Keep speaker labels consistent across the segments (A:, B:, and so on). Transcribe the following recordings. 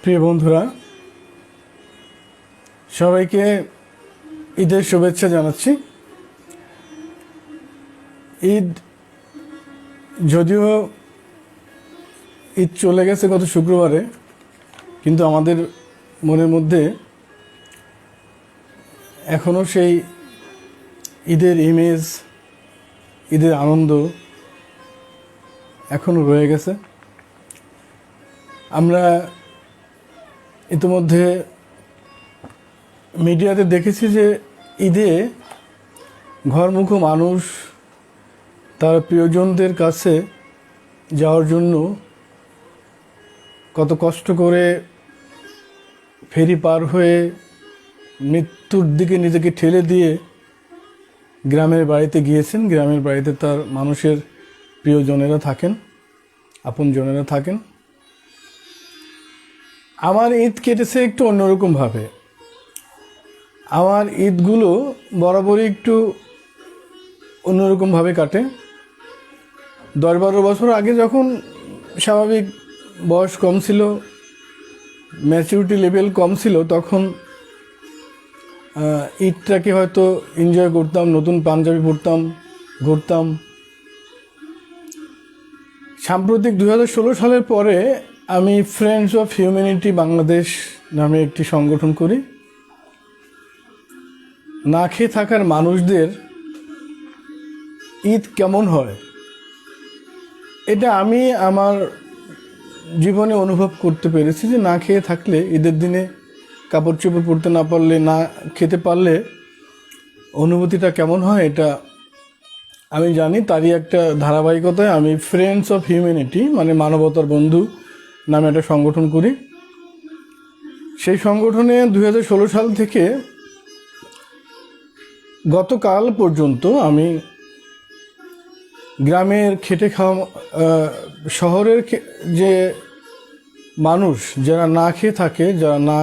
A: প্রিয় বন্ধুরা, সবাইকে ঈদের শুভেচ্ছা জানাচ্ছি। ঈদ যদিও ঈদ চলে গেছে গত শুক্রবারে, কিন্তু আমাদের মনের মধ্যে এখনও সেই ঈদের ইমেজ, ঈদের আনন্দ এখনও রয়ে গেছে। আমরা ইতিমধ্যে মিডিয়াতে দেখেছি যে ঈদে ঘরমুখো মানুষ তার প্রিয়জনদের কাছে যাওয়ার জন্য কত কষ্ট করে ফেরি পার হয়ে মৃত্যুর দিকে নিজেকে ঠেলে দিয়ে গ্রামের বাড়িতে গিয়েছেন। গ্রামের বাড়িতে তার মানুষের প্রিয়জনেরা থাকেন, আপনজনেরা থাকেন। আমার ঈদ কেটেছে একটু অন্যরকমভাবে। আমার ঈদগুলো বরাবরই একটু অন্যরকমভাবে কাটে। 10-12 বছর আগে যখন স্বাভাবিক বয়স কম ছিল, ম্যাচুরিটি লেভেল কম ছিল, তখন ঈদটাকে হয়তো এনজয় করতাম, নতুন পাঞ্জাবি পরতাম, ঘুরতাম। সাম্প্রতিক 2016 সালের পরে আমি ফ্রেন্ডস অফ হিউম্যানিটি বাংলাদেশ নামে একটি সংগঠন করি। না খেয়ে থাকার মানুষদের ঈদ কেমন হয় এটা আমি আমার জীবনে অনুভব করতে পেরেছি, যে না খেয়ে থাকলে, ঈদের দিনে কাপড় চোপড় পরতে না পারলে, না খেতে পারলে অনুভূতিটা কেমন হয় এটা আমি জানি। তারই একটা ধারাবাহিকতায় আমি ফ্রেন্ডস অফ হিউম্যানিটি মানে মানবতার বন্ধু নামে একটা সংগঠন করি। সেই সংগঠনে 2016 সাল থেকে গতকাল পর্যন্ত আমি গ্রামের খেটে খাওয়া, শহরের যে মানুষ যারা না খেয়ে থাকে, যারা না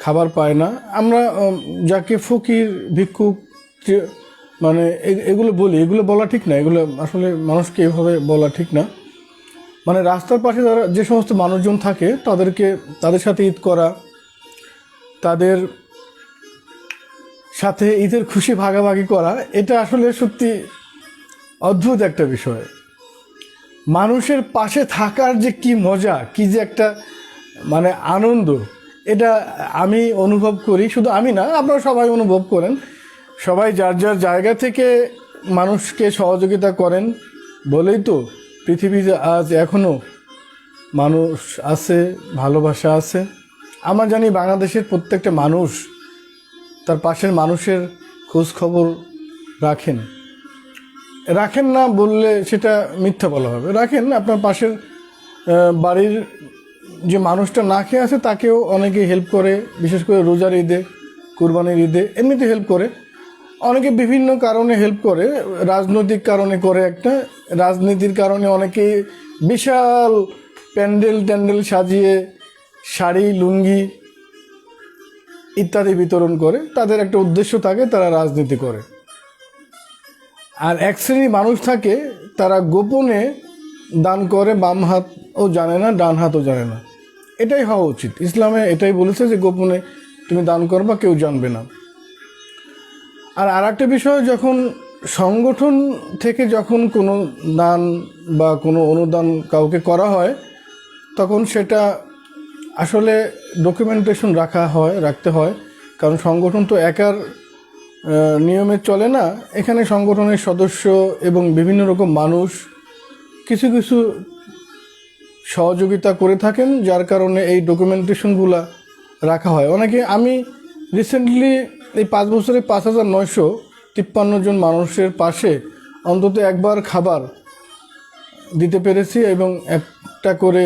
A: খাবার পায় না, আমরা যাকে ফকির, ভিক্ষুক মানে এগুলো বলি, এগুলো বলা ঠিক না। এগুলো আসলে মানুষকে এভাবে বলা ঠিক না। মানে রাস্তার পাশে যারা যে সমস্ত মানুষজন থাকে তাদের সাথে ঈদ করা, তাদের সাথে ঈদের খুশি ভাগাভাগি করা, এটা আসলে সত্যি অদ্ভুত একটা বিষয়। মানুষের পাশে থাকার যে কি মজা, কি যে একটা মানে আনন্দ, এটা আমি অনুভব করি। শুধু আমি না, আপনারা সবাই অনুভব করেন। সবাই যার যার জায়গা থেকে মানুষকে সহযোগিতা করেন বলেই তো পৃথিবীতে আজ এখনও মানুষ আছে, ভালোবাসা আছে। আমরা জানি বাংলাদেশের প্রত্যেকটা মানুষ তার পাশের মানুষের খোঁজ খবর রাখেন না বললে সেটা মিথ্যা বলা হবে। রাখেন, আপনার পাশের বাড়ির যে মানুষটা না খেয়ে আছে তাকেও অনেকে হেল্প করে, বিশেষ করে রোজার ঈদে, কুরবানির ঈদে এমনিতে হেল্প করে। অনেকে বিভিন্ন কারণে হেল্প করে, রাজনৈতিক কারণে করে, একটা রাজনীতির কারণে অনেকে বিশাল প্যান্ডেল সাজিয়ে শাড়ি, লুঙ্গি ইত্যাদি বিতরণ করে। তাদের একটা উদ্দেশ্য থাকে, তারা রাজনীতি করে। আর এক শ্রেণীর মানুষ থাকে, তারা গোপনে দান করে, বাম হাতও জানে না, ডান হাতও জানে না। এটাই হওয়া উচিত। ইসলামে এটাই বলেছে যে গোপনে তুমি দান করবা, কেউ জানবে না। আর একটা বিষয়, যখন সংগঠন থেকে যখন কোনো দান বা কোনো অনুদান কাউকে করা হয়, তখন সেটা আসলে ডকুমেন্টেশন রাখতে হয়। কারণ সংগঠন তো একার নিয়মে চলে না। এখানে সংগঠনের সদস্য এবং বিভিন্ন রকম মানুষ কিছু সহযোগিতা করে থাকেন, যার কারণে এই ডকুমেন্টেশনগুলো রাখা হয়। আমি রিসেন্টলি এই 5 বছরে 5,953 জন মানুষের পাশে অন্তত একবার খাবার দিতে পেরেছি, এবং একটা করে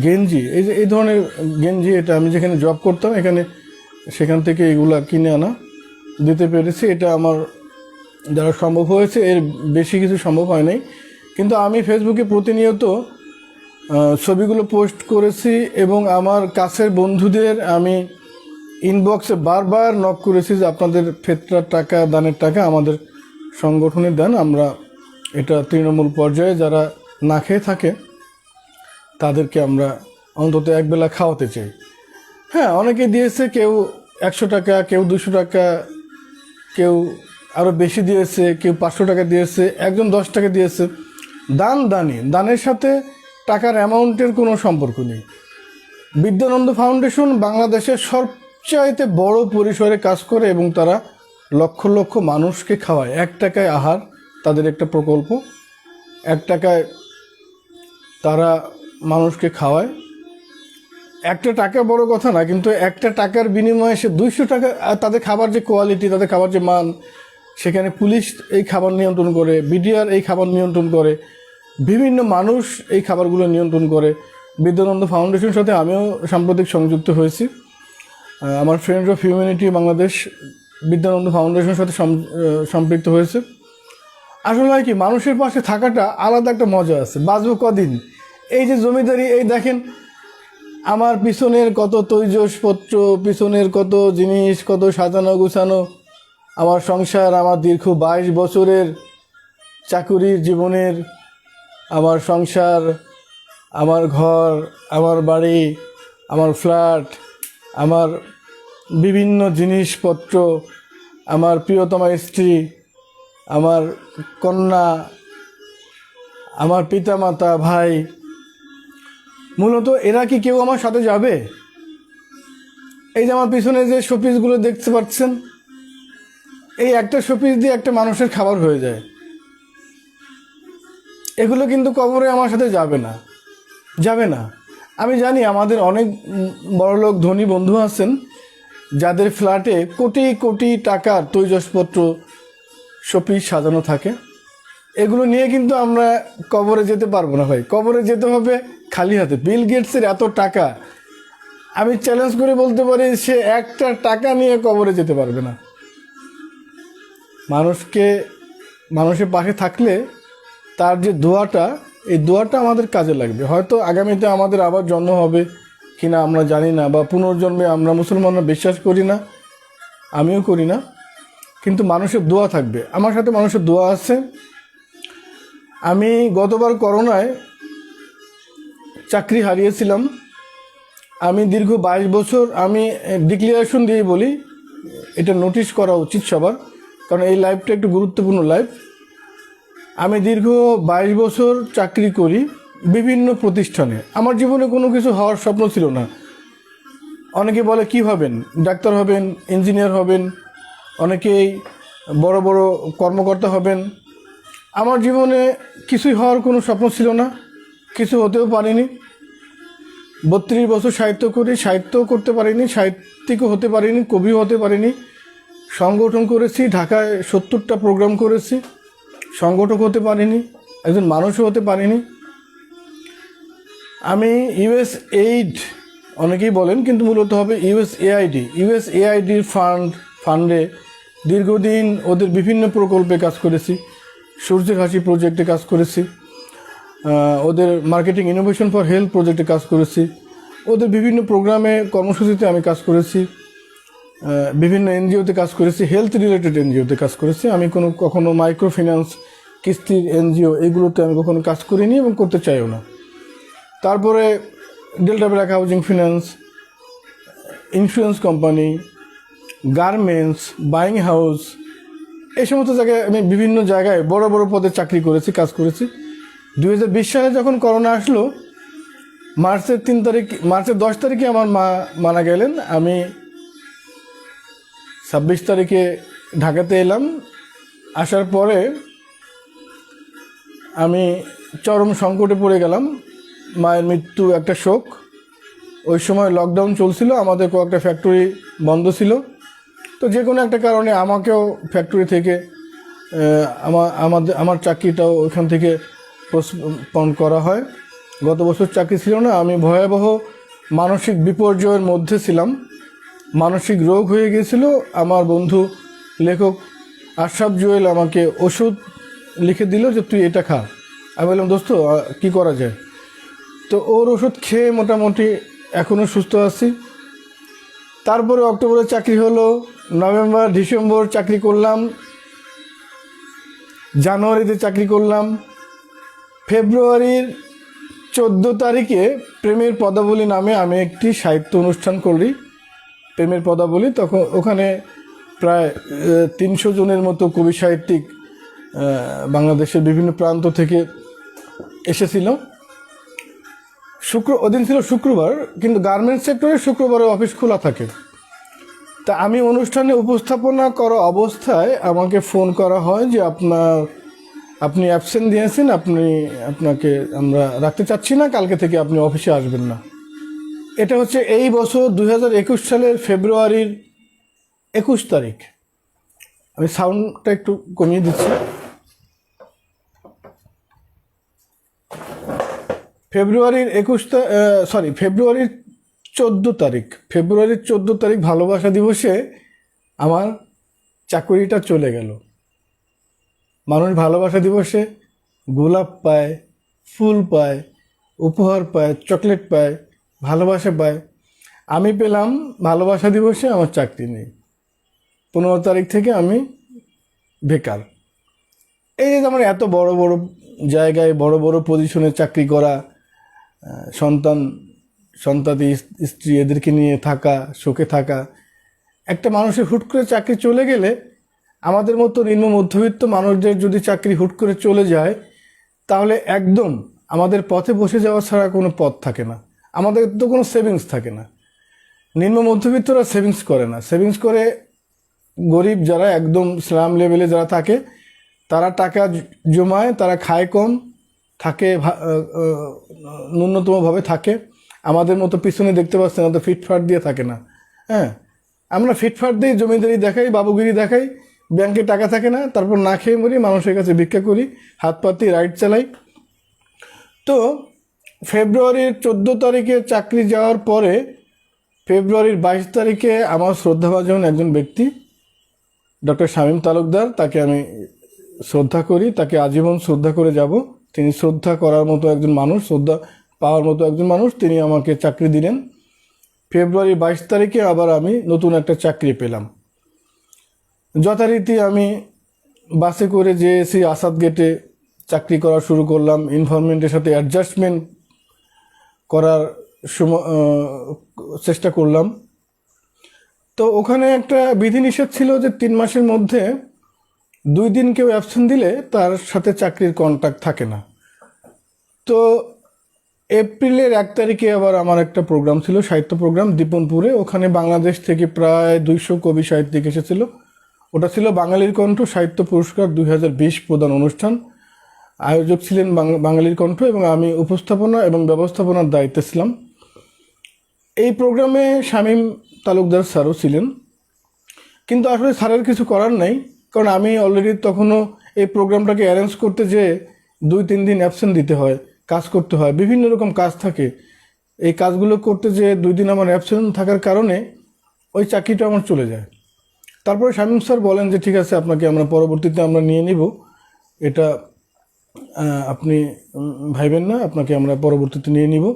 A: গেঞ্জি, এই ধরনের গেঞ্জি, এটা আমি যেখানে জব করতাম সেখান থেকে এগুলা কিনে আনা দিতে পেরেছি। এটা আমার দ্বারা সম্ভব হয়েছে, এর বেশি কিছু সম্ভব হয় নাই। কিন্তু আমি ফেসবুকে প্রতিনিয়ত ছবিগুলো পোস্ট করেছি, এবং আমার কাছের বন্ধুদের আমি ইনবক্সে বারবার নক করেছি যে আপনাদের ফেতরার টাকা, দানের টাকা আমাদের সংগঠনে দেন। আমরা এটা তৃণমূল পর্যায়ে যারা না খেয়ে থাকে তাদেরকে আমরা অন্তত একবেলা খাওয়াতে চাই। হ্যাঁ, অনেকে দিয়েছে, কেউ 100 টাকা, কেউ 200 টাকা, কেউ আরও বেশি দিয়েছে, কেউ 500 টাকা দিয়েছে, একজন 10 টাকা দিয়েছে। দানের সাথে টাকার অ্যামাউন্টের কোনো সম্পর্ক নেই। বিদ্যানন্দ ফাউন্ডেশন বাংলাদেশের সবচাইতে বড় পরিসরে কাজ করে এবং তারা লক্ষ লক্ষ মানুষকে খাওয়ায়। 1 টাকায় আহার তাদের একটা প্রকল্প, 1 টাকায় তারা মানুষকে খাওয়ায়। 1 টাকা বড় কথা না, কিন্তু 1 টাকার বিনিময়ে সে 200 টাকা, তাদের খাবার যে কোয়ালিটি, তাদের খাবার যে মান, সেখানে পুলিশ এই খাবার নিয়ন্ত্রণ করে, বিডিআর এই খাবার নিয়ন্ত্রণ করে, বিভিন্ন মানুষ এই খাবারগুলো নিয়ন্ত্রণ করে। বিদ্যানন্দ ফাউন্ডেশনের সাথে আমিও সাম্প্রতিক সংযুক্ত হয়েছি। আমার friends of humanity Bangladesh Bidyanondo ফাউন্ডেশনের সাথে সম্পৃক্ত হয়েছে। আসলে হয় কি, মানুষের পাশে থাকাটা আলাদা একটা মজা আছে। বাঁচবো কদিন, এই যে জমিদারি, এই দেখেন আমার পিছনের কত তৈজসপত্র, পিছনের কত জিনিস, কত সাজানো গুছানো, আমার সংসার, আমার দীর্ঘ 22 বছরের চাকুরির জীবনের আমার সংসার, আমার ঘর, আমার বাড়ি, আমার ফ্ল্যাট, আমার বিভিন্ন জিনিসপত্র, আমার প্রিয়তমা স্ত্রী, আমার কন্যা, আমার পিতামাতা, ভাই, মূলত এরা কি কেউ আমার সাথে যাবে? এই যে আমার পিছনে যে শোপিসগুলো দেখতে পাচ্ছেন, এই একটা শোপিস দিয়ে একটা মানুষের খাবার হয়ে যায়। এগুলো কিন্তু কবরে আমার সাথে যাবে না। আমি জানি আমাদের অনেক বড়লোক ধনী বন্ধু আছেন যাদের ফ্ল্যাটে কোটি কোটি টাকার তৈজসপত্র, শোপিস সাজানো থাকে। এগুলো নিয়ে কিন্তু আমরা কবরে যেতে পারবো না ভাই। কবরে যেতে হবে খালি হাতে। বিল গেটসের এত টাকা, আমি চ্যালেঞ্জ করে বলতে পারি সে 1 টাকা নিয়ে কবরে যেতে পারবে না। মানুষের পাশে থাকলে তার যে দোয়াটা, এই দোয়াটা আমাদের কাজে লাগবে। হয়তো আগামীতে আমাদের আবার জন্ম হবে কিনা আমরা জানি না, বা পুনর্জন্মে আমরা মুসলমানরা বিশ্বাস করি না, আমিও করি না, কিন্তু মানুষের দোয়া থাকবে। আমার সাথে মানুষের দোয়া আছে। আমি গতবার করোনায় চাকরি হারিয়েছিলাম। আমি দীর্ঘ 22 বছর, আমি ডিক্লারেশন দিয়ে বলি, এটা নোটিশ করা উচিত সবার, কারণ এই লাইফটা একটু গুরুত্বপূর্ণ লাইফ। আমি দীর্ঘ 22 বছর চাকরি করি বিভিন্ন প্রতিষ্ঠানে। আমার জীবনে কোনো কিছু হওয়ার স্বপ্ন ছিল না। অনেকে বলে কি হবেন, ডাক্তার হবেন, ইঞ্জিনিয়ার হবেন, অনেকেই বড় বড় কর্মকর্তা হবেন। আমার জীবনে কিছুই হওয়ার কোনো স্বপ্ন ছিল না, কিছু হতেও পারিনি। 32 বছর সাহিত্য করি, সাহিত্যও করতে পারিনি, সাহিত্যিকও হতে পারিনি, কবিও হতে পারিনি। সংগঠন করেছি, ঢাকায় 70টা প্রোগ্রাম করেছি, সংগঠক হতে পারিনি, একজন মানুষও হতে পারিনি। আমি USAID অনেকেই বলেন, কিন্তু মূলত হবে USAIDর ফান্ডে দীর্ঘদিন ওদের বিভিন্ন প্রকল্পে কাজ করেছি। সূর্যের হাসি প্রজেক্টে কাজ করেছি, ওদের মার্কেটিং ইনোভেশন ফর হেলথ প্রজেক্টে কাজ করেছি, ওদের বিভিন্ন প্রোগ্রামে কর্মসূচিতে আমি কাজ করেছি, বিভিন্ন এনজিওতে কাজ করেছি, হেলথ রিলেটেড এনজিওতে কাজ করেছি। আমি কখনো মাইক্রো ফিন্যান্স, কিস্তির এনজিও, এগুলোতে আমি কখনো কাজ করিনি এবং করতে চাইও না। তারপরে delta black housing finance, insurance company, garments, buying house, এই সমস্ত জায়গায় আমি বিভিন্ন জায়গায় বড় বড় পদে চাকরি করেছি, কাজ করেছি। 2020 সালে যখন করোনা আসলো, মার্চের 10 তারিখে আমার মা মারা গেলেন। আমি 26 তারিখে ঢাকাতে এলাম। আসার পরে আমি চরম সংকটে পড়ে গেলাম। মায়ের মৃত্যু একটা শোক। ওই সময় লকডাউন চলছিল, আমাদের কয়েকটা ফ্যাক্টরি বন্ধ ছিল। তো যে কোনো একটা কারণে আমাকেও ফ্যাক্টরি থেকে আমার চাকরিটাও ওইখান থেকে পোস্টপন করা হয়। গত বছর চাকরি ছিল না। আমি ভয়াবহ মানসিক বিপর্যয়ের মধ্যে ছিলাম, মানসিক রোগ হয়ে গিয়েছিল। আমার বন্ধু লেখক আশরাফ জুয়েল আমাকে ওষুধ লিখে দিল যে তুই এটা খা। আমি বললাম দোস্ত কী করা যায়? তো ওর ওষুধ খেয়ে মোটামুটি এখনও সুস্থ আছি। তারপরে অক্টোবরে চাকরি হলো, নভেম্বর ডিসেম্বর চাকরি করলাম, জানুয়ারিতে চাকরি করলাম, ফেব্রুয়ারির তারিখে প্রেমের পদাবলী নামে আমি একটি সাহিত্য অনুষ্ঠান করি, প্রেমের পদাবলী। তখন ওখানে প্রায় 300 জনের মতো কবি সাহিত্যিক বাংলাদেশের বিভিন্ন প্রান্ত থেকে এসেছিল। ওদিন ছিল শুক্রবার, কিন্তু গার্মেন্টস সেক্টরে শুক্রবারে অফিস খোলা থাকে। তা আমি অনুষ্ঠানে উপস্থাপনা করা অবস্থায় আমাকে ফোন করা হয় যে আপনি অ্যাবসেন্ট দিয়েছেন, আপনাকে আমরা রাখতে চাচ্ছি না, কালকে থেকে আপনি অফিসে আসবেন না। এটা হচ্ছে এই বছর 2021 সালের ফেব্রুয়ারির 21 তারিখ। আমি সাউন্ডটা একটু কমিয়ে দিচ্ছি। ফেব্রুয়ারির 14 তারিখ, ফেব্রুয়ারির 14 তারিখ ভালোবাসা দিবসে আমার চাকরিটা চলে গেল। মানুষ ভালোবাসা দিবসে গোলাপ পায়, ফুল পায়, উপহার পায়, চকলেট পায়, ভালোবাসা পায়। আমি পেলাম ভালোবাসা দিবসে আমার চাকরি নেই। 15 তারিখ থেকে আমি বেকার। এই যে আমার এত বড় বড় জায়গায় বড় বড় পজিশনে চাকরি করা, সন্তান স্ত্রী এদেরকে নিয়ে থাকা, সুখে থাকা, একটা মানুষের হুট করে চাকরি চলে গেলে, আমাদের মতো নিম্ন মধ্যবিত্ত মানুষদের যদি চাকরি হুট করে চলে যায়, তাহলে একদম আমাদের পথে বসে যাওয়া ছাড়া কোনো পথ থাকে না। আমাদের তো কোনো সেভিংস থাকে না। নিম্ন মধ্যবিত্তরা সেভিংস করে না। সেভিংস করে গরিব যারা, একদম স্লাম লেভেলে যারা থাকে, তারা টাকা জমায়, তারা খায় কম, থাকে ন্যূনতমভাবে থাকে। আমাদের মতো পিছনে দেখতে পাচ্ছেন, তো ফিটফাট দিয়ে থাকে না। হ্যাঁ, আমরা ফিটফাট দিয়ে জমিদারি দেখাই, বাবুগিরি দেখাই, ব্যাংকে টাকা থাকে না, তারপর না খেয়ে মরি, মানুষের কাছে ভিক্ষা করি, হাত পাতি রাইড চালাই। তো ফেব্রুয়ারির 14 তারিখে চাকরি যাওয়ার পরে ফেব্রুয়ারির 22 তারিখে আমার শ্রদ্ধাভাজন একজন ব্যক্তি, ডক্টর শামীম তালুকদার, তাকে আমি শ্রদ্ধা করি, তাকে আজীবন শ্রদ্ধা করে যাব। তিনি শ্রদ্ধা করার মতো একজন মানুষ, শ্রদ্ধা পাওয়ার মতো একজন মানুষ। তিনি আমাকে চাকরি দিলেন। ফেব্রুয়ারি 22 তারিখে আবার আমি নতুন একটা চাকরি পেলাম। যথারীতি আমি বাসে করে যেয়েছি, আসাদ গেটে চাকরি করা শুরু করলাম। এনভায়রনমেন্টের সাথে অ্যাডজাস্টমেন্ট করার চেষ্টা করলাম। তো ওখানে একটা বিধিনিষেধ ছিল যে 3 মাসের মধ্যে 2 দিন কেউ অ্যাবসেন্ট দিলে তার সাথে চাকরির কন্ট্রাক্ট থাকে না। তো এপ্রিলের 1 তারিখে আবার আমার একটা প্রোগ্রাম ছিল, সাহিত্য প্রোগ্রাম দীপনপুরে। ওখানে বাংলাদেশ থেকে প্রায় 200 কবি সাহিত্যিক এসেছিল। ওটা ছিল বাঙালির কণ্ঠ সাহিত্য পুরস্কার 2020 প্রদান অনুষ্ঠান। আয়োজক ছিলেন বাঙালির কণ্ঠ, এবং আমি উপস্থাপনা এবং ব্যবস্থাপনার দায়িত্বে ছিলাম। এই প্রোগ্রামে শামীম তালুকদার স্যারও ছিলেন, কিন্তু আসলে স্যারের কিছু করার নাই, কারণ আমি অলরেডি তখনও এই প্রোগ্রামটাকে অ্যারেঞ্জ করতে যে 2-3 দিন অ্যাবসেন্ট দিতে হয়, কাজ করতে হয়, বিভিন্ন রকম কাজ থাকে। এই কাজগুলো করতে যে 2 দিন আমার অ্যাবসেন্ট থাকার কারণে ওই চাকরিটা আমার চলে যায়। তারপরে শামীম স্যার বলেন যে ঠিক আছে, আপনাকে আমরা পরবর্তীতে আমরা নিয়ে নিব, এটা আপনি ভাইবেন না, আপনাকে আমরা পরবর্তীতে নিয়ে নিব।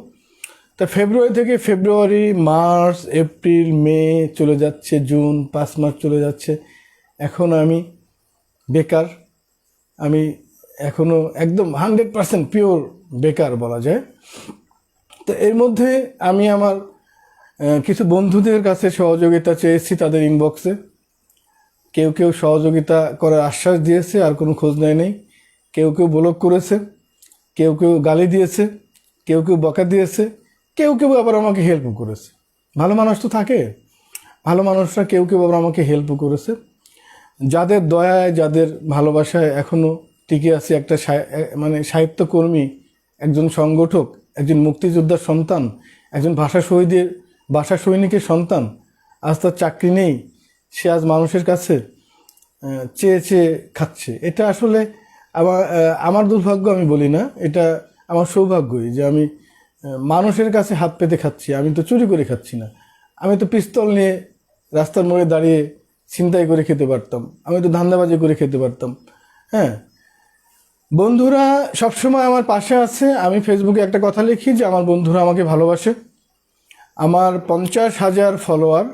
A: তা ফেব্রুয়ারি থেকে ফেব্রুয়ারি, মার্চ, এপ্রিল, মে চলে যাচ্ছে, জুন, 5 মাস চলে যাচ্ছে। এখন আমি বেকার। আমি এখনও একদম 100% পিওর বেকার বলা যায়। তো এর মধ্যে আমি আমার কিছু বন্ধুদের কাছে সহযোগিতা চেয়েছি তাদের ইনবক্সে। কেউ কেউ সহযোগিতা করার আশ্বাস দিয়েছে, আর কোনো খোঁজ নেয়। কেউ কেউ ব্লক করেছে, কেউ কেউ গালি দিয়েছে, কেউ কেউ বকা দিয়েছে, কেউ কেউ আবার আমাকে হেল্পও করেছে। ভালো মানুষ তো থাকে, ভালো মানুষরা কেউ কেউ আবার আমাকে হেল্পও করেছে। যাদের দয়ায়, যাদের ভালোবাসায় এখনও টিকে আছে একটা মানে সাহিত্যকর্মী, একজন সংগঠক, একজন মুক্তিযোদ্ধার সন্তান, একজন ভাষা সৈনিকের সন্তান, আজ তার চাকরি নেই, সে আজ মানুষের কাছে চেয়ে চেয়ে খাচ্ছে। এটা আসলে আমার দুর্ভাগ্য আমি বলি না, এটা আমার সৌভাগ্যই যে আমি মানুষের কাছে হাত পেতে খাচ্ছি। আমি তো চুরি করে খাচ্ছি না, আমি তো পিস্তল নিয়ে রাস্তার মোড়ে দাঁড়িয়ে ছিনতাই করে খেতে পারতাম, আমি তো ধান্দাবাজি করে খেতে পারতাম। হ্যাঁ, বন্ধুরা সবসময় আমার পাশে আছে। আমি ফেসবুকে একটা কথা লিখি যে আমার বন্ধুরা আমাকে ভালোবাসে। আমার 50,000 ফলোয়ার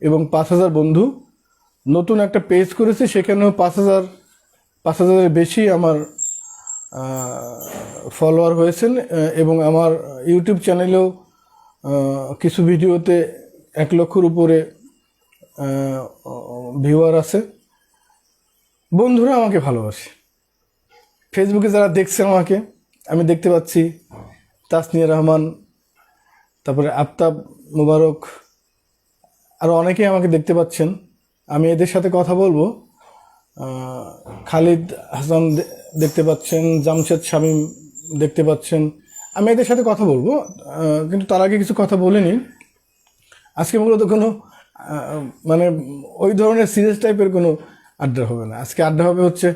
A: এবং 5,000 বন্ধু। নতুন একটা পেজ করেছে, সেখানেও 5,000-এর বেশি আমার ফলোয়ার হয়েছেন, এবং আমার ইউটিউব চ্যানেলেও কিছু ভিডিওতে 1 লক্ষর উপরে ভিউয়ার আছে। বন্ধুরা আমাকে ভালোবাসে। ফেসবুকে যারা দেখছেন আমাকে, আমি দেখতে পাচ্ছি তাসনিয়া রহমান, তারপরে আফতাব মুবারক, আরও অনেকেই আমাকে দেখতে পাচ্ছেন। আমি এদের সাথে কথা বলবো। খালিদ হাসান দেখতে পাচ্ছেন, জামশেদ শামীম দেখতে পাচ্ছেন। আমি এদের সাথে কথা বলবো, কিন্তু তার আগে কিছু কথা বলে নিই। আজকে মূলত কোনো মানে ওই ধরনের সিরিয়াস টাইপের কোনো আড্ডা হবে না। আজকে আড্ডা হবে হচ্ছে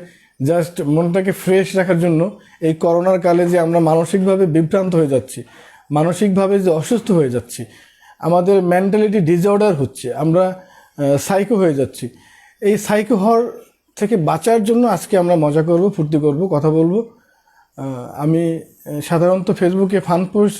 A: জাস্ট মনটাকে ফ্রেশ রাখার জন্য। এই করোনার কালে যে আমরা মানসিকভাবে বিভ্রান্ত হয়ে যাচ্ছি, মানসিকভাবে যে অসুস্থ হয়ে যাচ্ছি, আমাদের মেন্টালিটি ডিসঅর্ডার হচ্ছে, আমরা সাইকো হয়ে যাচ্ছি, এই সাইকো হওয়ার থেকে বাঁচার জন্য আজকে আমরা মজা করব, ফুর্তি করব, কথা বলবো। আমি সাধারণত ফেসবুকে ফান পোস্ট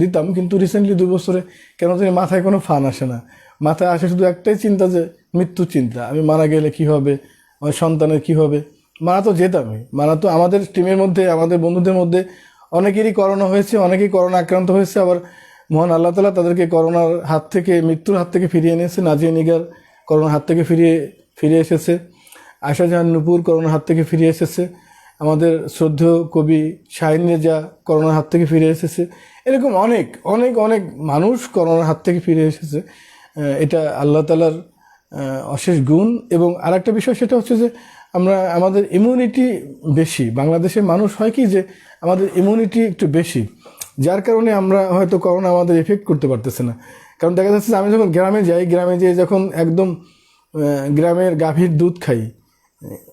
A: দিতাম, কিন্তু রিসেন্টলি 2 বছরে কেন জানি মাথায় কোনো ফান আসে না। মাথায় আসে শুধু একটাই চিন্তা, যে মৃত্যু চিন্তা। আমি মারা গেলে কি হবে, আমার সন্তানের কি হবে। মারা তো যেতামই, মারা তো আমাদের টিমের মধ্যে, আমাদের বন্ধুদের মধ্যে অনেকেরই করোনা হয়েছে, অনেকেই করোনা আক্রান্ত হয়েছে। আবার মহান আল্লাহ তাআলা তাদেরকে করোনার হাত থেকে, মৃত্যুর হাত থেকে ফিরিয়ে এনেছে। নাজিয়া নিগার করোনার হাত থেকে ফিরে এসেছে। আয়শা জাহান নূপুর করোনার হাত থেকে ফিরে এসেছে। আমাদের শ্রদ্ধেয় কবি শাহিন রেজা করোনার হাত থেকে ফিরে এসেছে। এরকম অনেক অনেক অনেক মানুষ করোনার হাত থেকে ফিরে এসেছে। এটা আল্লাহ তাআলার অশেষ গুণ। এবং আরেকটা বিষয় সেটা হচ্ছে যে আমাদের ইমিউনিটি বেশি। বাংলাদেশের মানুষ হয় কি, যে আমাদের ইমিউনিটি একটু বেশি, যার কারণে আমরা হয়তো করোনা আমাদের এফেক্ট করতে পারতেছে না। কারণ দেখা যাচ্ছে যে আমি যখন গ্রামে যাই, গ্রামে যেয়ে যখন একদম গ্রামের গাভীর দুধ খাই,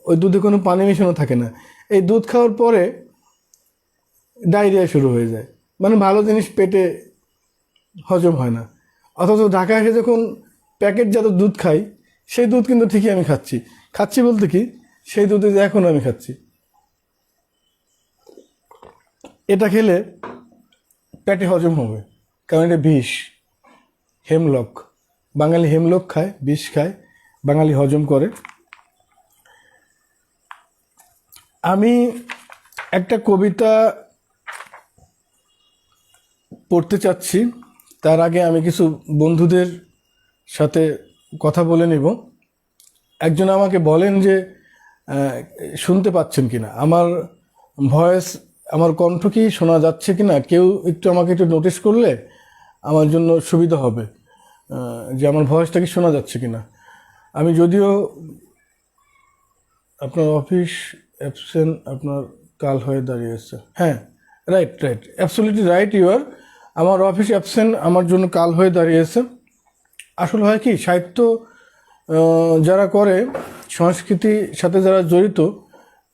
A: ওই দুধে কোনো পানি মেশানো থাকে না, এই দুধ খাওয়ার পরে ডায়রিয়া শুরু হয়ে যায়, মানে ভালো জিনিস পেটে হজম হয় না। অথচ ঢাকা এসে যখন প্যাকেটজাত দুধ খাই, সেই দুধ কিন্তু ঠিকই আমি খাচ্ছি বলতে কি, সেই দুধে যে এখন আমি খাচ্ছি। এটা খেলে পেটে হজম হবে, কারণ এটা বিষ, হেমলক। বাঙালি হেমলক খায়, বিষ খায়, বাঙালি হজম করে। আমি একটা কবিতা পড়তে চাচ্ছি, তার আগে আমি কিছু বন্ধুদের সাথে কথা বলে নেব। একজন আমাকে বলেন যে শুনতে পাচ্ছেন কিনা, আমার ভয়েস, আমার কণ্ঠ কি শোনা যাচ্ছে কিনা। কেউ আমাকে একটু নোটিস করলে আমার জন্য সুবিধা হবে, যে আমার ভয়েসটা কি শোনা যাচ্ছে কিনা। আমি যদিও আপনার অফিস অ্যাবসেন্ট, আপনার কাল হয়ে দাঁড়িয়েছে। হ্যাঁ, right, absolutely right you are. আমার অফিস অ্যাবসেন্ট আমার জন্য কাল হয়ে দাঁড়িয়েছে। আসলে হয় কি, সাহিত্য যারা করে, সংস্কৃতির সাথে যারা জড়িত,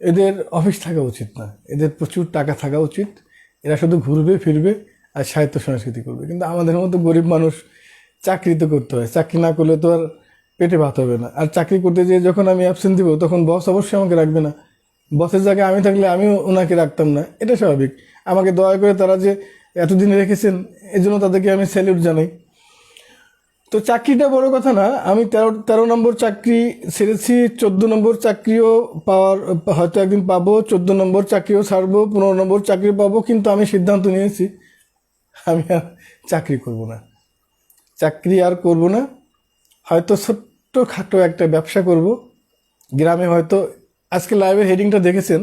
A: এদের অফিস থাকা উচিত না, এদের প্রচুর টাকা থাকা উচিত। এরা শুধু ঘুরবে ফিরবে আর সাহিত্য সংস্কৃতি করবে। কিন্তু আমাদের মতো গরিব মানুষ চাকরি তো করতে হয়, চাকরি না করলে তো আর পেটে ভাত হবে না। আর চাকরি করতে যেয়ে যখন আমি অ্যাবসেন্ট দিব, তখন বস অবশ্যই আমাকে রাখবে না। বসের জায়গায় আমি থাকলে আমিও ওনাকে রাখতাম না, এটা স্বাভাবিক। আমাকে দয়া করে তারা যে এতদিন রেখেছেন, এই জন্য তাদেরকে আমি স্যালিউট জানাই। তো চাকরিটা বড় কথা না। আমি 13 নম্বর চাকরি ছেড়েছি, 14 নম্বর চাকরিও পাওয়ার হয়তো একদিন পাবো, 14 নম্বর চাকরিও ছাড়বো, 15 নম্বর চাকরি পাবো। কিন্তু আমি সিদ্ধান্ত নিয়েছি আমি আর চাকরি করব না, চাকরি আর করব না। হয়তো ছোট্টখাটো একটা ব্যবসা করব গ্রামে। হয়তো আজকে লাইভের হেডিংটা দেখেছেন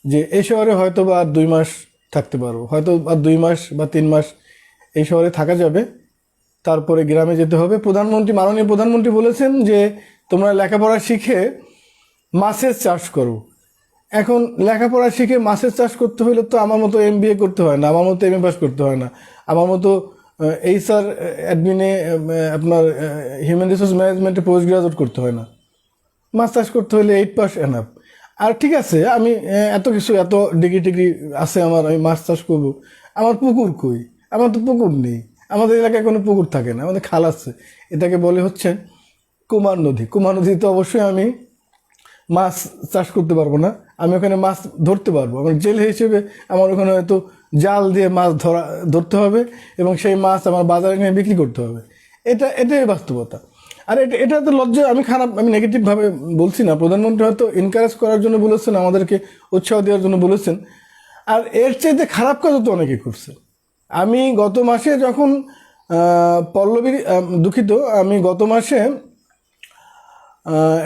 A: যে এই শহরে হয়তো বা আর 2 মাস থাকতে পারবো, হয়তো আর 2 মাস বা 3 মাস এই শহরে থাকা যাবে, তারপরে গ্রামে যেতে হবে। মাননীয় প্রধানমন্ত্রী বলেছেন যে তোমরা লেখাপড়া শিখে মাছের চাষ করো। এখন লেখাপড়া শিখে মাছের চাষ করতে হলে তো আমার মতো MBA করতে হয় না, আমার মতো MA পাস করতে হয় না, আমার মতো HR অ্যাডমিনে, আপনার হিউম্যান রিসোর্স ম্যানেজমেন্টে পোস্ট গ্রাজুয়েট করতে হয় না। মাছ চাষ করতে হলে 8 পাস এনাফ। আর ঠিক আছে, আমি এত ডিগ্রি আছে আমার, আমি মাছ চাষ করবো। আমার পুকুর কই? আমার তো পুকুর নেই, আমাদের এলাকায় কোনো পুকুর থাকে না, আমাদের খাল আছে, এটাকে বলে হচ্ছে কুমার নদী। কুমার নদীতে অবশ্যই আমি মাছ চাষ করতে পারবো না, আমি ওখানে মাছ ধরতে পারবো। আমার জেলে হিসেবে আমার ওখানে হয়তো জাল দিয়ে মাছ ধরতে হবে, এবং সেই মাছ আমার বাজারে নিয়ে বিক্রি করতে হবে। এটাই বাস্তবতা। আর এটা তো লজ্জা, আমি খারাপ, আমি নেগেটিভভাবে বলছি না। প্রধানমন্ত্রী হয়তো এনকারেজ করার জন্য বলেছেন, আমাদেরকে উৎসাহ দেওয়ার জন্য বলেছেন। আর এর চাইতে খারাপ কাজও তো অনেকে করছে। আমি গত মাসে যখন পল্লবীর দুঃখিত, আমি গত মাসে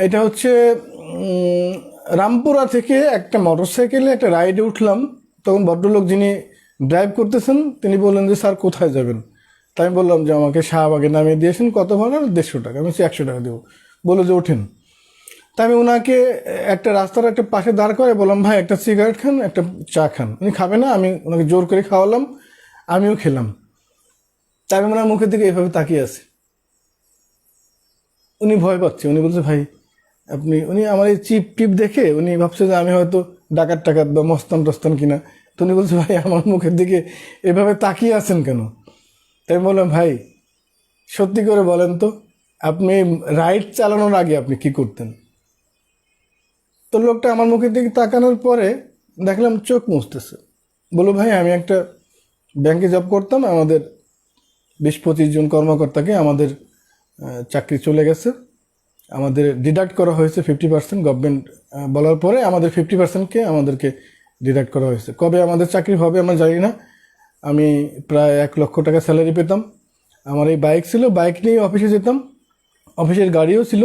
A: এটা হচ্ছে রামপুরা থেকে একটা মোটরসাইকেলে একটা রাইডে উঠলাম। তখন ভদ্রলোক যিনি ড্রাইভ করতেছেন তিনি বললেন যে স্যার কোথায় যাবেন। তাই আমি বললাম যে আমাকে শাহবাগে নামিয়ে দিয়েছেন, কত ভাড়া? 150 টাকা। আমি 100 টাকা দেবো। বলে যে ওঠেন। তাই আমি ওনাকে একটা রাস্তার একটা পাশে দাঁড় করে বললাম, ভাই একটা সিগারেট খান, একটা চা খান। উনি খাবে না, আমি ওনাকে জোর করে খাওয়ালাম, আমিও খেলাম। তাই আমি ওনার মুখের দিকে এভাবে তাকিয়ে আছি। উনি ভয় পাচ্ছে। উনি বলছে ভাই আপনি, উনি আমার এই চিপ টিপ দেখে উনি ভাবছে যে আমি হয়তো ডাকাত টাকাত বা মস্তান টস্তান কিনা। তো উনি বলছে ভাই আমার মুখের দিকে এভাবে তাকিয়ে আছেন কেন? তাই আমি বললাম ভাই সত্যি করে বলেন তো, আপনি রাইড চালানোর আগে আপনি কি করতেন? তো লোকটা আমার মুখের দিকে তাকানোর পরে দেখলাম চোখ মুছতেছে। বলো ভাই আমি একটা ব্যাংকে জব করতাম, আমাদের 20-25 জন কর্মকর্তাকে আমাদের চাকরি চলে গেছে, আমাদের ডিডাক্ট করা হয়েছে 50%। গভর্নমেন্ট বলার পরে আমাদের 50%কে আমাদেরকে ডিডাক্ট করা হয়েছে। কবে আমাদের চাকরি হবে আমরা জানি না। আমি প্রায় 1 লক্ষ টাকা স্যালারি পেতাম। আমার এই বাইক ছিল, বাইক নিয়ে অফিসে যেতাম, অফিসের গাড়িও ছিল।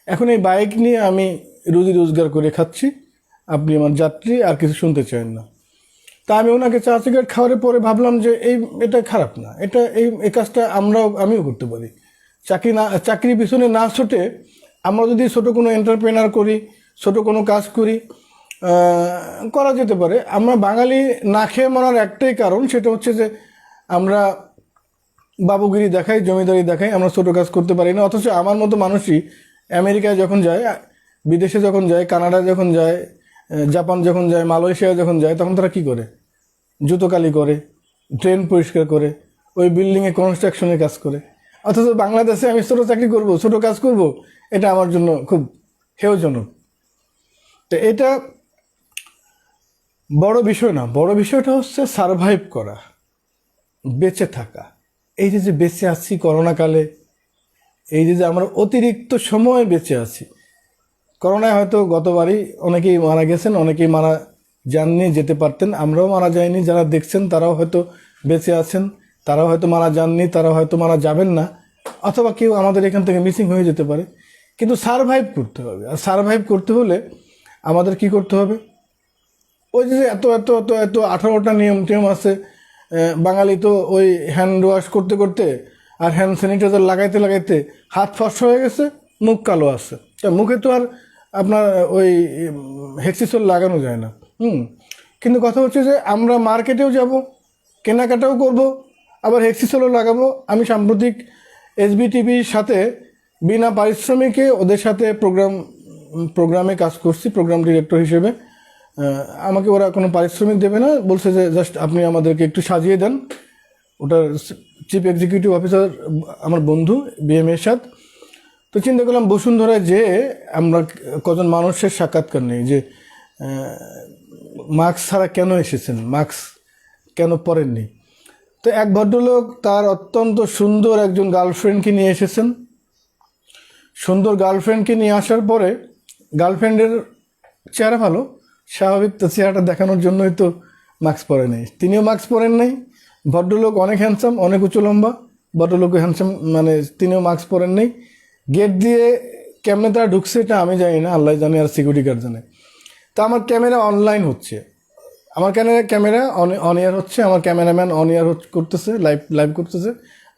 A: এখন এই বাইক নিয়ে আমি রুজি রোজগার করে খাচ্ছি, আপনি আমার যাত্রী, আর কিছু শুনতে চান না। তা আমি ওনাকে চা সিগারেট খাওয়ার পরে ভাবলাম যে এটা খারাপ না, এই কাজটা আমিও করতে পারি। চাকরি পিছনে না ছুটে আমরা যদি ছোট কোনো এন্টারপ্রেনার করি, ছোট কোনো কাজ করি, করা যেতে পারে। আমরা বাঙালি না খেয়ে মরার একটাই কারণ, সেটা হচ্ছে যে আমরা বাবুগিরি দেখাই, জমিদারি দেখাই, আমরা ছোট কাজ করতে পারি না। অথচ আমার মতো মানুষই আমেরিকায় যখন যায়, বিদেশে যখন যায়, কানাডা যখন যায়, জাপান যখন যায়, মালয়েশিয়া যখন যায়, তখন তারা কী করে? জুতো কালি করে, ড্রেন পরিষ্কার করে, ওই বিল্ডিংয়ে কনস্ট্রাকশনের কাজ করে। অথচ বাংলাদেশে আমি ছোটো চাকরি করব, ছোটো কাজ করব, এটা আমার জন্য খুব হেয়জনক। তো এটা বড় বিষয় না, বড় বিষয়টা হচ্ছে সারভাইভ করা, বেঁচে থাকা। এই যে বেঁচে আছি করোনাকালে, এই যে আমরা অতিরিক্ত সময় বেঁচে আছি। করোনায় হয়তো গতবারই অনেকেই মারা গেছেন, অনেকেই মারা যাননি, যেতে পারতেন, আমরাও মারা যাইনি। যারা দেখছেন তারাও হয়তো বেঁচে আছেন, তারাও হয়তো মারা যাননি, তারাও হয়তো মারা যাবেন না, অথবা কেউ আমাদের এখান থেকে মিসিং হয়ে যেতে পারে। কিন্তু সারভাইভ করতে হবে। আর সারভাইভ করতে হলে আমাদের কি করতে হবে? ওই যে এত এত এত এত 18টা নিয়ম আছে। বাঙালি তো ওই হ্যান্ড ওয়াশ করতে করতে আর হ্যান্ড স্যানিটাইজার লাগাইতে লাগাইতে হাত ফর্সা হয়ে গেছে, মুখ কালো আছে। তা মুখে তো আর আপনার ওই হেক্সিসোল লাগানো যায় না। কিন্তু কথা হচ্ছে যে আমরা মার্কেটেও যাব, কেনাকাটাও করব, আবার হেক্সিসোলও লাগাবো। আমি সাম্প্রতিক SBTVর সাথে বিনা পারিশ্রমিকে ওদের সাথে প্রোগ্রামে কাজ করছি, প্রোগ্রাম ডিরেক্টর হিসেবে। আমাকে ওরা কোনো পারিশ্রমিক দেবে না, বলছে যে জাস্ট আপনি আমাদেরকে একটু সাজিয়ে দেন। ওটার চিফ এক্সিকিউটিভ অফিসার আমার বন্ধু BM এরশাদ। তো চিন্তা করলাম বসুন্ধরায় যে আমরা কজন মানুষের সাক্ষাৎকার নেই যে মাস্ক ছাড়া কেন এসেছেন, মাস্ক কেন পরেননি। তো এক ভদ্রলোক তার অত্যন্ত সুন্দর একজন গার্লফ্রেন্ডকে নিয়ে এসেছেন। সুন্দর গার্লফ্রেন্ডকে নিয়ে আসার পরে গার্লফ্রেন্ডের চেহারা ভালো, স্বাভাবিক, তো চেহারাটা দেখানোর জন্যই তো মাস্ক পরে নেই। তিনিও মাস্ক পরেন নাই। ভদ্রলোক অনেক হ্যান্ডসাম, অনেক উঁচু লম্বা, ভদ্রলোকও হ্যান্ডসাম, মানে তিনিও মাস্ক পরেন নাই। গেট দিয়ে কেমনে তারা ঢুকছে এটা আমি জানি না, আল্লাহ জানে, আর সিকিউরিটি গার্ড জানে। তা আমার ক্যামেরা অনলাইন হচ্ছে, আমার ক্যামেরা অন এয়ার হচ্ছে, আমার ক্যামেরাম্যান অন এয়ার করতেছে, লাইভ করতেছে,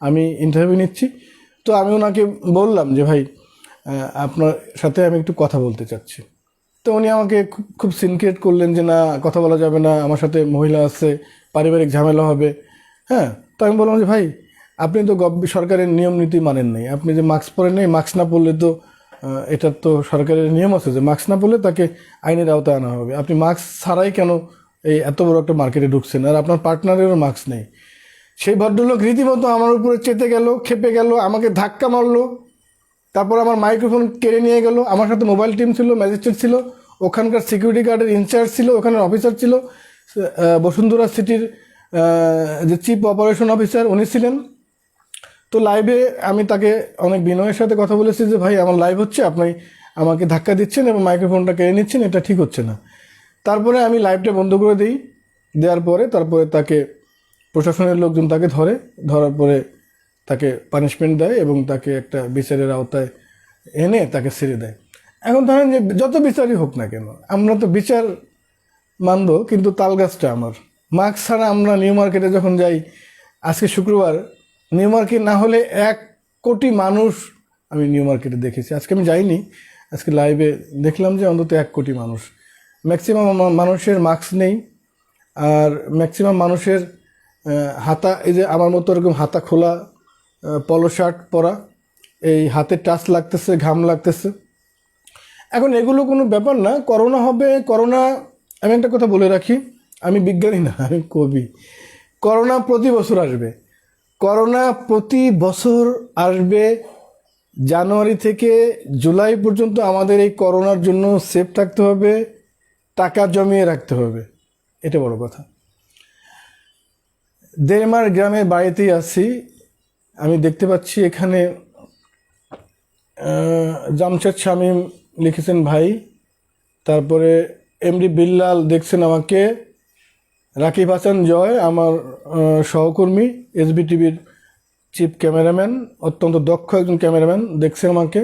A: আমি ইন্টারভিউ নিচ্ছি। তো আমি ওনাকে বললাম যে ভাই আপনার সাথে আমি একটু কথা বলতে চাচ্ছি। তো উনি আমাকে খুব সিনক্রেট করলেন যে না, কথা বলা যাবে না, আমার সাথে মহিলা আছে, পারিবারিক ঝামেলা হবে। হ্যাঁ, তো আমি বললাম যে ভাই আপনি তো সরকারের নিয়ম নীতি মানেন নাই, আপনি যে মাস্ক পরেন নাই, মাস্ক না পরলে তো এটার তো সরকারের নিয়ম আছে যে মাস্ক না পরলে তাকে আইনের আওতায় আনা হবে। আপনি মাস্ক ছাড়াই কেন এই এত বড় একটা মার্কেটে ঢুকছেন, আর আপনার পার্টনারেরও মাস্ক নেই। সেই ভদ্রলোক রীতিমতো আমার উপরে চেতে গেল, খেপে গেল, আমাকে ধাক্কা মারলো, তারপর আমার মাইক্রোফোন কেড়ে নিয়ে গেল। আমার সাথে মোবাইল টিম ছিল, ম্যাজিস্ট্রেট ছিল, ওখানকার সিকিউরিটি গার্ডের ইনচার্জ ছিল, ওখানের অফিসার ছিল, বসুন্ধরা সিটির যে চিফ অপারেশন অফিসার উনি ছিলেন। তো লাইভে আমি তাকে অনেক বিনয়ের সাথে কথা বলেছি যে ভাই আমার লাইভ হচ্ছে, আপনি আমাকে ধাক্কা দিচ্ছেন এবং মাইক্রোফোনটা কেড়ে নিচ্ছেন, এটা ঠিক হচ্ছে না। তারপরে আমি লাইভটা বন্ধ করে দিই, দেওয়ার পরে তারপরে তাকে প্রশাসনের লোকজন তাকে ধরার পরে তাকে পানিশমেন্ট দেয় এবং তাকে একটা বিচারের আওতায় এনে তাকে ছেড়ে দেয়। এখন ধরেন যে যত বিচারই হোক না কেন, আমরা তো বিচার মানব, কিন্তু তালগাছটা আমার। মাস্ক ছাড়া আমরা নিউ মার্কেটে যখন যাই, আজকে শুক্রবার, নিউ মার্কেট না হলে 1 কোটি মানুষ আমি নিউ মার্কেটে দেখেছি। আজকে আমি যাইনি, আজকে লাইভে দেখলাম যে অন্তত 1 কোটি মানুষ। ম্যাক্সিমাম মানুষের মাস্ক নেই, আর ম্যাক্সিমাম মানুষের হাতা, এই যে আমার মতো এরকম হাতা খোলা পলো শার্ট পরা, এই হাতে টাচ লাগতেছে, ঘাম লাগতেছে। এখন এগুলো কোনো ব্যাপার না, করোনা হবে, করোনা, আমি একটা কথা বলে রাখি, আমি বিজ্ঞানী না, আমি কবি। করোনা প্রতি বছর আসবে, করোনা প্রতি বছর আসবে। জানুয়ারি থেকে জুলাই পর্যন্ত আমাদের এই করোনার জন্য সেফ থাকতে হবে, টাকা জমিয়ে রাখতে হবে, এটা বড় কথা। দেড়মার গ্রামের বাড়িতেই আছি, আমি দেখতে পাচ্ছি এখানে জামশেদ শামীম লিখেছেন ভাই, তারপরে এমডি বিল্লাল দেখছেন আমাকে, রাকিব হাসান জয় আমার সহকর্মী, এসবি টিভির চিফ ক্যামেরাম্যান, অত্যন্ত দক্ষ একজন ক্যামেরাম্যান, দেখছেন আমাকে,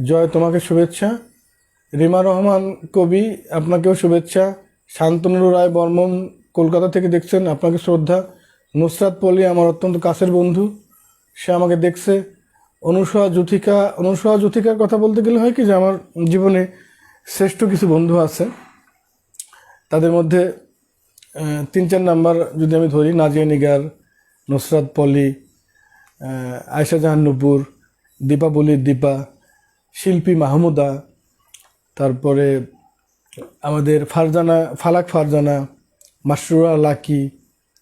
A: জয় তোমাকে শুভেচ্ছা। রিমা রহমান কবি, আপনাকেও শুভেচ্ছা। শান্তনু রায় বর্মন কলকাতা থেকে দেখছেন, আপনাকে শ্রদ্ধা। নুসরাত পলি আমার অত্যন্ত কাছের বন্ধু, সে আমাকে দেখছে। অনুসয়া জুথিকার কথা বলতে গেলে হয় কি যে আমার জীবনে শ্রেষ্ঠ কিছু বন্ধু আছে, তাদের মধ্যে 3-4 নাম্বার যদি আমি ধরি, নাজিয়া নিগার, নুসরাত পলি, আয়েশা জাহান নূপুর, দীপাবলির দীপা, শিল্পী মাহমুদা, তারপরে আমাদের ফালাক ফারজানা, মাসরুরা লাকি।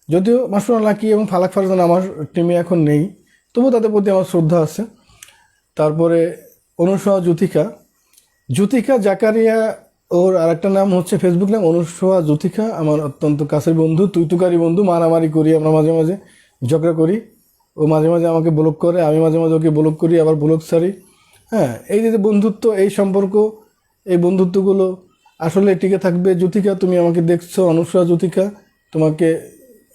A: যদিও মাসরুরা লাকি এবং ফালাক ফারজানা আমার টিমে এখন নেই, তবু তাদের প্রতি আমার শ্রদ্ধা আছে। তারপরে অনুসয়া জুথিকা জাকারিয়া, ওর আরেকটা নাম হচ্ছে ফেসবুক নাম অনুসয়া জুথিকা, আমার অত্যন্ত কাছের বন্ধু, তুইতুকারি বন্ধু, মারামারি করি আমরা, মাঝে মাঝে ঝগড়া করি, ও মাঝে মাঝে আমাকে ব্লক করে, আমি মাঝে মাঝে ওকে ব্লক করি, আবার ব্লক ছাড়ি। হ্যাঁ, এই যে বন্ধুত্ব, এই সম্পর্ক, এই বন্ধুত্বগুলো আসলে টিকে থাকবে। জুথিকা, তুমি আমাকে দেখছো, অনুসয়া জুথিকা, তোমাকে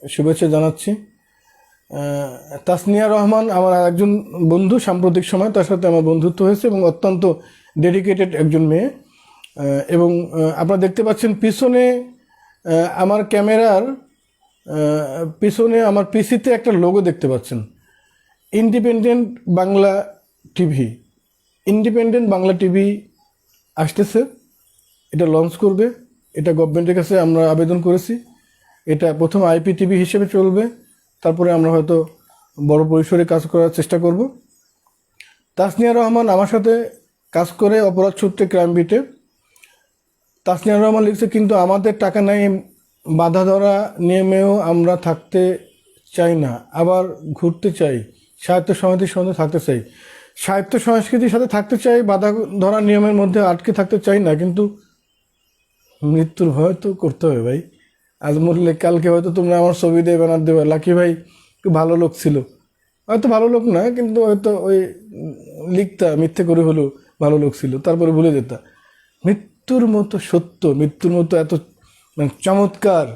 A: শুভেচ্ছা জানাচ্ছি। তাসনিয়া রহমান আমার একজন বন্ধু, সাম্প্রতিক সময় তার সাথে আমার বন্ধুত্ব হয়েছে এবং অত্যন্ত ডেডিকেটেড একজন মেয়ে। এবং আপনারা দেখতে পাচ্ছেন পিছনে আমার ক্যামেরার পিছনে আমার পিসিতে একটা লোগো দেখতে পাচ্ছেন, ইন্ডিপেন্ডেন্ট বাংলা টিভি আসতেছে, এটা লঞ্চ করবে, এটা গভর্নমেন্টের কাছে আমরা আবেদন করেছি। এটা প্রথম IPTV হিসেবে চলবে, তারপরে আমরা হয়তো বড় পরিসরে কাজ করার চেষ্টা করব। তাসনিয়া রহমান আমার সাথে কাজ করে অপরাধ সূত্রে ক্রাইম বিটে। তাসনিয়া রহমান লিখছে, কিন্তু আমাদের টাকা নাই, বাধা ধরা নিয়মেও আমরা থাকতে চাই না, আবার ঘুরতে চাই, সাহিত্য সমিতির সঙ্গে থাকতে চাই। সাহিত্য সংস্কৃতির সাথে থাকতে চাই, বাধা ধরা নিয়মের মধ্যে আটকে থাকতে চাই না, কিন্তু মৃত্যুর ভয় তো করতে হবে ভাই। আজ মরলে কালকে হয়তো তোমরা আমার ছবি দিয়ে ব্যানার দেবে, লাকি ভাই একটু ভালো লোক ছিল, হয়তো ভালো লোক না, কিন্তু হয়তো ওই লিখতা মিথ্যে করে হলেও ভালো লোক ছিল, তারপরে ভুলে যেতা। মৃত্যুর মতো সত্য, মৃত্যুর মতো এত মানে চমৎকার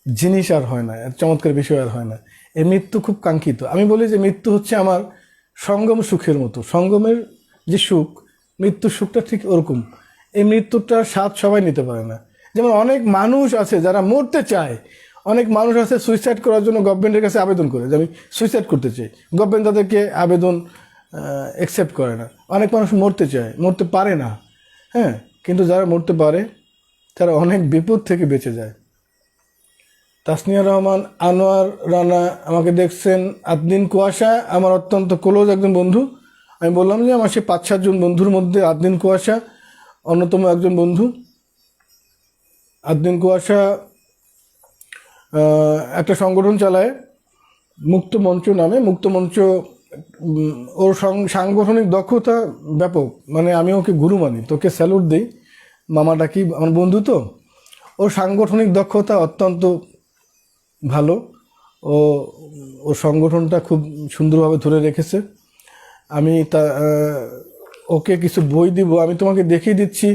A: জিনিস আর হয় না, এত চমৎকার বিষয় আর হয় না। এই মৃত্যু খুব কাঙ্ক্ষিত। আমি বলি যে মৃত্যু হচ্ছে আমার সঙ্গম সুখের মতো, সঙ্গমের যে সুখ, মৃত্যুর সুখটা ঠিক ওরকম। এই মৃত্যুটার স্বাদ সবাই নিতে পারে না। যেমন অনেক মানুষ আছে যারা মরতে চায়, অনেক মানুষ আছে সুইসাইড করার জন্য গভর্নমেন্টের কাছে আবেদন করে যে আমি সুইসাইড করতে চাই, গভর্নমেন্ট তাদেরকে আবেদন অ্যাকসেপ্ট করে না। অনেক মানুষ মরতে চায়, মরতে পারে না। হ্যাঁ, কিন্তু যারা মরতে পারে তারা অনেক বিপদ থেকে বেঁচে যায়। তাসনিয়া রহমান, আনোয়ার রানা আমাকে দেখছেন। আদদিন কুয়াশা আমার অত্যন্ত ক্লোজ একজন বন্ধু। আমি বললাম যে আমার সেই 5-7 জন বন্ধুর মধ্যে আদদিন কুয়াশা অন্যতম একজন বন্ধু। আদদিন কুয়াশা একটা সংগঠন চালায় মুক্ত মঞ্চ নামে। মুক্ত মঞ্চ, ওর সাংগঠনিক দক্ষতা ব্যাপক, মানে আমি ওকে গুরু মানি, তোকে স্যালুট দিই, মামা ডাকি, আমার বন্ধু তো। ওর সাংগঠনিক দক্ষতা অত্যন্ত ভালো। ও ও সংগঠনটা খুব সুন্দরভাবে ধরে রেখেছে। আমি ওকে কিছু বই দিব, আমি তোমাকে দেখিয়ে দিচ্ছি।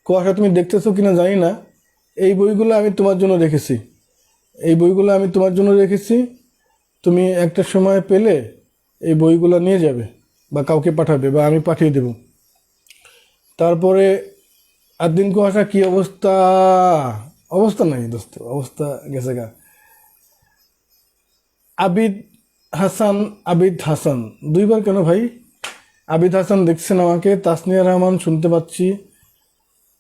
A: কুয়াশা, তুমি দেখতেছো কিনা জানি না, এই বইগুলো আমি তোমার জন্য রেখেছি। এই বইগুলো আমি তোমার জন্য রেখেছি। তুমি একটা সময় পেলে এই বইগুলো নিয়ে যাবে বা কাউকে পাঠাবে বা আমি পাঠিয়ে দেব। তারপরে আদিন কুয়াশা, কি অবস্থা? অবস্থা নাই দোস্ত, অবস্থা গেছে গা। আবিদ হাসান, আবিদ হাসান দুইবার কেন ভাই? আবিদ হাসান দেখছেন আমাকে। তাসনিয়া রহমান শুনতে পাচ্ছি।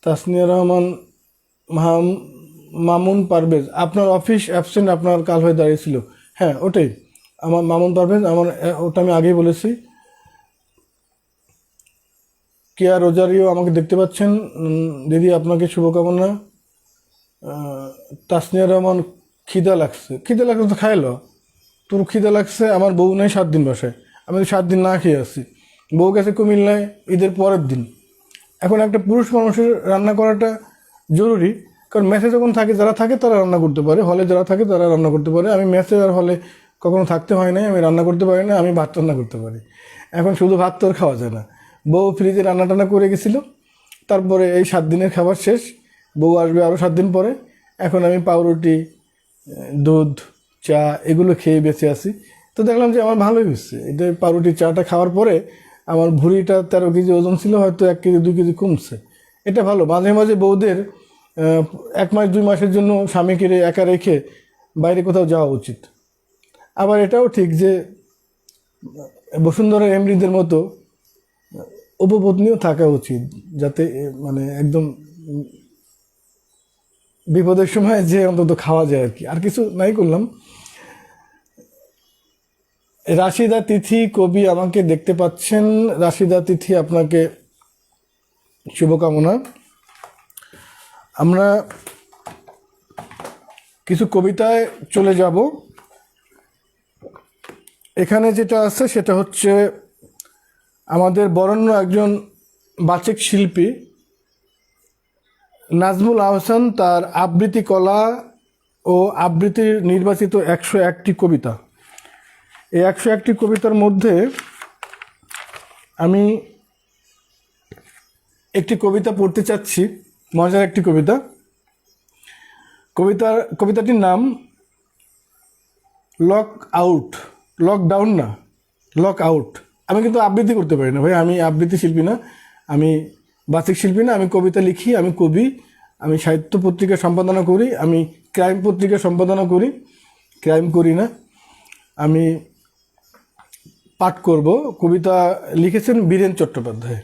A: তাসনিয়া রহমান, মামুন পারভেজ, আপনার অফিস অ্যাবসেন্ট আপনার কাল হয়ে দাঁড়িয়েছিল। হ্যাঁ ওটাই আমার মামুন পারভেজ, আমার ওটা আমি আগেই বলেছি। কেয়া রোজারিও আমাকে দেখতে পাচ্ছেন। দিদি আপনাকে শুভকামনা। তাসনিয়া রহমান, খিদা লাগছে। খিদা লাগছে তো খাইলো। তোর খিদা লাগছে, আমার বউ নেই 7 দিন বাসায়, আমি 7 দিন না খেয়ে আসছি। বউ গেছে কুমিল্লায় ঈদের পরের দিন। এখন একটা পুরুষ মানুষের রান্না করাটা জরুরি, কারণ মেসে যখন থাকে, যারা থাকে তারা রান্না করতে পারে, হলে যারা থাকে তারা রান্না করতে পারে। আমি মেসে আর হলে কখনো থাকতে হয় না, আমি রান্না করতে পারি না, আমি ভাত রান্না করতে পারি। এখন শুধু ভাত তো আর খাওয়া যায় না, বউ ফ্রিজে রান্না টান্না করে গেছিলো। তারপরে এই 7 দিনের খাবার শেষ, বউ আসবে আরও 7 দিন পরে। এখন আমি পাউরুটি, দুধ, চা এগুলো খেয়ে বেঁচে আছি। তো দেখলাম যে আমার ভালোই হচ্ছে এটা। পাউরুটি চাটা খাওয়ার পরে আমার ভুঁড়িটা 13 কেজি ওজন ছিল, হয়তো 1 কেজি 2 কেজি কমছে। এটা ভালো। মাঝে মাঝে বউদের 1 মাস 2 মাসের জন্য স্বামীকে একা রেখে বাইরে কোথাও যাওয়া উচিত। আবার এটাও ঠিক যে বসুন্ধরা এমডিদের মতো উপপত্নীও থাকা উচিত, যাতে মানে একদম বিপদের সময় যে অন্তত খাওয়া যায় আর কি। আর কিছু নাই করলাম। রাশিদা তিথি কবি আমাকে দেখতে পাচ্ছেন। রাশিদা তিথি, আপনাকে শুভকামনা। আমরা কিছু কবিতায় চলে যাব। এখানে যেটা আছে সেটা হচ্ছে আমাদের বরেণ্য একজন বাচিক শিল্পী নাজমুল আহসান, তার আবৃত্তি কলা ও আবৃত্তির নির্বাচিত 101টি কবিতা। এই 101টি কবিতার মধ্যে আমি একটি কবিতা পড়তে চাচ্ছি, মজার একটি কবিতা। কবিতাটির নাম লক আউট। লকডাউন না, লক আউট। আমি কিন্তু আবৃত্তি করতে পারি না ভাই, আমি আবৃত্তি শিল্পী না, আমি বাচিক শিল্পী না, আমি কবিতা লিখি, আমি কবি, আমি সাহিত্য পত্রিকা সম্পাদনা করি, আমি ক্রাইম পত্রিকা সম্পাদনা করি, ক্রাইম করি না। আমি পাঠ করব। কবিতা লিখেছেন বীরেন চট্টোপাধ্যায়।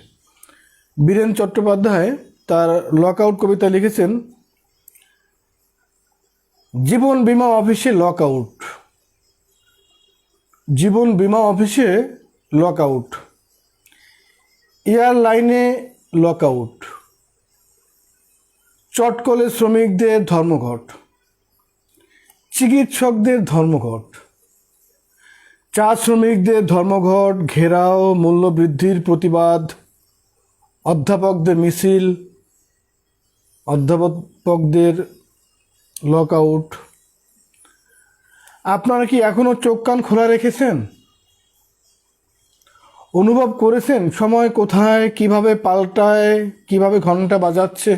A: বীরেন চট্টোপাধ্যায় তার লক আউট কবিতা লিখেছেন, জীবন বীমা অফিসে লক আউট, জীবন বীমা অফিসে লক আউট, এয়ারলাইনে লক আউট, চটকলে শ্রমিকদের ধর্মঘট, চিকিৎসকদের ধর্মঘট, চা শ্রমিকদের ধর্মঘট, ঘেরাও, মূল্যবৃদ্ধির প্রতিবাদ, অধ্যাপকদের মিছিল, অধ্যাপকদের লক আউট। আপনারা কি এখনো চোখ কান খোলা রেখেছেন? অনুভব করেছেন সময় কোথায় কিভাবে পাল্টায়, কিভাবে ঘন্টা বাজাচ্ছে?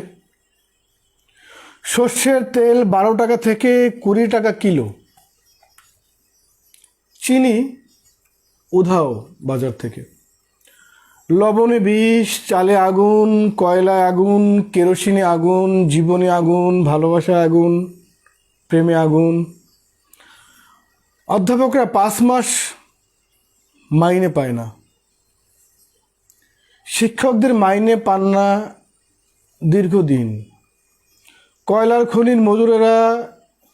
A: সর্ষের তেল 12 টাকা থেকে 20 টাকা কিলো, চিনি উধাও বাজার থেকে, লবণে বিষ, চালে আগুন, কয়লায় আগুন, কেরোসিনে আগুন, জীবনে আগুন, ভালোবাসায় আগুন, প্রেমে আগুন। অধ্যাপকরা 5 মাস মাইনে পায় না, শিক্ষকদের মাইনে পান না দীর্ঘদিন। কয়লার খনির মজুরেরা,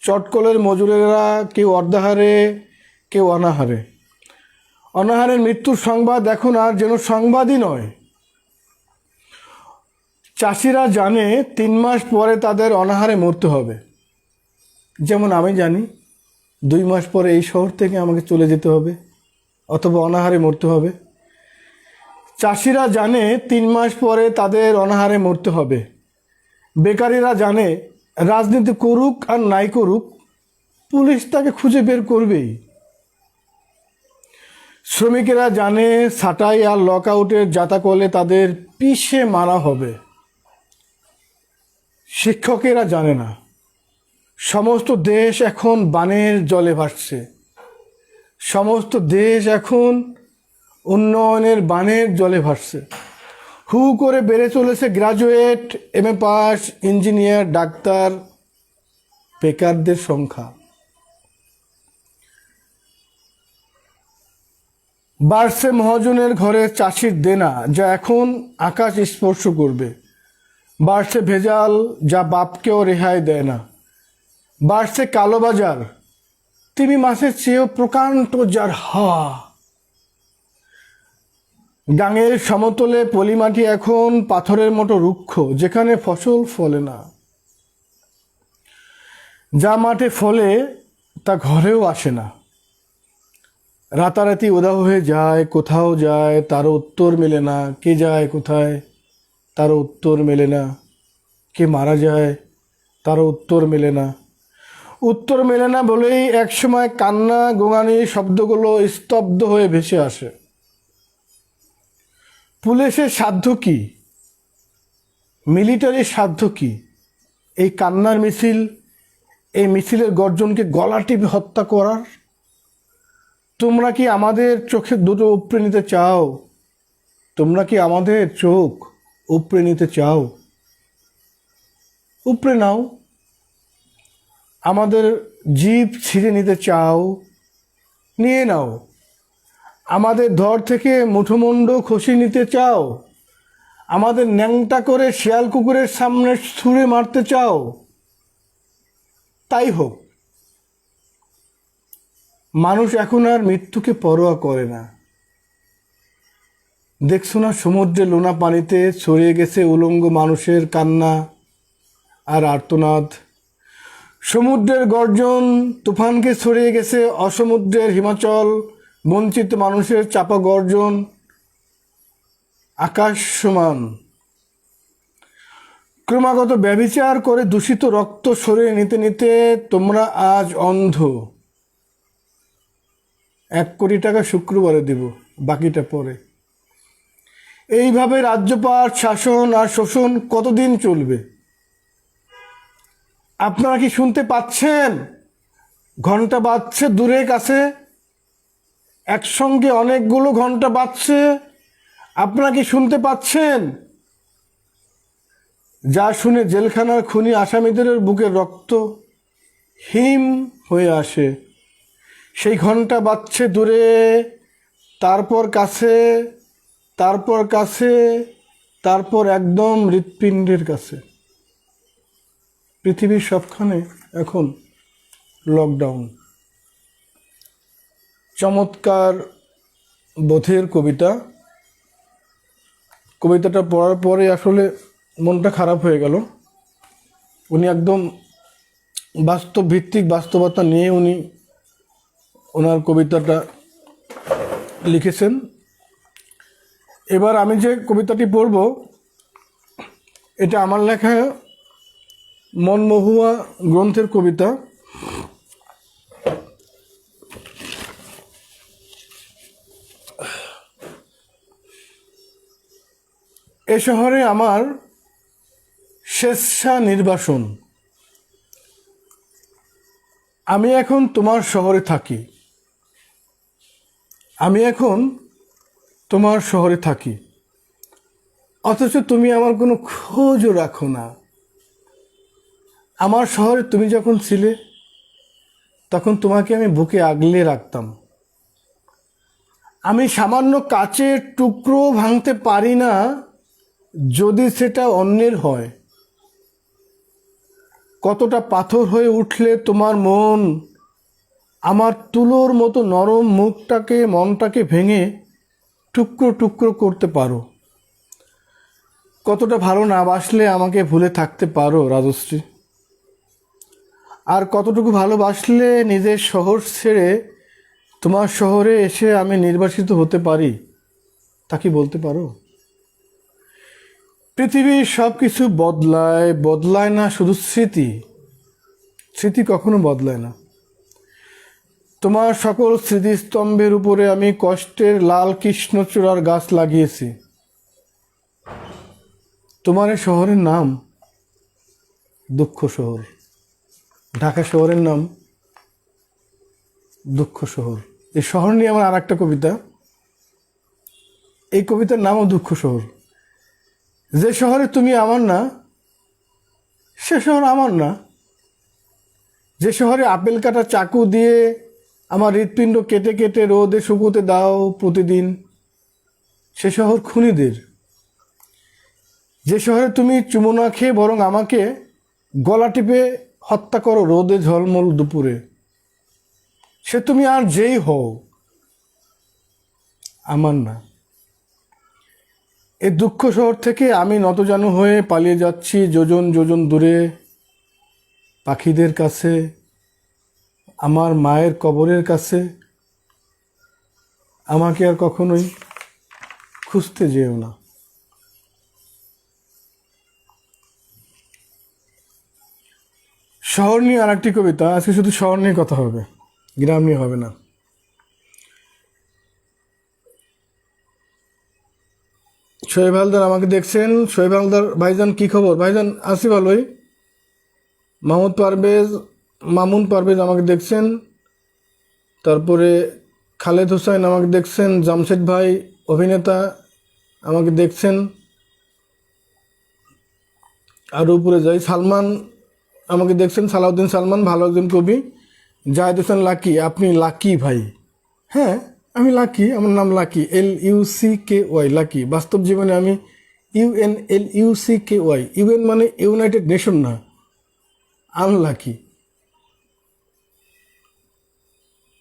A: চটকলের মজুরেরা, কেউ অর্ধাহারে, কেউ অনাহারে। অনাহারের মৃত্যুর সংবাদ এখন আর যেন সংবাদই নয়। চাষিরা জানে 3 মাস পরে তাদের অনাহারে মরতে হবে, যেমন আমি জানি 2 মাস পরে এই শহর থেকে আমাকে চলে যেতে হবে অথবা অনাহারে মরতে হবে। চাষিরা জানে 3 মাস পরে তাদের অনাহারে মরতে হবে। বেকারীরা জানে রাজনীতি করুক আর নাই করুক, পুলিশ তাকে খুঁজে বের করবেই। শ্রমিকেরা জানে ছাঁটাই আর লকআউটের যাতা করলে তাদের পিষে মারা হবে। শিক্ষকেরা জানে না সমস্ত দেশ এখন বানের জলে ভাসছে, সমস্ত দেশ এখন উন্নয়নের বানের জলে ভাসছে। হু করে বেড়ে চলেছে graduate, MA pass, engineer, doctor, বেকারদের সংখ্যা। বাড়ছে মহাজনের ঘরে চাষির দেনা, যা এখন আকাশ স্পর্শ করবে। বাড়ছে ভেজাল, যা বাপকেও রেহাই দেয় না। বাড়ছে কালোবাজার, তিমি মাছের চেয়েও প্রকাণ্ড যার হাওয়া। গাঙের সমতলে পলিমাটি এখন পাথরের মতো রুক্ষ, যেখানে ফসল ফলে না। যা মাঠে ফলে তা ঘরেও আসে না। রাতারাতি উধাও হয়ে যায়, কোথাও যায় তারও উত্তর মেলে না। কে যায় কোথায় তারও উত্তর মেলে না। কে মারা যায় তারও উত্তর মেলে না। উত্তর মেলে না বলেই একসময় কান্না গোঙানি শব্দগুলো স্তব্ধ হয়ে ভেসে আসে। পুলিশের সাধ্য কি, মিলিটারির সাধ্য কি এই কান্নার মিছিল, এই মিছিলের গর্জনকে গলা টিপে হত্যা করার? তোমরা কি আমাদের চোখের দুটো উপড়ে নিতে চাও? তোমরা কি আমাদের চোখ উপড়ে নিতে চাও? উপড়ে নাও। আমাদের জিভ ছিঁড়ে নিতে চাও? নিয়ে নাও। আমাদের ধর থেকে মুঠোমুন্ড খসিয়ে নিতে চাও? আমাদের ন্যাংটা করে শিয়াল কুকুরের সামনে ছুঁড়ে মারতে চাও? তাই হোক। মানুষ এখন আর মৃত্যুকে পরোয়া করে না। দেখছো না সমুদ্রে লোনা পানিতে ছড়িয়ে গেছে উলঙ্গ মানুষের কান্না আর আর্তনাদ। সমুদ্রের গর্জন তুফানকে ছড়িয়ে গেছে অসমুদ্রের হিমাচল, বঞ্চিত মানুষের চাপা গর্জন আকাশ সমান। ক্রমাগত ব্যভিচার করে দূষিত রক্ত সরিয়ে নিতে নিতে তোমরা আজ অন্ধ। 1 কোটি টাকা শুক্রবারে দিব, বাকিটা পরে। এইভাবে রাজ্যপাট, শাসন আর শোষণ কতদিন চলবে? আপনারা কি শুনতে পাচ্ছেন? ঘন্টা বাজছে দূরে কাছে, একসঙ্গে অনেকগুলো ঘন্টা বাজছে। আপনারা কি শুনতে পাচ্ছেন? যা শুনে জেলখানার খুনি আসামিদের বুকের রক্ত হিম হয়ে আসে। সেই ঘন্টা বাজছে দূরে, তারপর কাছে, তারপর কাছে, তারপর একদম হৃৎপিণ্ডের কাছে। পৃথিবীর সবখানে এখন লকডাউন। চমৎকার বোধের কবিতা। কবিতাটা পড়ার পরে আসলে মনটা খারাপ হয়ে গেল। উনি একদম বাস্তব ভিত্তিক, বাস্তবতা নিয়ে উনি ওনার কবিতাটা লিখেছেন। এবার আমি যে কবিতাটি পড়ব, এটা আমার লেখা মনমহুয়া গ্রন্থের কবিতা। এ শহরে আমার স্বেচ্ছা নির্বাসন। আমি এখন তোমার শহরে থাকি। আমি এখন তোমার শহরে থাকি, অথচ তুমি আমার কোনো খোঁজও রাখো না। আমার শহরে তুমি যখন ছিলে তখন তোমাকে আমি বুকে আগলে রাখতাম। আমি সামান্য কাচের টুকরো ভাঙতে পারি না যদি সেটা অন্যের হয়। কতটা পাথর হয়ে উঠলে তোমার মন আমার তুলোর মতো নরম মনটাকে ভেঙে টুকরো টুকরো করতে পারো। কতটা ভালো না বাসলে আমাকে ভুলে থাকতে পারো রাজশ্রী। আর কতটুকু ভালোবাসলে নিজের শহর ছেড়ে তোমার শহরে এসে আমি নির্বাসিত হতে পারি, তা কি বলতে পারো? পৃথিবীর সব কিছু বদলায়, বদলায় না শুধু স্মৃতি। স্মৃতি কখনো বদলায় না। তোমার সকল স্মৃতিস্তম্ভের উপরে আমি কষ্টের লাল কৃষ্ণচূড়ার গাছ লাগিয়েছি। তোমার এই শহরের নাম দুঃখ শহর। ঢাকা শহরের নাম দুঃখ শহর। এই শহর নিয়ে আমার আর একটা কবিতা, এই কবিতার নামও দুঃখ শহর। যে শহরে তুমি আমার না, সে শহর আমার না। যে শহরে আপেল কাটা চাকু দিয়ে আমার হৃৎপিণ্ড কেটে কেটে রোদে শুকোতে দাও প্রতিদিন, সে শহর খুনিদের। যে শহরে তুমি চুমো না খেয়ে বরং আমাকে গলা টিপে হত্যা করো রোদে ঝলমল দুপুরে, সে তুমি আর যেই হও আমার না। এই দুঃখ শহর থেকে আমি নতজানু হয়ে পালিয়ে যাচ্ছি যোজন যোজন দূরে, পাখিদের কাছে, আমার মায়ের কবরের কাছে। আমাকে আর কখনোই খুঁজতে যেও না। শহর নিয়ে আর একটি কবিতা, আজকে শুধু শহর নিয়ে কথা হবে, গ্রাম নিয়ে হবে না। শোয়েব হালদার আমাকে দেখছেন। শোয়েব হালদার ভাইজান কি খবর? ভাইজান আছি ভালোই। মামুন পারভেজ আমাকে দেখছেন। তারপরে খালেদ হোসেন আমাকে দেখছেন। জামশেদ ভাই অভিনেতা আমাকে দেখছেন। আর উপরে যাই, সালমান আমাকে দেখছেন। সালাউদ্দিন সালমান ভালো একজন কবি। জাহেদ হোসেন লাকি, আপনি লাকি ভাই? হ্যাঁ আমি লাকি, আমার নাম লাকি, LUCKY লাকি। বাস্তব জীবনে আমি UNLUCKY। ইউএন মানে ইউনাইটেড নেশন না, আনলাকি।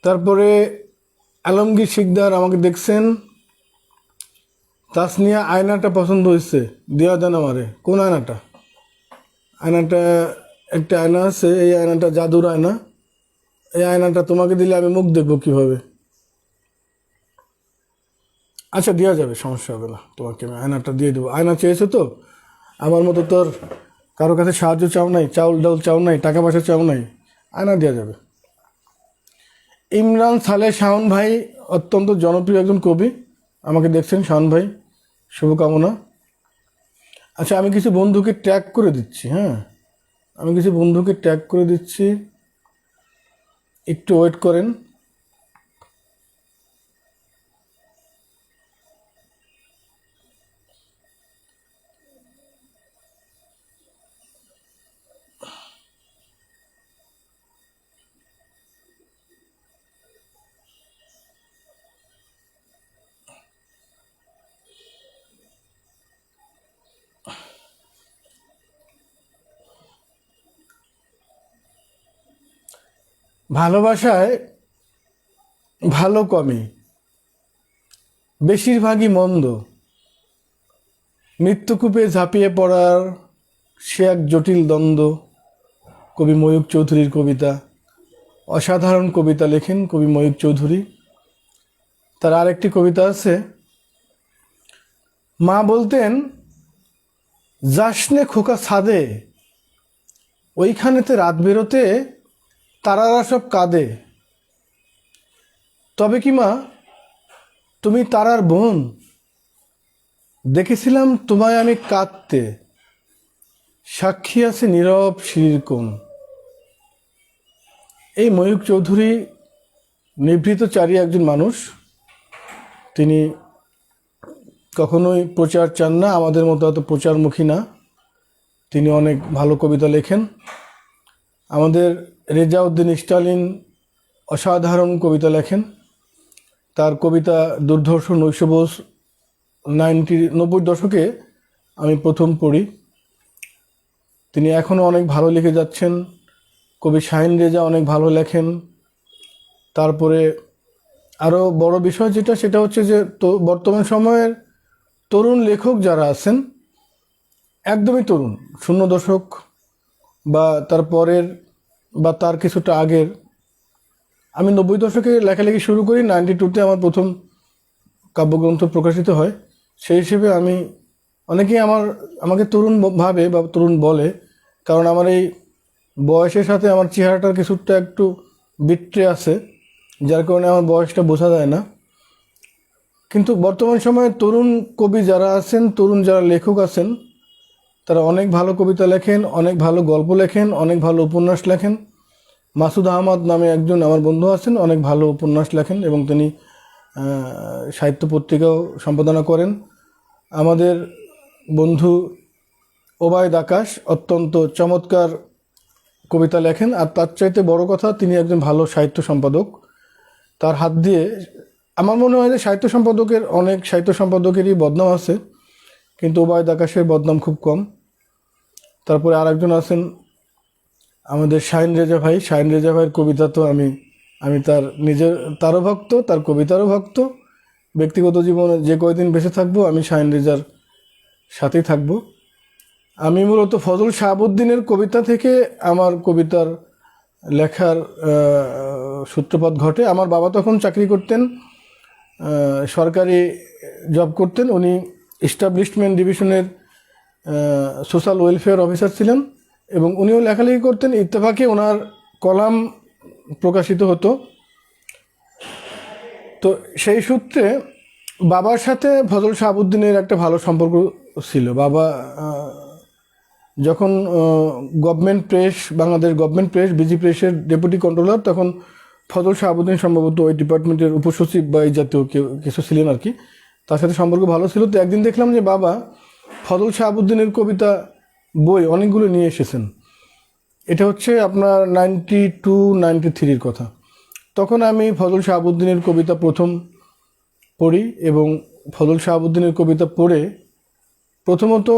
A: তারপরে আলমগীর শিকদার আমাকে দেখছেন। তাসনিয়া আয়নাটা পছন্দ হয়েছে, দেওয়া দেন আমারে। কোন আয়নাটা? আয়নাটা একটা আয়না আছে, এই আয়নাটা জাদুর আয়না। এই আয়নাটা তোমাকে দিলে আমি মুখ দেখবো কীভাবে? আচ্ছা দেওয়া যাবে, সমস্যা হবে না, তোমাকে আমি আয়নাটা দিয়ে দেবো। আয়না চেয়েছো তো, আমার মতো তোর কারো কাছে সাহায্য চাও নাই, চাউল ডাউল চাও নাই, টাকা পয়সা চাও নাই, আয়না দেওয়া যাবে। ইমরান সালেহ শাওন ভাই অত্যন্ত জনপ্রিয় একজন কবি, আমাকে দেখছেন। শাওন ভাই শুভকামনা। আচ্ছা আমি কিছু বন্ধুকে ট্যাগ করে দিচ্ছি। হ্যাঁ আমি কিছু বন্ধুকে ট্যাগ করে দিচ্ছি, একটু ওয়েট করেন। ভালোবাসায় ভালো কমই, বেশিরভাগই মন্দ। মৃত্যুকূপে ঝাঁপিয়ে পড়ার সে এক জটিল দ্বন্দ্ব। কবি ময়ূক চৌধুরীর কবিতা। অসাধারণ কবিতা লেখেন কবি ময়ূক চৌধুরী। তার আরেকটি কবিতা আছে, মা বলতেন যাসনে খোকা ছাদে, ওইখানেতে রাত বেরোতে তারারা সব কাঁদে। তবে কি মা তুমি তারার বোন, দেখেছিলাম তোমায় আমি কাঁদতে, সাক্ষী আছে নীরব সিঁড়ির কোণ। এই ময়ূক চৌধুরী নিভৃতচারী একজন মানুষ। তিনি কখনোই প্রচার চান না, আমাদের মতো এত প্রচারমুখী না। তিনি অনেক ভালো কবিতা লেখেন। আমাদের রেজাউদ্দিন স্টালিন অসাধারণ কবিতা লেখেন। তার কবিতা দুর্ধর্ষ নৈশবোস 90 দশকে আমি প্রথম পড়ি। তিনি এখনও অনেক ভালো লিখে যাচ্ছেন। কবি শাহিন রেজা অনেক ভালো লেখেন। তারপরে আরও বড় বিষয় যেটা, সেটা হচ্ছে যে বর্তমান সময়ের তরুণ লেখক যারা আছেন, একদমই তরুণ, 00 দশক বা তার পরের বা তার কিছুটা আগের। আমি 90 দশকে লেখালেখি শুরু করি, 92-তে আমার প্রথম কাব্যগ্রন্থ প্রকাশিত হয়। সেই হিসেবে অনেকেই আমাকে তরুণ ভাবে বা তরুণ বলে, কারণ আমার এই বয়সের সাথে আমার চেহারাটার কিছুটা একটু বিট্রে আছে। যার কারণে আমার বয়সটা বোঝা যায় না। কিন্তু বর্তমান সময়ে তরুণ কবি যারা আছেন, তরুণ যারা লেখক আছেন, তারা অনেক ভালো কবিতা লেখেন, অনেক ভালো গল্প লেখেন, অনেক ভালো উপন্যাস লেখেন। মাসুদ আহমদ নামে একজন আমার বন্ধু আছেন, অনেক ভালো উপন্যাস লেখেন এবং তিনি সাহিত্য পত্রিকাও সম্পাদনা করেন। আমাদের বন্ধু ওবায়দ আকাশ অত্যন্ত চমৎকার কবিতা লেখেন, আর তার চাইতে বড় কথা তিনি একজন ভালো সাহিত্য সম্পাদক। তার হাত দিয়ে আমার মনে হয় যে অনেক সাহিত্য সম্পাদকেরই বদনাম আছে, কিন্তু ওবায়দ আকাশের বদনাম খুব কম। তারপরে আরেকজন আছেন আমাদের শাহিন রেজা ভাই। শাহিন রেজা ভাইয়ের কবিতা তো আমি তারও ভক্ত, তার কবিতারও ভক্ত। ব্যক্তিগত জীবনে যে কয়দিন বেঁচে থাকবো আমি শাহিন রেজার সাথেই থাকবো। আমি মূলত ফজল শাহাবুদ্দিনের কবিতা থেকে আমার কবিতার লেখার সূত্রপাত ঘটে। আমার বাবা তখন চাকরি করতেন, সরকারি জব করতেন। উনি এস্টাবলিশমেন্ট ডিভিশনের সোশ্যাল ওয়েলফেয়ার অফিসার ছিলেন এবং উনিও লেখালেখি করতেন। ইত্তেফাকে ওনার কলাম প্রকাশিত হতো। তো সেই সূত্রে বাবার সাথে ফজল শাহাবুদ্দিনের একটা ভালো সম্পর্ক ছিল। বাবা যখন government press, Bangladesh government press, BG প্রেসের ডেপুটি কন্ট্রোলার, তখন ফজল শাহাবুদ্দিন সম্ভবত ওই ডিপার্টমেন্টের উপসচিব বা এই জাতীয় কিছু ছিলেন আর কি। তার সাথে সম্পর্ক ভালো ছিল। তো একদিন দেখলাম যে বাবা ফজল শাহাবুদ্দিনের কবিতা বই অনেকগুলো নিয়ে এসেছেন। এটা হচ্ছে আপনার 92-93 কথা। তখন আমি ফজল শাহাবুদ্দিনের কবিতা প্রথম পড়ি এবং ফজল শাহাবুদ্দিনের কবিতা পড়ে প্রথমত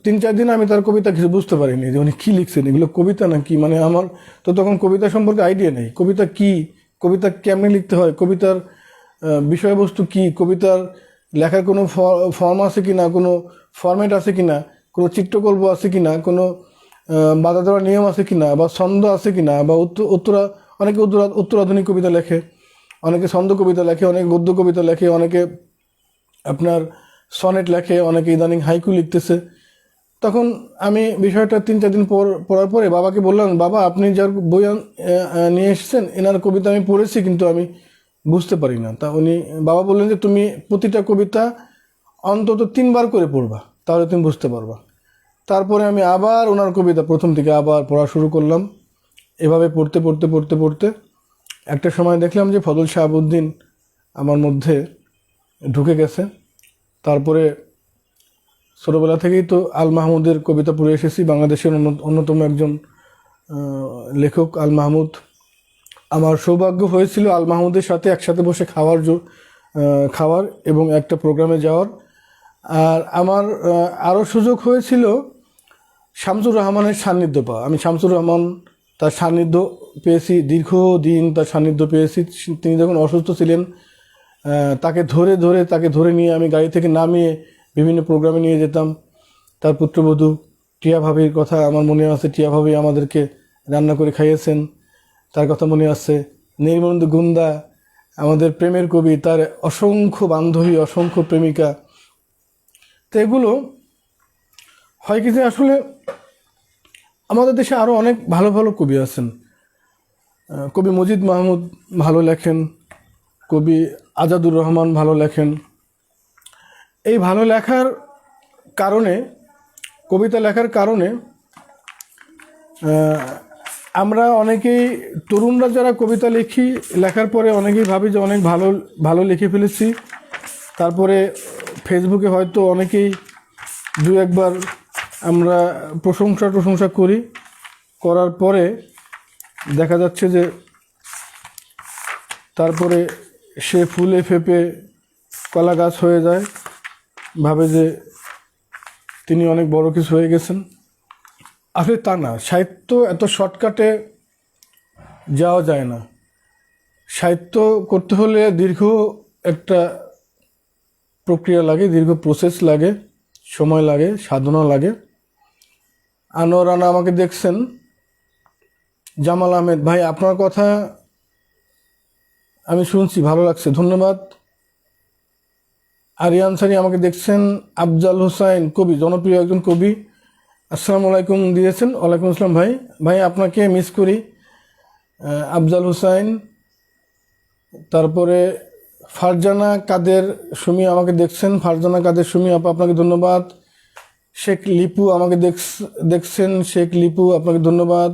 A: 3-4 দিন আমি তার কবিতা কিছু বুঝতে পারিনি যে উনি কী লিখছেন, এগুলো কবিতা না কি। মানে আমার তো তখন কবিতা সম্পর্কে আইডিয়া নেই, কবিতা কি, কবিতা কেমনে লিখতে হয়, কবিতার বিষয়বস্তু কি, কবিতার লেখার কোনো ফর্ম আছে কি না, কোনো ফরম্যাট আছে কি না, কোনো চিত্রকল্প আছে কি না, কোনো বাধা দেওয়ার নিয়ম আছে কি না, বা ছন্দ আছে কি না, বা অনেকে উত্তরাধুনিক কবিতা লেখে, অনেকে ছন্দ কবিতা লেখে, অনেকে গদ্য কবিতা লেখে, অনেকে আপনার সনেট লেখে, অনেকে ইদানিং হাইকু লিখতেছে। তখন আমি বিষয়টা 3-4 দিন পড়ার পরে বাবাকে বললাম, বাবা আপনি যার বই নিয়ে এসেছেন এনার কবিতা আমি পড়েছি কিন্তু আমি বুঝতে পারি না। তা বাবা বললেন যে তুমি প্রতিটা কবিতা অন্তত 3 বার করে পড়বা, তাহলে তুমি বুঝতে পারবা। তারপরে আমি আবার ওনার কবিতা প্রথম থেকে আবার পড়া শুরু করলাম। এভাবে পড়তে পড়তে পড়তে পড়তে একটা সময় দেখলাম যে ফজল শাহাবুদ্দিন আমার মধ্যে ঢুকে গেছে। তারপরে ছোটোবেলা থেকেই তো আল মাহমুদের কবিতা পড়ে এসেছি। বাংলাদেশের অন্যতম একজন লেখক আল মাহমুদ। আমার সৌভাগ্য হয়েছিল আল মাহমুদের সাথে একসাথে বসে খাওয়ার এবং একটা প্রোগ্রামে যাওয়ার। আর আমার আরও সুযোগ হয়েছিল শামসুর রহমানের সান্নিধ্য পাওয়া। আমি শামসুর রহমান তার সান্নিধ্য পেয়েছি, দীর্ঘদিন তার সান্নিধ্য পেয়েছি। তিনি যখন অসুস্থ ছিলেন তাকে ধরে নিয়ে আমি গাড়ি থেকে নামিয়ে বিভিন্ন প্রোগ্রামে নিয়ে যেতাম। তার পুত্রবধূ টিয়া ভাবির কথা আমার মনে আছে। টিয়া ভাবি আমাদেরকে রান্না করে খাইয়েছেন, তার কথা মনে আছে। নির্মলেন্দু গুন্দা আমাদের প্রেমের কবি, তার অসংখ্য বান্ধবী, অসংখ্য প্রেমিকা। তো এগুলো হয় কি যে আসলে আমাদের দেশে আরও অনেক ভালো ভালো কবি আছেন। কবি মজিদ মাহমুদ ভালো লেখেন, কবি আজাদুর রহমান ভালো লেখেন। এই ভালো লেখার কারণে, কবিতা লেখার কারণে আমরা অনেকেই, তরুণরা যারা কবিতা লেখার পরে অনেকেই ভাবি যে অনেক ভালো ভালো লিখে ফেলেছি। তারপরে ফেসবুকে হয়তো অনেকেই 2-1 বার আমরা প্রশংসা করার পরে দেখা যাচ্ছে যে তারপরে সে ফুলে ফেপে কলা গাছ হয়ে যায়, ভাবে যে তিনি অনেক বড় কিছু হয়ে গেছেন। আসলে তা না। সাহিত্য এত শর্টকাটে যাওয়া যায় না। সাহিত্য করতে হলে দীর্ঘ একটা প্রক্রিয়া লাগে, দীর্ঘ প্রসেস লাগে, সময় লাগে, সাধনা লাগে। আনোয়ার রানা আমাকে দেখছেন। জামাল আহমেদ ভাই, আপনার কথা আমি শুনছি, ভালো লাগছে, ধন্যবাদ। আরিয়ান সারি আমাকে দেখছেন। আফজাল হোসাইন কবি, জনপ্রিয় একজন কবি, আসসালামু আলাইকুম দিয়েছেন। ওয়ালাইকুম আসসালাম ভাই। আপনাকে মিস করি। আফজাল হোসাইন, তারপরে ফারজানা কাদের সুমি আমাকে দেখছেন, ফারজানা কাদের সুমি আপা আপনাকে ধন্যবাদ। শেখ লিপু আমাকে দেখছেন, শেখ লিপু আপনাকে ধন্যবাদ।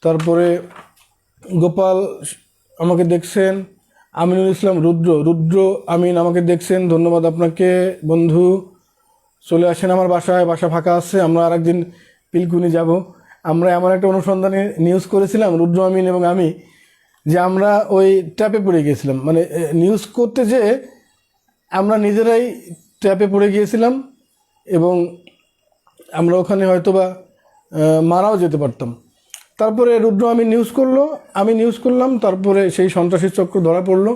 A: তারপরে গোপাল আমাকে দেখছেন, আমিনুল ইসলাম রুদ্র আমিন আমাকে দেখছেন, ধন্যবাদ আপনাকে বন্ধু। চলে আসেন আমার বাসায়, বাসা ফাঁকা আছে, আমরা আরেকদিন পিলকুনি যাব। আমরা এমন একটা অনুসন্ধানে নিউজ করেছিলাম রুদ্র আমিন এবং আমি, যে আমরা ওই ট্র্যাপে পড়ে গিয়েছিলাম, মানে নিউজ করতে যে আমরা নিজেরাই ট্র্যাপে পড়ে গিয়েছিলাম এবং আমরা ওখানে হয়তোবা মারাও যেতে পারতাম। তারপরে রুদ্র আমি নিউজ করলো, আমি নিউজ করলাম, তারপরে সেই সন্ত্রাসী চক্র ধরা পড়লো।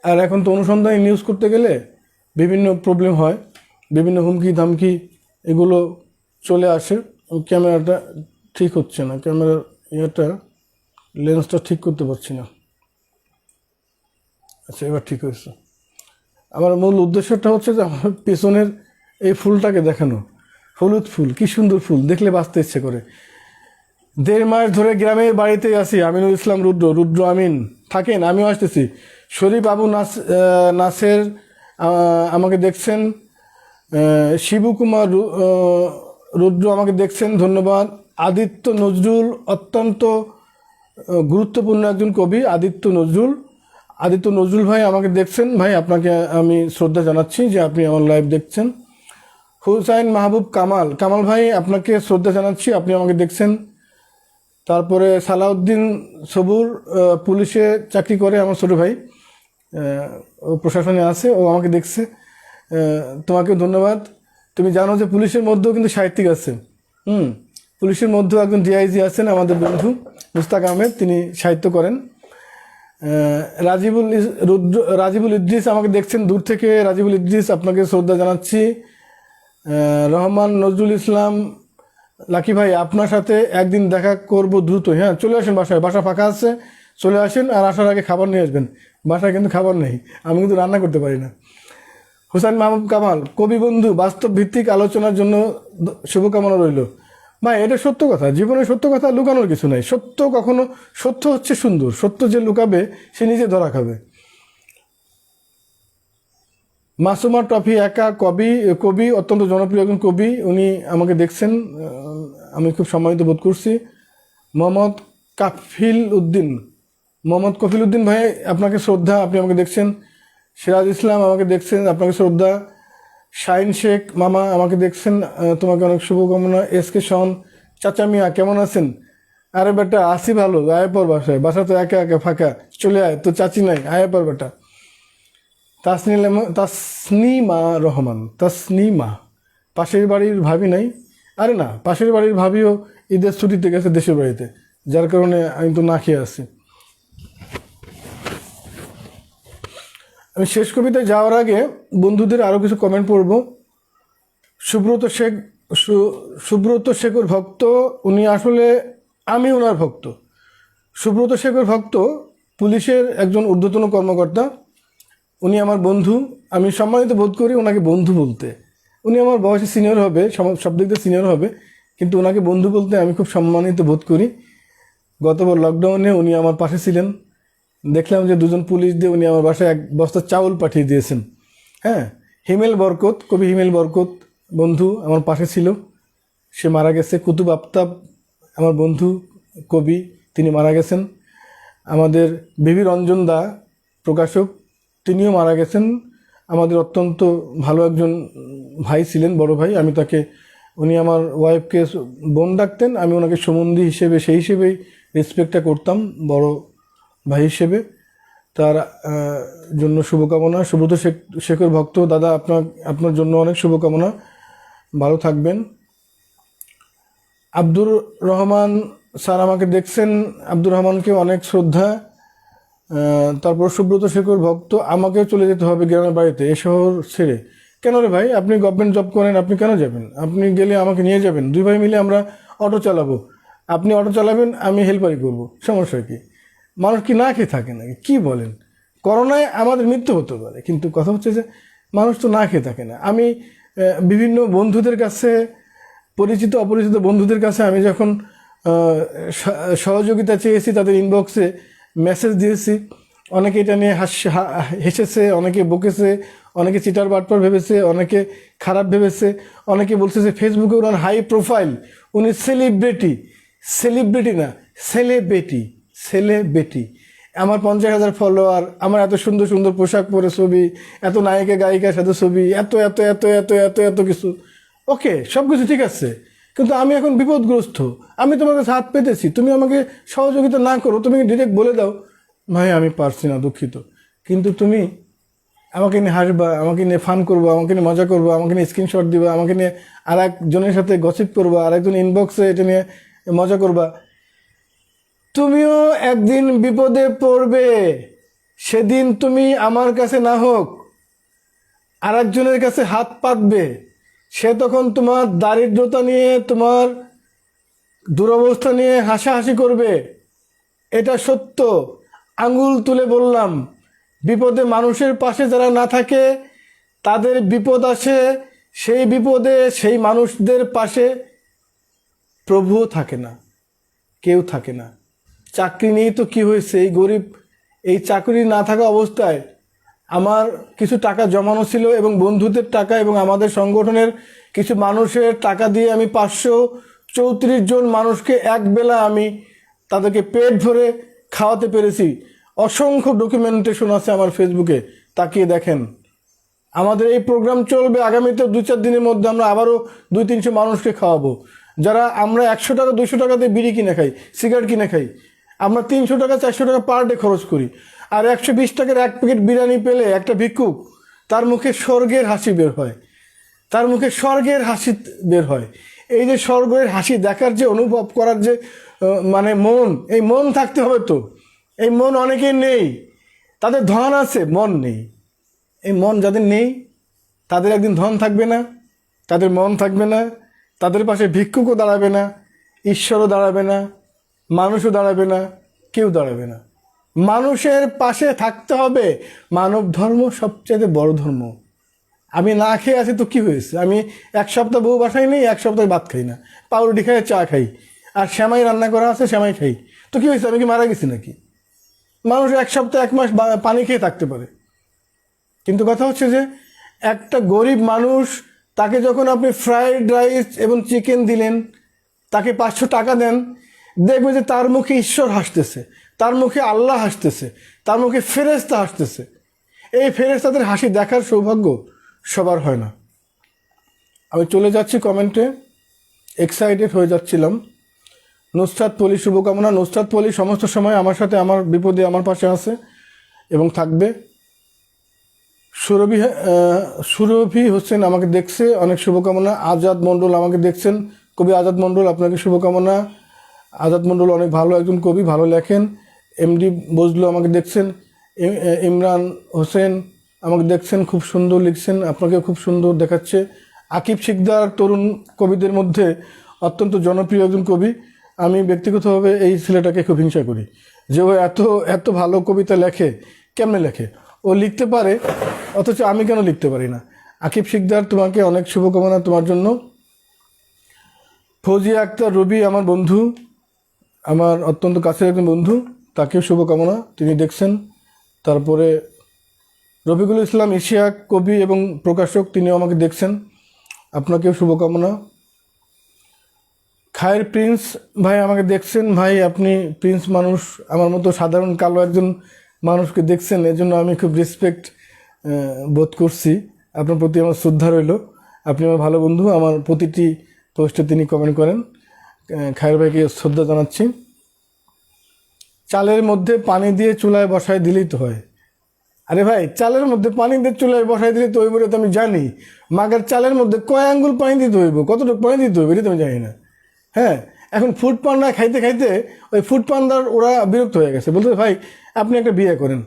A: আর এখন তো অনুসন্ধানে নিউজ করতে গেলে বিভিন্ন প্রবলেম হয়, বিভিন্ন হুমকি ধামকি এগুলো চলে আসে। ক্যামেরাটা ঠিক হচ্ছে না, ক্যামেরার লেন্সটা ঠিক করতে পারছি না। আচ্ছা, এবার ঠিক হয়েছে। আমার মূল উদ্দেশ্যটা হচ্ছে যে আমার পেছনের এই ফুলটাকে দেখানো, হলুদ ফুল, কি সুন্দর ফুল, দেখলে বাঁচতে ইচ্ছে করে। 1.5 মাস ধরে গ্রামের বাড়িতে আছি। আমিনুল ইসলাম রুদ্র আমিন থাকেন, আমিও আসতেছি। শরীফ আবু নাসের আমাকে দেখছেন, শিবু কুমার রুদ্র আমাকে দেখছেন, ধন্যবাদ। আদিত্য নজরুল অত্যন্ত গুরুত্বপূর্ণ একজন কবি, আদিত্য নজরুল ভাই আমাকে দেখছেন। ভাই আপনাকে আমি শ্রদ্ধা জানাচ্ছি যে আপনি আমার লাইভ দেখছেন। হুসাইন মাহবুব কামাল ভাই আপনাকে শ্রদ্ধা জানাচ্ছি, আপনি আমাকে দেখছেন। তারপরে সালাউদ্দিন সবুর পুলিশে চাকরি করে, আমার ছোটো ভাই, ও প্রশাসনে আছে, ও আমাকে দেখছে। তোমাকে ধন্যবাদ। তুমি জানো যে পুলিশের মধ্যেও কিন্তু সাহিত্যিক আছে। পুলিশের মধ্যেও একজন ডিআইজি আছেন আমাদের বন্ধু মুস্তাক আহমেদ, তিনি সাহিত্য করেন। রাজিবুল ইদ্রিস আমাকে দেখছেন দূর থেকে। রাজিবুল ইদ্রিস আপনাকে শ্রদ্ধা জানাচ্ছি। রহমান নজরুল ইসলাম লাকি ভাই, আপনার সাথে একদিন দেখা করব দ্রুত। হ্যাঁ, চলে আসেন বাসায়, বাসা ফাঁকা আছে, চলে আসেন। আর আসার আগে খাবার নিয়ে আসবেন, বাসায় কিন্তু খাবার নেই, আমি কিন্তু রান্না করতে পারি না। হুসাইন মাহবুব কামাল, কবি বন্ধু, বাস্তব ভিত্তিক আলোচনার জন্য শুভকামনা রইল। ভাই, এটা সত্য কথা, জীবনে সত্য কথা লুকানোর কিছু নাই। সত্য হচ্ছে সুন্দর, সত্য যে লুকাবে সে নিজে ধরা খাবে। মাসুমা টফি একা কবি, অত্যন্ত জনপ্রিয় একজন কবি, উনি আমাকে দেখছেন, আমি খুব সম্মানিত বোধ করছি। মোহাম্মদ কফিল উদ্দিন ভাই আপনাকে শ্রদ্ধা, আপনি আমাকে দেখছেন। সিরাজ ইসলাম আমাকে দেখছেন, আপনাকে শ্রদ্ধা। শাইন শেখ মামা আমাকে দেখছেন, তোমাকে অনেক শুভকামনা। এসকে শন চাচা মিয়া কেমন আছেন? আরে বেটা আসি ভালো, আয় পর বাসায়, বাসা তো একা একা ফাঁকা, চলে আয়, তো চাচি নাই, আয় পর বেটা। তাসনিমা পাশের বাড়ির ভাবি নাই? আরে না, পাশের বাড়ির ভাবিও ঈদের ছুটিতে গেছে দেশের বাড়িতে, যার কারণে আমি তো না খেয়ে আছি। আমি শেষ কবিতায় যাওয়ার আগে বন্ধুদের আরও কিছু কমেন্ট পড়ব। সুব্রত শেখর ভক্ত, উনি আসলে আমি ওনার ভক্ত। সুব্রত শেখর ভক্ত পুলিশের একজন ঊর্ধ্বতন কর্মকর্তা, উনি আমার বন্ধু, আমি সম্মানিত বোধ করি ওনাকে বন্ধু বলতে। উনি আমার বয়সে সিনিয়র হবে, সব দিক দিয়ে সিনিয়র হবে, কিন্তু ওনাকে বন্ধু বলতে আমি খুব সম্মানিত বোধ করি। গতবার লকডাউনে উনি আমার পাশে ছিলেন, দেখলাম যে 2জন পুলিশ দিয়ে উনি আমার বাসায় 1 বস্তা চাউল পাঠিয়ে দিয়েছেন। হ্যাঁ, কবি হিমেল বরকত বন্ধু আমার পাশে ছিল, সে মারা গেছে। কুতুব আফতাব আমার বন্ধু কবি, তিনি মারা গেছেন। আমাদের বিবি রঞ্জন দা প্রকাশক, তিনিও মারা গেছেন। আমাদের অত্যন্ত ভালো একজন ভাই ছিলেন, বড় ভাই। উনি আমার ওয়াইফকে বোন ডাকতেন, আমি ওনাকে সম্বন্ধী হিসেবে সেই হিসেবেই রেসপেক্টটা করতাম, বড় ভাই হিসেবে। তার জন্য শুভকামনা। সুব্রত শেখর ভক্ত দাদা, আপনার জন্য অনেক শুভকামনা, ভালো থাকবেন। আব্দুর রহমান স্যার আমাকে দেখছেন, আব্দুর রহমানকে অনেক শ্রদ্ধা। তারপর সুব্রত শেখর ভক্ত, আমাকে চলে যেতে হবে গ্রামের বাড়িতে, এ শহর ছেড়ে। কেন রে ভাই, আপনি গভর্নমেন্ট জব করেন, আপনি কেন যাবেন? আপনি গেলে আমাকে নিয়ে যাবেন, 2 ভাই মিলে আমরা অটো চালাবো, আপনি অটো চালাবেন, আমি হেল্পারি করব, সমস্যা কি? মানুষ কি না খেয়ে থাকে নাকি? কি বলেন? করোনায় আমাদের মৃত্যু হতে পারে, কিন্তু কথা হচ্ছে যে মানুষ তো না খেয়ে থাকে না। আমি বিভিন্ন বন্ধুদের কাছে, পরিচিত অপরিচিত বন্ধুদের কাছে আমি যখন সহযোগিতা চেয়েছি, তাদের ইনবক্সে মেসেজ দিয়েছি, অনেকে এটা নিয়ে হেসেছে, অনেকে বকেছে, অনেকে চিটার বাটপার ভেবেছে, অনেকে খারাপ ভেবেছে, অনেকে বলছে যে ফেসবুকে ওনার হাই প্রোফাইল, উনি সেলিব্রিটি না, ছেলে বেটি। আমার 50,000 ফলোয়ার, আমার এত সুন্দর সুন্দর পোশাক পরে ছবি, এত নায়িকা গায়িকার সাথে ছবি, এত এত এত এত এত এত কিছু, ওকে সব কিছু ঠিক আছে, কিন্তু আমি এখন বিপদগ্রস্ত, আমি তোমার কাছে হাত পেতেছি, তুমি আমাকে সহযোগিতা না করো, তুমি ডিরেক্ট বলে দাও ভাই আমি পারছি না, দুঃখিত, কিন্তু তুমি আমাকে নিয়ে হাসবা, আমাকে নিয়ে ফান করবো, আমাকে নিয়ে মজা করবো, আমাকে নিয়ে স্ক্রিনশট দিবা, আমাকে নিয়ে আর একজনের সাথে গসিপ করবা, আর একজন ইনবক্সে এটা নিয়ে মজা করবা, তুমিও একদিন বিপদে পড়বে। সেদিন তুমি আমার কাছে না হোক আর একজনের কাছে হাত পাতবে, সে তখন তোমার দারিদ্রতা নিয়ে, তোমার দুরবস্থা নিয়ে হাসাহাসি করবে। এটা সত্য, আঙ্গুল তুলে বললাম। বিপদে মানুষের পাশে যারা না থাকে তাদের বিপদ আসে, সেই বিপদে সেই মানুষদের পাশে প্রভুও থাকে না, কেউ থাকে না। চাকরি নেই তো কি হয়েছে, এই গরিব, এই চাকরি না থাকা অবস্থায় আমার কিছু টাকা জমানো ছিল এবং বন্ধুদের টাকা এবং আমাদের সংগঠনের কিছু মানুষের টাকা দিয়ে আমি 534 জন মানুষকে একবেলা আমি তাদেরকে পেট ভরে খাওয়াতে পেরেছি। অসংখ্য ডকুমেন্টেশন আছে আমার ফেসবুকে, তাকিয়ে দেখেন। আমাদের এই প্রোগ্রাম চলবে আগামীতে 2-4 দিনের মধ্যে, আমরা আবারও 200-300 মানুষকে খাওয়াবো। যারা আমরা 100 টাকা 200 টাকাতে বিড়ি কিনে খাই, সিগারেট কিনে খাই, আমরা 300 টাকা 400 টাকা পার ডে খরচ করি, আর 120 টাকার এক প্যাকেট বিরিয়ানি পেলে একটা ভিক্ষুক, তার মুখে স্বর্গের হাসি বের হয়, তার মুখে স্বর্গের হাসি বের হয়। এই যে স্বর্গের হাসি দেখার যে অনুভব করার যে মানে মন, এই মন থাকতে হবে তো। এই মন অনেকের নেই, তাদের ধন আছে, মন নেই। এই মন যাদের নেই তাদের একদিন ধন থাকবে না, তাদের মন থাকবে না, তাদের পাশে ভিক্ষুকও দাঁড়াবে না, ঈশ্বরও দাঁড়াবে না, মানুষও দাঁড়াবে না, কেউ দাঁড়াবে না। মানুষের পাশে থাকতে হবে। মানব ধর্ম সবচেয়ে বড় ধর্ম। আমি না খেয়ে আছি তো কি হয়েছে, আমি 1 সপ্তাহ বউ বাসায় নেই, 1 সপ্তাহ ভাত খাই না, পাউরুটি খাই, চা খাই, আর সেমাই রান্না করা আছে সেমাই খাই, তো কি হয়েছে, আমি কি মারা গেছি নাকি? মানুষ 1 সপ্তাহ 1 মাস পানি খেয়ে থাকতে পারে। কিন্তু কথা হচ্ছে যে একটা গরিব মানুষ, তাকে যখন আপনি ফ্রাইড রাইস এবং চিকেন দিলেন, তাকে 500 টাকা দেন, দেখবে যে তার মুখে ঈশ্বর হাসতেছে, তার মুখে আল্লাহ হাসতেছে, তার মুখে ফেরেশতা হাসতেছে। এই ফেরেশতাদের হাসি দেখার সৌভাগ্য সবার হয় না। আমি চলে যাচ্ছি কমেন্টে, এক্সাইটেড হয়ে যাচ্ছিলাম। নুসরাত পলি শুভকামনা। নুসরাত পলি সমস্ত সময় আমার সাথে, আমার বিপদে আমার পাশে আছে এবং থাকবে। সুরভি হোসেন আমাকে দেখছে, অনেক শুভকামনা। আজাদ মণ্ডল আমাকে দেখছেন, কবি আজাদ মণ্ডল, আপনাকে শুভকামনা। আজাদ মণ্ডল অনেক ভালো একজন কবি, ভালো লেখেন। এমডি বজলু আমাকে দেখছেন। ইমরান হোসেন আমাকে দেখছেন, খুব সুন্দর লিখছেন, আপনাকে খুব সুন্দর দেখাচ্ছে। আকিব শিকদার তরুণ কবিদের মধ্যে অত্যন্ত জনপ্রিয় একজন কবি। আমি ব্যক্তিগতভাবে এই ছেলেটাকে খুব হিংসা করি যে ও এত এত ভালো কবিতা লেখে। কেমনে লেখে? ও লিখতে পারে, অথচ আমি কেন লিখতে পারি না? আকিব শিকদার, তোমাকে অনেক শুভকামনা তোমার জন্য। ফৌজিয়া আক্তার রবি আমার বন্ধু, আমার অত্যন্ত কাছের একজন বন্ধু, তাকেও শুভকামনা, তিনি দেখছেন। তারপরে রফিকুল ইসলাম ইশিয়াক কবি এবং প্রকাশক, তিনিও আমাকে দেখছেন, আপনাকেও শুভকামনা। খায়ের প্রিন্স ভাই আমাকে দেখছেন। ভাই আপনি প্রিন্স মানুষ, আমার মতো সাধারণ কালো একজন মানুষকে দেখছেন, এজন্য আমি খুব রেসপেক্ট বোধ করছি। আপনার প্রতি আমার শ্রদ্ধা রইল। আপনি আমার ভালো বন্ধু, আমার প্রতিটি পোস্টে তিনি কমেন্ট করেন। খায়ের ভাইকে শ্রদ্ধা জানাচ্ছি। চালের মধ্যে পানি দিয়ে চুলায় বসায় দিলেই তো হয়। আরে ভাই, চালের মধ্যে পানি দিয়ে চুলায় বসাই দিলে তো হইব, তো আমি জানি। মাগার চালের মধ্যে কয় আঙ্গুল পানি দিতে হইব, কতটুকু পানি দিতে হইব, এটা তো আমি জানি না। হ্যাঁ, এখন ফুড পান্ডা খাইতে খাইতে ওই ফুড পান্ডার ওরা বিরক্ত হয়ে গেছে, বলতে ভাই আপনি একটা বিয়ে করেন,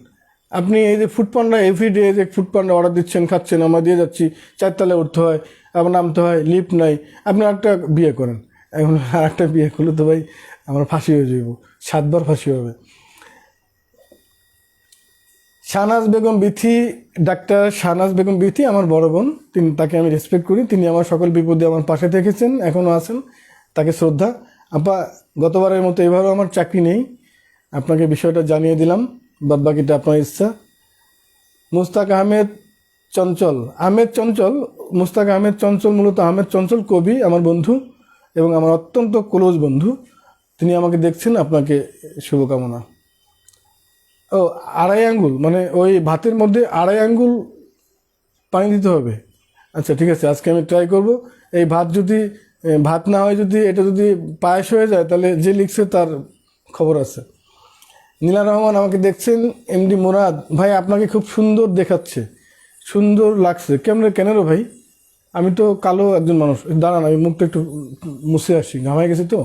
A: আপনি এই যে ফুড পান্ডা এভরিডে যে ফুড পান্ডা অর্ডার দিচ্ছেন, খাচ্ছেন, আমরা দিয়ে যাচ্ছি, 4 তলায় উঠতে হয়, আবার নামতে হয়, লিফট নাই, আপনি একটা বিয়ে করেন। এখন আর একটা বিয়ে করলে তো ভাই আমরা ফাঁসি হয়ে যাইব, 7 বার ফাঁসি হবে। শাহনাজ বেগম বিথি, ডাক্তার শাহনাজ বেগম বিথি আমার বড় বোন, তাকে আমি রেসপেক্ট করি। তিনি আমার সকল বিপদে আমার পাশে থেকেছেন, এখনও আছেন, তাকে শ্রদ্ধা। আপা, গতবারের মতো এবারও আমার চাকরি নেই, আপনাকে বিষয়টা জানিয়ে দিলাম। বাদ বাকিটা আপনার ইচ্ছা। মুস্তাক আহমেদ চঞ্চল, মুস্তাক আহমেদ চঞ্চল, মূলত আহমেদ চঞ্চল কবি, আমার বন্ধু এবং আমার অত্যন্ত ক্লোজ বন্ধু। তিনি আমাকে দেখছেন, আপনাকে শুভকামনা। ও, 2.5 আঙ্গুল মানে ওই ভাতের মধ্যে 2.5 আঙ্গুল পানি দিতে হবে? আচ্ছা ঠিক আছে, আজকে আমি ট্রাই করব। এই ভাত যদি ভাত না হয়, যদি এটা যদি পায়েস হয়ে যায়, তাহলে যে লিখছে তার খবর আছে। নীলা রহমান আমাকে দেখছেন। এমডি মুরাদ ভাই, আপনাকে খুব সুন্দর দেখাচ্ছে, সুন্দর লাগছে। কেন রে ভাই? আমি তো কালো একজন মানুষ। দাঁড়ান, আমি মুখটা একটু মুছে আসি, ঘামাই গেছি তো।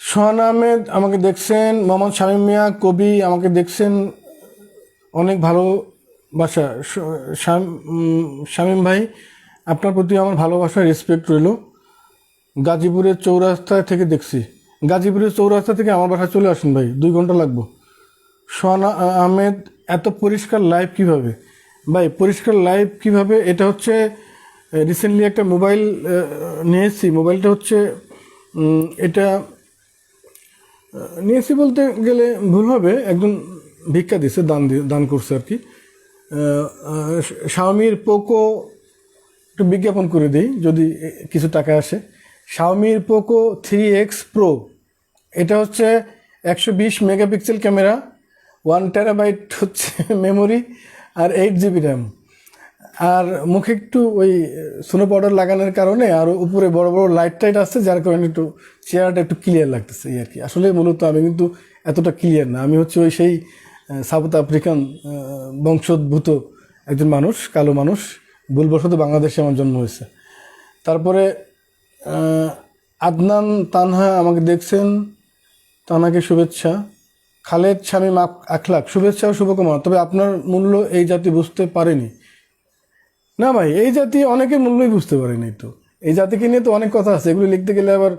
A: সোহান আহমেদ আমাকে দেখছেন। মোহাম্মদ শামীম মিয়া কবি আমাকে দেখছেন, অনেক ভালোবাসা। শামীম ভাই, আপনার প্রতি আমার ভালোবাসা, রেসপেক্ট রইল। গাজীপুরের চৌরাস্তা থেকে দেখছি। গাজীপুরের চৌরাস্তা থেকে আমার বাসায় চলে আসুন ভাই, 2 ঘন্টা লাগবো। সোহান আহমেদ, এত পরিষ্কার লাইভ কিভাবে? ভাই পরিষ্কার লাইভ কিভাবে, এটা হচ্ছে রিসেন্টলি একটা মোবাইল নিয়েছি। মোবাইলটা হচ্ছে এটা নিয়েছি বলতে গেলে ভুল হবে, একজন ভিক্ষা দিছে, দান করছে আর কি। শাওমির পোকো, একটু বিজ্ঞাপন করে দিই যদি কিছু টাকা আসে। শাওমির পোকো 3X প্রো, এটা হচ্ছে 120 মেগাপিক্সেল ক্যামেরা, 1 টেরাবাইট হচ্ছে মেমোরি, আর 8 GB র্যাম। আর মুখে একটু ওই স্নো পাউডার লাগানোর কারণে আর উপরে বড় বড় লাইট টাইট আসছে, যার কারণে একটু চেহারাটা একটু ক্লিয়ার লাগতেছে এই আর কি। আসলে মূলত আমি কিন্তু এতটা ক্লিয়ার না, আমি হচ্ছে ওই সেই সাউথ আফ্রিকান বংশোদ্ভূত একজন মানুষ, কালো মানুষ। ভুলবশত বাংলাদেশে আমার জন্ম হয়েছে। তারপরে আদনান তানহা আমাকে দেখছেন, তানহাকে শুভেচ্ছা। খালেদ শামীম আখলাক, শুভেচ্ছা ও শুভকামনা। তবে আপনার মূল্য এই জাতি বুঝতে পারেনি। না ভাই, এই জাতি অনেকের মূল্যই বুঝতে পারেনি। তো এই জাতিকে নিয়ে তো অনেক কথা আছে, এগুলো লিখতে গেলে আবার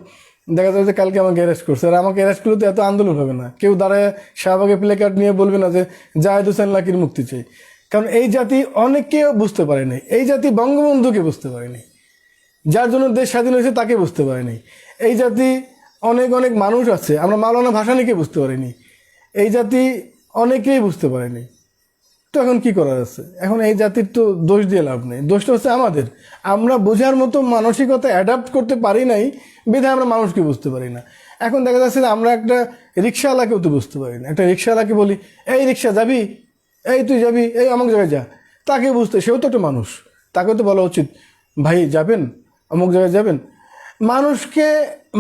A: দেখা যাবে যে কালকে আমাকে অ্যারেস্ট করছে। আর আমাকে অ্যারেস্ট করলে তো এত আন্দোলন হবে না, কেউ দাঁড়ায় শাহবাগে প্লে কার্ড নিয়ে বলবে না যে জাহেদ হোসেন লাকির মুক্তি চাই। কারণ এই জাতি অনেকেও বুঝতে পারেনি। এই জাতি বঙ্গবন্ধুকে বুঝতে পারেনি, যার জন্য দেশ স্বাধীন হয়েছে তাকে বুঝতে পারেনি। এই জাতি অনেক মানুষ আছে, আমরা মাওলানা ভাসানীকে বুঝতে পারিনি। এই জাতি অনেকেই বুঝতে পারেনি। তো এখন কি করার আছে? এখন এই জাতির তো দোষ দিয়ে লাভ নেই, দোষটা হচ্ছে আমাদের। আমরা বোঝার মতো মানসিকতা অ্যাডাপ্ট করতে পারি নাই, বিধায় আমরা মানুষকে বুঝতে পারি না। এখন দেখা যাচ্ছে যে আমরা একটা রিক্সাওয়ালাকেও তো বুঝতে পারি না। একটা রিক্সাওয়ালাকে বলি, এই রিক্সা যাবি, এই তুই যাবি, এই অমুক জায়গায় যা, তাকে বুঝতে, সেও তো একটা মানুষ, তাকেও তো বলা উচিত ভাই যাবেন অমুক জায়গায় যাবেন। মানুষকে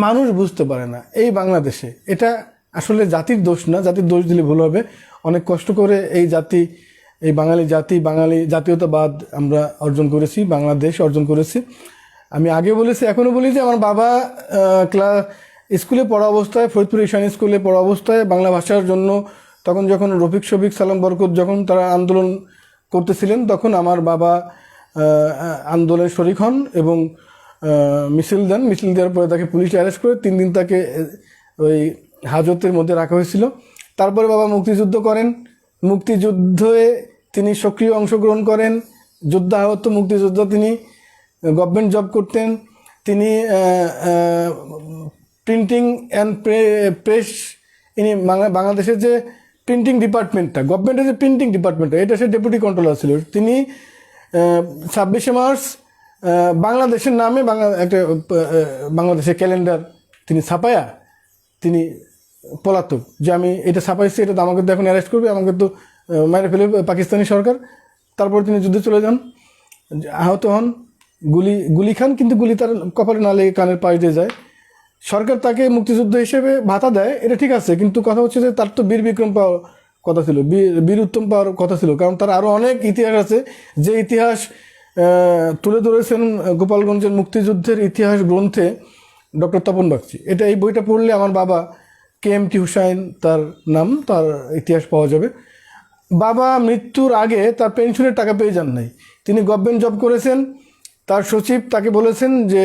A: মানুষ বুঝতে পারে না এই বাংলাদেশে। এটা আসলে জাতির দোষ না, জাতির দোষ দিলে ভুল হবে। অনেক কষ্ট করে এই জাতি, এই বাঙালি জাতি, বাঙালি জাতীয়তাবাদ আমরা অর্জন করেছি, বাংলাদেশ অর্জন করেছি। আমি আগে বলেছি, এখনও বলি যে আমার বাবা স্কুলে পড়া অবস্থায়, ফরিদপুর ঈশান স্কুলে পড়া অবস্থায় বাংলা ভাষার জন্য, তখন যখন রফিক শফিক সালাম বরকত যখন তারা আন্দোলন করতেছিলেন, তখন আমার বাবা আন্দোলনে শরিক হন এবং মিছিল দেন। মিছিল দেওয়ার পরে তাকে পুলিশ অ্যারেস্ট করে 3 দিন তাকে ওই হাজতের মধ্যে রাখা হয়েছিল। তারপরে বাবা মুক্তিযুদ্ধ করেন, মুক্তিযুদ্ধে তিনি সক্রিয় অংশগ্রহণ করেন, যুদ্ধাহত মুক্তিযোদ্ধা তিনি, গভর্নমেন্ট জব করতেন তিনি। প্রিন্টিং অ্যান্ড প্রেস, ইনি বাংলাদেশের যে প্রিন্টিং ডিপার্টমেন্টটা, গভর্নমেন্টের যে প্রিন্টিং ডিপার্টমেন্টটা, এটা সে ডেপুটি কন্ট্রোলার ছিল। তিনি 26শে মার্চ বাংলাদেশের নামে একটা বাংলাদেশের ক্যালেন্ডার তিনি ছাপায়া তিনি পলাতক, যে আমি এটা ছাপাইছি, এটা তো আমাকে তো এখন অ্যারেস্ট করবে, আমাকে তো মেরে ফেলে পাকিস্তানি সরকার। তারপর তিনি যুদ্ধে চলে যান, আহত হন, গুলি খান, কিন্তু গুলি তার কপালে না লেগে কানের পাশ দিয়ে যায়। সরকার তাকে মুক্তিযুদ্ধ হিসেবে ভাতা দেয়, এটা ঠিক আছে, কিন্তু কথা হচ্ছে যে তার তো বীর বিক্রম পাওয়ার কথা ছিল, বীর উত্তম পাওয়ার কথা ছিল। কারণ তার আরও অনেক ইতিহাস আছে, যে ইতিহাস তুলে ধরেছেন গোপালগঞ্জের মুক্তিযুদ্ধের ইতিহাস গ্রন্থে ডক্টর তপন বাগচি। এই বইটা পড়লে আমার বাবা KMT হুসাইন তার নাম, তার ইতিহাস পাওয়া যাবে। বাবা মৃত্যুর আগে তার পেনশনের টাকা পেয়ে যান নাই, তিনি গভর্নমেন্ট জব করেছেন, তার সচিব তাকে বলেছেন যে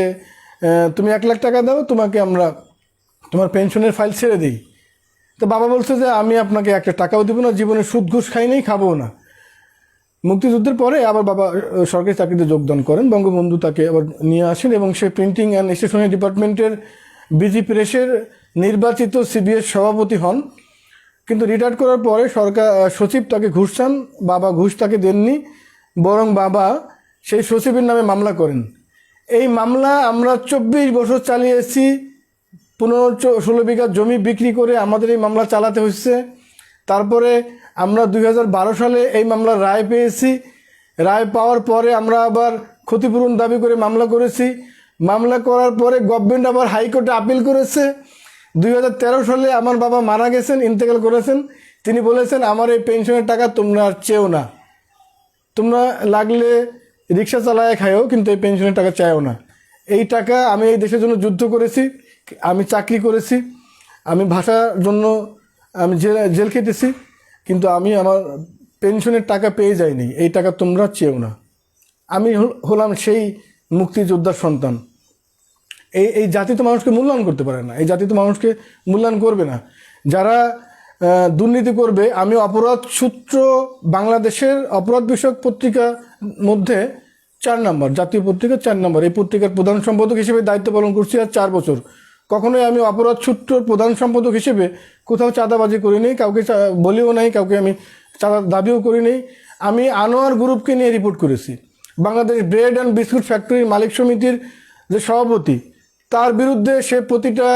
A: তুমি 1 লাখ টাকা দাও, তোমাকে আমরা তোমার পেনশনের ফাইল ছেড়ে দিই। তো বাবা বলছে যে আমি আপনাকে একটা টাকাও দেবো না, জীবনে সুদ ঘুষ খাই নেই, খাবো না। মুক্তিযুদ্ধের পরে আবার বাবা সরকারি চাকরিতে যোগদান করেন, বঙ্গবন্ধু তাকে আবার নিয়ে আসেন এবং সে প্রিন্টিং অ্যান্ড স্টেশনারি ডিপার্টমেন্টের বিজি প্রেসের নির্বাচিত সিবিএস সভাপতি হন। কিন্তু রিটায়ার করার পরে সরকার সচিব তাকে ঘুষ চান, বাবা ঘুষ তাকে দেননি, বরং বাবা সেই সচিবের নামে মামলা করেন। এই মামলা আমরা 24 বছর চালিয়ে এসেছি, 15-16 বিঘা জমি বিক্রি করে আমাদের এই মামলা চালাতে হচ্ছে। তারপরে আমরা 2012 সালে এই মামলার রায় পেয়েছি। রায় পাওয়ার পরে আমরা আবার ক্ষতিপূরণ দাবি করে মামলা করেছি। মামলা করার পরে গভর্নমেন্ট আবার হাইকোর্টে আপিল করেছে। 2013 সালে আমার বাবা মারা গেছেন, ইন্তেকাল করেছেন। তিনি বলেছেন আমার এই পেনশনের টাকা তোমরা আর চেও না, তোমরা লাগলে রিক্সা চালায় খায়ও, কিন্তু এই পেনশনের টাকা চাইও না। এই টাকা আমি এই দেশের জন্য যুদ্ধ করেছি, আমি চাকরি করেছি, আমি ভাষার জন্য আমি জেল খেটেছি, কিন্তু আমি আমার পেনশনের টাকা পেয়ে যাইনি। এই টাকা তোমরা চেও না। আমি হলাম সেই মুক্তিযোদ্ধার সন্তান। এই জাতি তো মানুষকে মূল্যায়ন করতে পারে না, এই জাতি তো মানুষকে মূল্যায়ন করবে না। যারা দুর্নীতি করবে, আমি অপরাধ সূত্র বাংলাদেশের অপরাধ বিষয়ক পত্রিকার মধ্যে 4 নম্বর, জাতীয় পত্রিকা 4 নম্বর, এই পত্রিকার প্রধান সম্পাদক হিসেবে দায়িত্ব পালন করছি আর 4 বছর। কখনোই আমি অপরাধ সূত্রর প্রধান সম্পাদক হিসেবে কোথাও চাঁদাবাজি করিনি, কাউকে বলিও নাই, কাউকে আমি চাঁদার দাবিও করিনি। আমি আনোয়ার গ্রুপকে নিয়ে রিপোর্ট করেছি। বাংলাদেশ ব্রেড অ্যান্ড বিস্কুট ফ্যাক্টরির মালিক সমিতির যে সভাপতি, তার বিরুদ্ধে সে প্রতিটা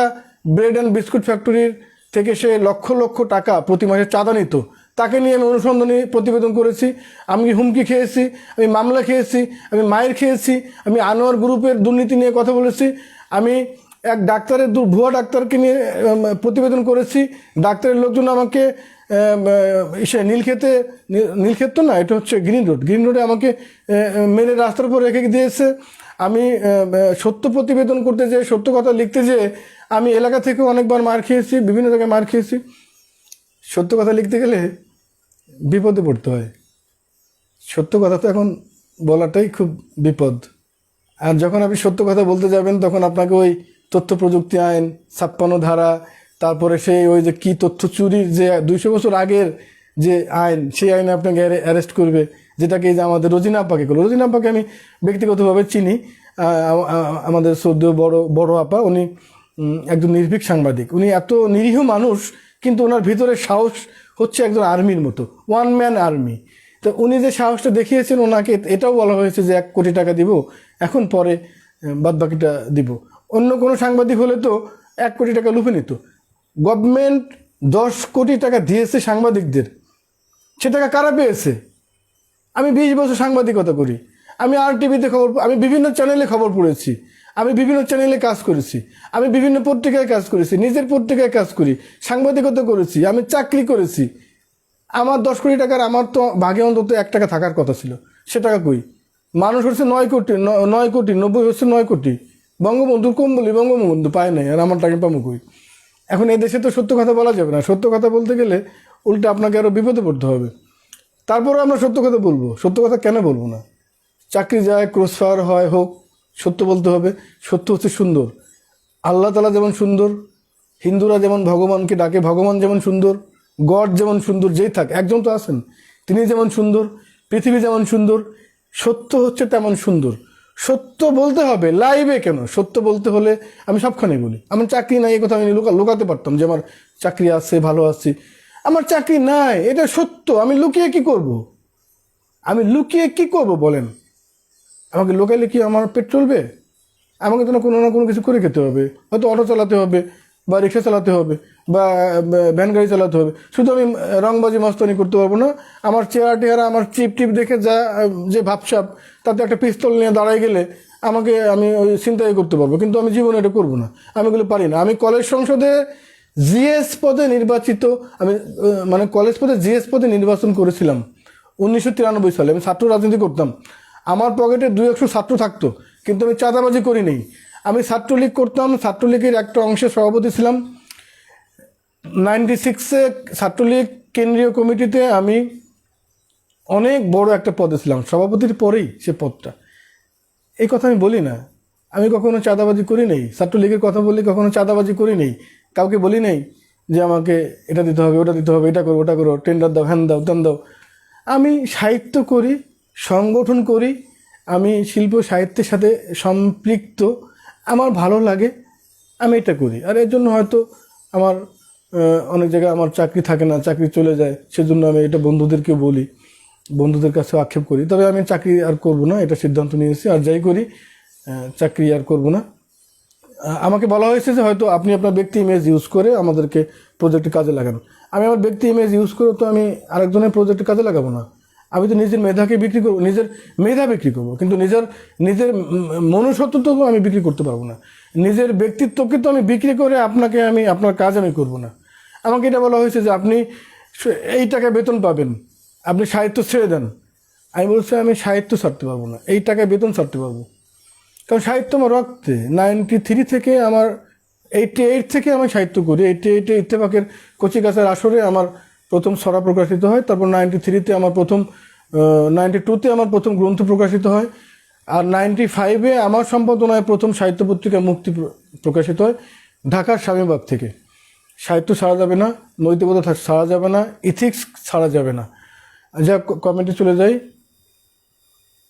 A: ব্রেড অ্যান্ড বিস্কুট ফ্যাক্টরির থেকে সে লক্ষ লক্ষ টাকা প্রতি মাসে চাঁদা নিত। তাকে নিয়ে আমি অনুসন্ধানী প্রতিবেদন করেছি। আমি হুমকি খেয়েছি, আমি মামলা খেয়েছি, আমি মায়ের খেয়েছি, আমি আনোয়ার গ্রুপের দুর্নীতি নিয়ে কথা বলেছি। আমি এক ডাক্তারের ভুয়া ডাক্তারকে নিয়ে প্রতিবেদন করেছি। ডাক্তারের লোকজন আমাকে নীলক্ষেত তো না, এটা হচ্ছে গ্রিন রোডে আমাকে মেরে রাস্তার উপর রেখে দিয়েছে। আমি সত্য প্রতিবেদন করতে যেয়ে, সত্য কথা লিখতে যেয়ে আমি এলাকা থেকে অনেকবার মার খেয়েছি, বিভিন্ন জায়গায় মার খেয়েছি। সত্য কথা লিখতে গেলে বিপদে পড়তে হয়। সত্য কথা তো এখন বলাটাই খুব বিপদ। আর যখন আপনি সত্য কথা বলতে যাবেন, তখন আপনাকে ওই তথ্য প্রযুক্তি আইন 56 ধারা, তারপরে সেই ওই যে কী তথ্য চুরির যে 200 বছর আগের যে আইন, সেই আইনে আপনাকে অ্যারেস্ট করবে, যেটাকে যে আমাদের রোজিনা আপাকে করলো। রোজিনা আপাকে আমি ব্যক্তিগতভাবে চিনি, আমাদের শ্রদ্ধেয় বড় আপা। উনি একজন নির্ভীক সাংবাদিক, উনি এত নিরীহ মানুষ, কিন্তু ওনার ভিতরে সাহস হচ্ছে একজন আর্মির মতো, 1 ম্যান আর্মি। তো উনি যে সাহসটা দেখিয়েছেন, ওনাকে এটাও বলা হয়েছে যে 1 কোটি টাকা দিব, এখন পরে বাদ বাকিটা দিব। অন্য কোনো সাংবাদিক হলে তো 1 কোটি টাকা লুফে নিত। গভর্নমেন্ট 10 কোটি টাকা দিয়েছে সাংবাদিকদের, সে টাকা কারা পেয়েছে? আমি 20 বছর সাংবাদিকতা করি, আমি RTVতে খবর, আমি বিভিন্ন চ্যানেলে খবর পড়েছি, আমি বিভিন্ন চ্যানেলে কাজ করেছি, আমি বিভিন্ন পত্রিকায় কাজ করেছি, নিজের পত্রিকায় কাজ করি, সাংবাদিকতা করেছি, আমি চাকরি করেছি। আমার 10 কোটি টাকার আমার তো ভাগে অন্তত 1 টাকা থাকার কথা ছিল, সে টাকা কই? মানুষ হচ্ছে 9 কোটি, 90 হচ্ছে 9 কোটি। বঙ্গবন্ধু কম বলি, বঙ্গবন্ধু পায় নাই, আর আমার টাকা পাবো কই? এখন এই দেশে তো সত্য কথা বলা যাবে না। সত্য কথা বলতে গেলে উল্টে আপনাকে আরও বিপদে পড়তে হবে। তারপরে আমরা সত্য কথা বলবো। সত্য কথা কেন বলবো না? চাকরি যায়, ক্রসফায়ার হয়, হোক, সত্য বলতে হবে। সত্য হচ্ছে সুন্দর। আল্লাহ তাআলা যেমন সুন্দর, হিন্দুরা যেমন ভগবানকে ডাকে, ভগবান যেমন সুন্দর, গড যেমন সুন্দর, যেই থাক, একজন তো আছেন, তিনি যেমন সুন্দর, পৃথিবী যেমন সুন্দর, সত্য হচ্ছে তেমন সুন্দর। সত্য বলতে হবে, লাইভে কেন? সত্য বলতে হলে আমি সবখানে বলি। আমার চাকরি নাই, এই কথা আমি লুকাতে পারতাম যে আমার চাকরি আছে, ভালো আছি। আমার চাকরি নাই, এটা সত্য। আমি লুকিয়ে কি করব? আমি লুকিয়ে কি করব বলেন? আমাকে লোকালে কি আমার পেট চলবে? আমাকে তো কোনো না কোনো কিছু করে খেতে হবে। হয়তো অটো চালাতে হবে, বা রিক্সা চালাতে হবে, বা ভ্যান গাড়ি চালাতে হবে। শুধু আমি রংবাজি মাস্তানি করতে পারবো না। আমার চেহারা টেহারা, আমার চিপ দেখে যে ভাবসাব, তাতে একটা পিস্তল নিয়ে দাঁড়ায় গেলে আমি ওই চিন্তাই করতে পারবো, কিন্তু আমি জীবনে এটা করবো না। আমি এগুলো পারি না। আমি কলেজ সংসদে জিএস পদে নির্বাচিত, আমি মানে কলেজ পদে জিএস পদে নির্বাচন করেছিলাম 1993 সালে। আমি ছাত্র রাজনীতি করতাম। আমার পকেটে 200 ছাত্র থাকতো, কিন্তু আমি চাঁদাবাজি করি নেই। আমি ছাত্রলীগ করতাম, ছাত্রলীগের একটা অংশের সভাপতি ছিলাম। 96-এ ছাত্রলীগ কেন্দ্রীয় কমিটিতে আমি অনেক বড় একটা পদে ছিলাম, সভাপতির পরেই সে পদটা। এই কথা আমি বলি না, আমি কখনো চাঁদাবাজি করি নেই, ছাত্রলীগের কথা বললে কখনো চাঁদাবাজি করি নেই, কাউকে বলি নেই যে আমাকে এটা দিতে হবে, ওটা দিতে হবে, এটা করো, ওটা করো, টেন্ডার দাও, হ্যান দাও, ত্যান দাও। আমি সাহিত্য করি, সংগঠন করি, আমি শিল্প সাহিত্যের সাথে সম্পৃক্ত, আমার ভালো লাগে, আমি এটা করি। আর এর জন্য হয়তো আমার অনেক জায়গায় আমার চাকরি থাকে না, চাকরি চলে যায়, সেজন্য আমি এটা বন্ধুদেরকেও বলি, বন্ধুদের কাছেও আক্ষেপ করি। তবে আমি চাকরি আর করব না, এটা সিদ্ধান্ত নিয়েছি, আর যাই করি চাকরি আর করব না। আমাকে বলা হয়েছে যে হয়তো আপনি আপনার ব্যক্তি ইমেজ ইউজ করে আমাদেরকে প্রজেক্টে কাজে লাগান। আমি আমার ব্যক্তি ইমেজ ইউজ করে তো আমি আরেকজনের প্রজেক্টে কাজে লাগাবো না। আমি তো নিজের মেধাকে বিক্রি করবো, নিজের মেধা বিক্রি করবো, কিন্তু নিজের নিজের মনুষ্যত্ব তো আমি বিক্রি করতে পারবো না, নিজের ব্যক্তিত্বকে তো আমি বিক্রি করে আপনাকে আমি আপনার কাজ আমি করব না। আমাকে এটা বলা হয়েছে যে আপনি এই টাকায় বেতন পাবেন, আপনি সাহিত্য ছেড়ে দেন। আমি বলছি আমি সাহিত্য ছাড়তে পারবো না, এই টাকায় বেতন ছাড়তে পারবো, কারণ সাহিত্য আমার রক্তে। 93 থেকে আমার 88 থেকে আমি সাহিত্য করি। 88-এ ইত্তেফাকের কচিকাচার আসরে আমার প্রথম ছড়া প্রকাশিত হয়, তারপর 93-তে আমার প্রথম 92-তে আমার প্রথম গ্রন্থ প্রকাশিত হয়, আর 95-এ আমার সম্পাদনায় প্রথম সাহিত্য পত্রিকা মুক্তি প্রকাশিত হয় ঢাকার স্বামীবাগ থেকে। সাহিত্য ছাড়া যাবে না, নৈতিকতা ছাড়া যাবে না, ইথিক্স ছাড়া যাবে না। যা কমেন্টে চলে যাই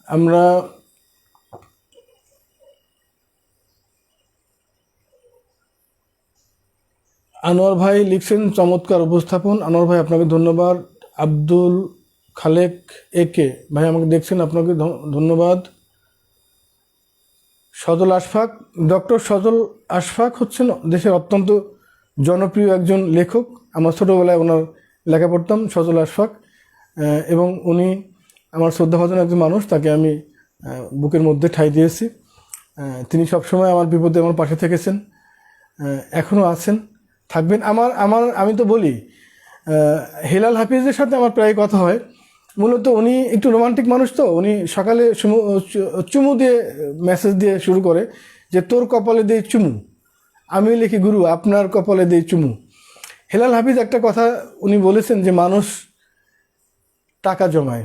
A: আমরা। আনোয়ার ভাই লিখছেন চমৎকার উপস্থাপন। আনোয়ার ভাই আপনাকে ধন্যবাদ। আব্দুল খালেক একে ভাই আমাকে দেখছেন, আপনাকে ধন্যবাদ। সজল আশফাক, ডক্টর সজল আশফাক হচ্ছেন দেশের অত্যন্ত জনপ্রিয় একজন লেখক। আমার ছোটোবেলায় ওনার লেখা পড়তাম, সজল আশফাক, এবং উনি আমার শ্রদ্ধাভাজন একজন মানুষ, তাকে আমি বুকের মধ্যে ঠাঁই দিয়েছি। তিনি সবসময় আমার বিপদে আমার পাশে থেকেছেন, এখনও আছেন, থাকবেন। আমি তো বলি হেলাল হাফিজের সাথে আমার প্রায় কথা হয়। মূলত উনি একটু রোমান্টিক মানুষ, তো উনি সকালে চুমু দিয়ে মেসেজ দিয়ে শুরু করে যে তোর কপালে দিয়ে চুমু। আমি লিখি গুরু আপনার কপালে দিয়ে চুমু। হেলাল হাফিজ একটা কথা উনি বলেছেন যে মানুষ টাকা জমায়,